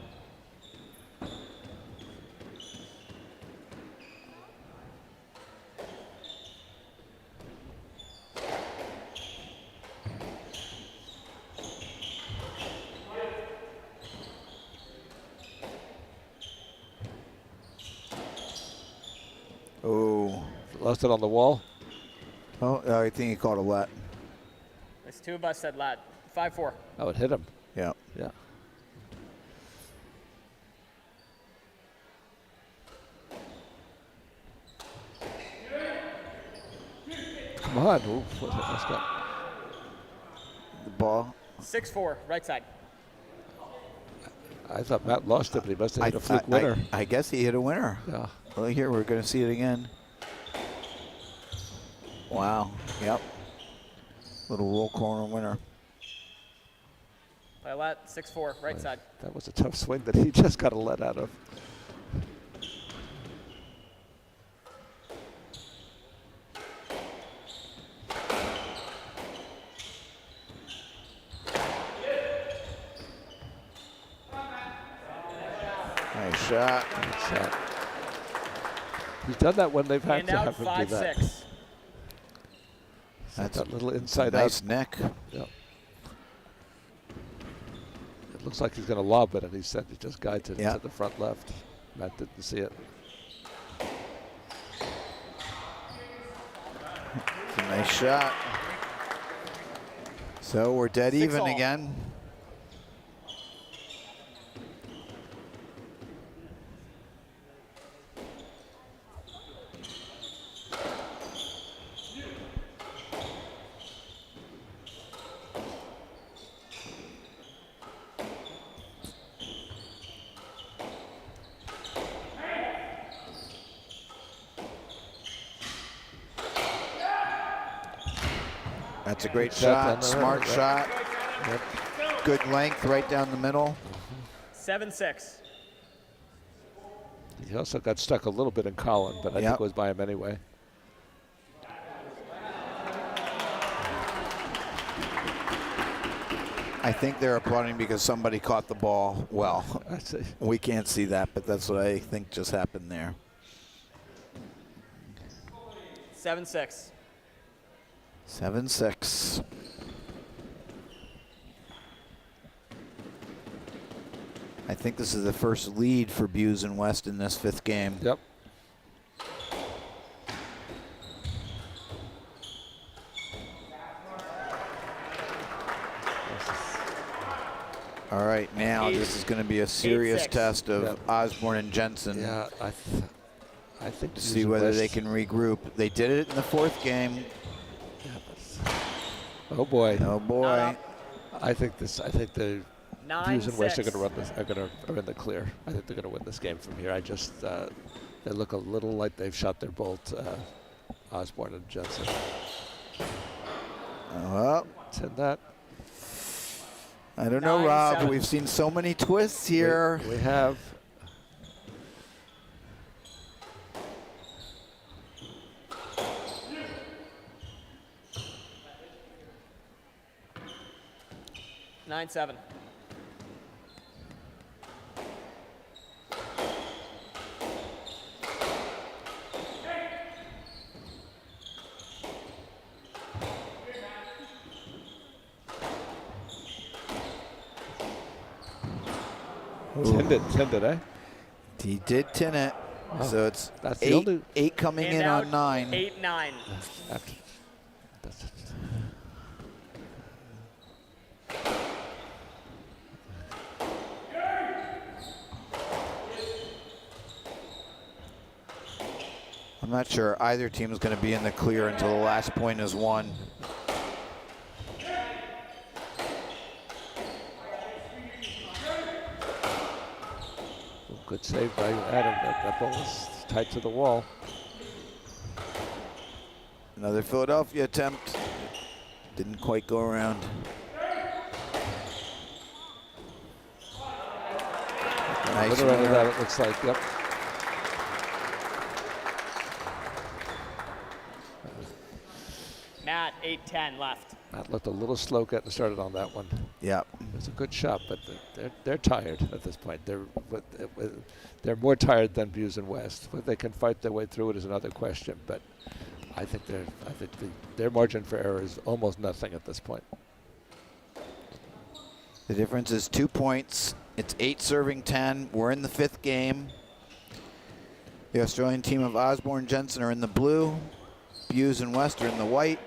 Oh. Lost it on the wall. Oh, I think he caught a let. There's two of us said lat. 5-4. Oh, it hit him. Yeah. Yeah. Come on. Ooh, that's got The ball. 6-4, right side. I thought Matt lost it, but he must have hit a fluke winner. I guess he hit a winner. Yeah. Well, here, we're going to see it again. Wow. Yep. Little roll corner winner. Play lat, 6-4, right side. That was a tough swing that he just got a let out of. Nice shot. Shot. He's done that when they've had And to out, have him do that. 5-6. That's that little inside nice out. neck. Yep. It looks like he's going to lob it, and he said he just guides it Yeah. to the front left. Matt didn't see it. It's a nice shot. So we're dead 6 even all. again. That's a great Shot down shot, the smart middle, shot. Yep. Good length right down the middle. 7-6. He also got stuck a little bit in Colin, but I think Yep. it was by him anyway. I think they're applauding because somebody caught the ball well. I see. We can't see that, but that's what I think just happened there. 7-6. 7-6. I think this is the first lead for Buse and West in this 5th game. Yep. All right, now this is going to be a serious 8-6. test of Yep. Osborne and Jensen Yeah, I think to see whether they can regroup. They did it in the 4th game. Oh boy. Oh boy. I think the Buse and West are 9-6. going to run this. Are in the clear. I think they're going to win this game from here. I just they look a little like they've shot their bolt. Osborne and Jensen. Well, Send that. I don't know, Rob. 9-7. We've seen so many twists here. We have. Nine, 7. Tended, eh? He did tin it. So it's That's the only- 8 coming And in out, on 9. 8-9. After, that's, I'm not sure either team is going to be in the clear until the last point is won. good save by Adam. That ball was tight to the wall. Another Philadelphia attempt. Didn't quite go around. Nice Winner out of winner. that, it looks like. Yep. Matt, 8-10 left. Matt looked a little slow getting started on that one. Yep. It's a good shot, but they're tired at this point. They're more tired than Buse and West. Whether they can fight their way through it is another question. But I think their margin for error is almost nothing at this point. The difference is 2 points. It's 8 serving 10. We're in the 5th game. The Australian team of Osborne Jensen are in the blue. Buse and West are in the white.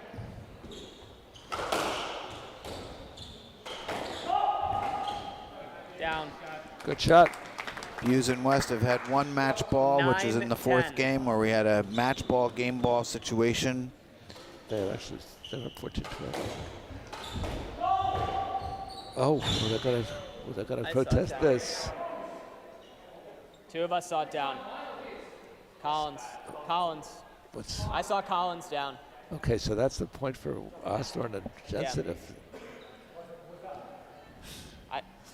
Down. Good shot. Buse and West have had 1 match ball, which is in the 4th 9-10. game where we had a match ball, game ball situation. They were 14-12. Oh, they're gonna I protest saw that. this. 2 of us saw it down. Collins. I saw Collins down. Okay, so that's the point for Osborne and Jensen. Yeah.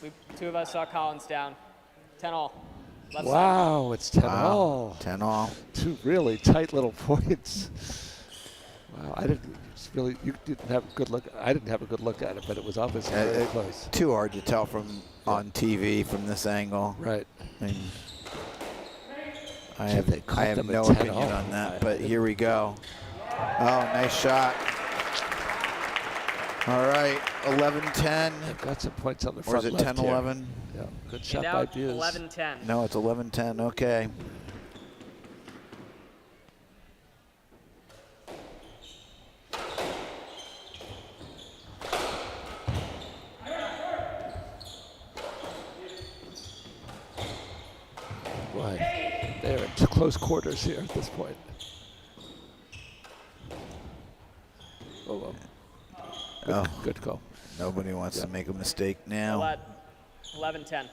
If 2 of us saw Collins down. 10-all. Left side. wow, it's 10 Wow, all. 10 all. 2 really tight little points. Wow, you didn't have a good look. I didn't have a good look at it, but it was obviously very close. Too hard to tell from on TV from this angle. Right. I mean, I Gee, they caught have them at no 10 opinion all. on that, but here we go. Oh, nice shot. All right, 11-10. They've got some points on the Or front is it left here. 10-11? Yeah, good And shot now by Buse. 11-10. No, it's 11-10, okay. Boy, they're in close quarters here at this point. Oh, Good call. nobody wants to make a mistake now. 11-10.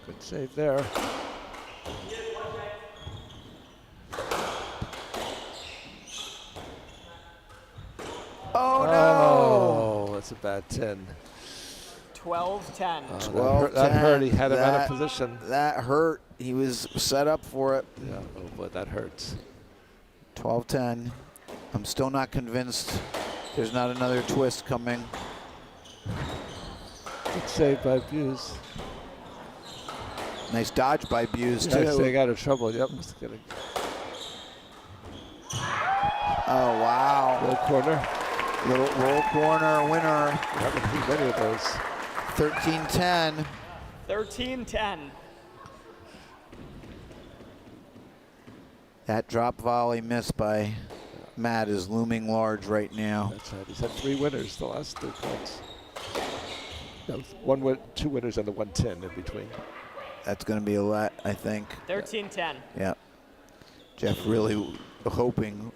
Good save there. Oh, no! Oh, that's a bad 10. 12-10. That hurt. He had him out That- of position. That hurt. He was set up for it. Yeah, oh boy, that hurts. 12-10. I'm still not convinced there's not another twist coming. Good save by Buse. Nice dodge by Buse, Yeah, too. staying out of trouble. Yep, was getting Oh, wow. low corner. Little roll corner winner. We haven't seen many of those. 13-10. 13-10. That drop volley missed by Matt is looming large right now. That's right. He's had 3 winners the last 3 points. No, 2 winners and the 110 in between. That's going to be a lot, I think. 13-10. Yeah. Jeff really hoping,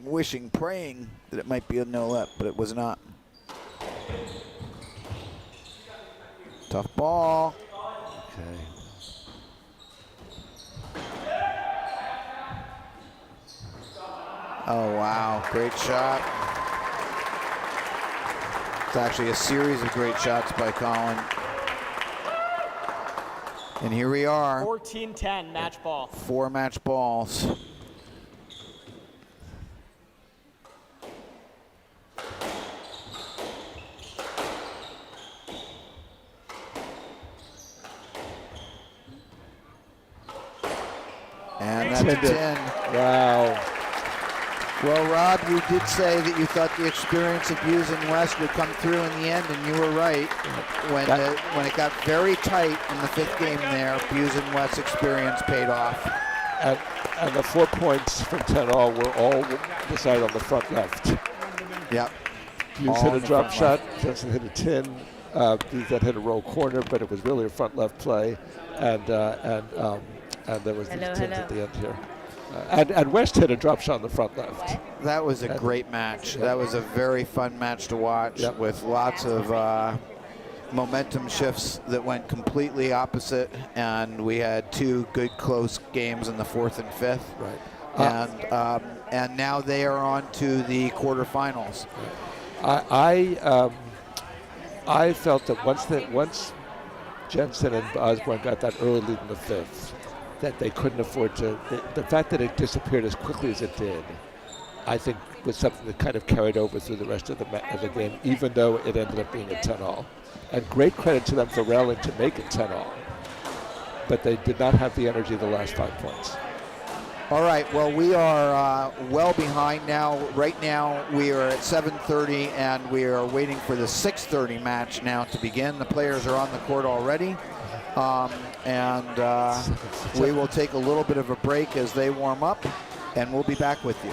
wishing, praying that it might be a no-let, but it was not. Tough ball. Okay. Oh, wow. Great shot. It's actually a series of great shots by Colin. And here we are. 14-10 match ball. 4 match balls. And that's a 10. Wow. Well, Rob, you did say that you thought the experience of Buse and West would come through in the end, and you were right. When it got very tight in the 5th game there, Buse and West's experience paid off. And the 4 points from 10 all were all decided on the front left. Yep. Buse All hit on a the drop front shot, Jensen hit a 10. Buse that hit a roll corner, but it was really a front left play. And there was the 10 at the end here. And West hit a drop shot on the front left. What? That was a great match. That was a very fun match to watch Yep. with lots of momentum shifts that went completely opposite, and we had two good close games in the fourth and fifth. Right. And now they are on to the quarterfinals. I felt that once Jensen and Osborne got that early lead in the fifth, that they couldn't afford to. The fact that it disappeared as quickly as it did, I think, was something that kind of carried over through the rest of the game, even though it ended up being a 10-all. And great credit to them for rallying to make it 10-all. But they did not have the energy of the last 5 points. All right, well, we are well behind now. Right now, we are at 7:30, and we are waiting for the 6:30 match now to begin. The players are on the court already, and we will take a little bit of a break as they warm up, and we'll be back with you.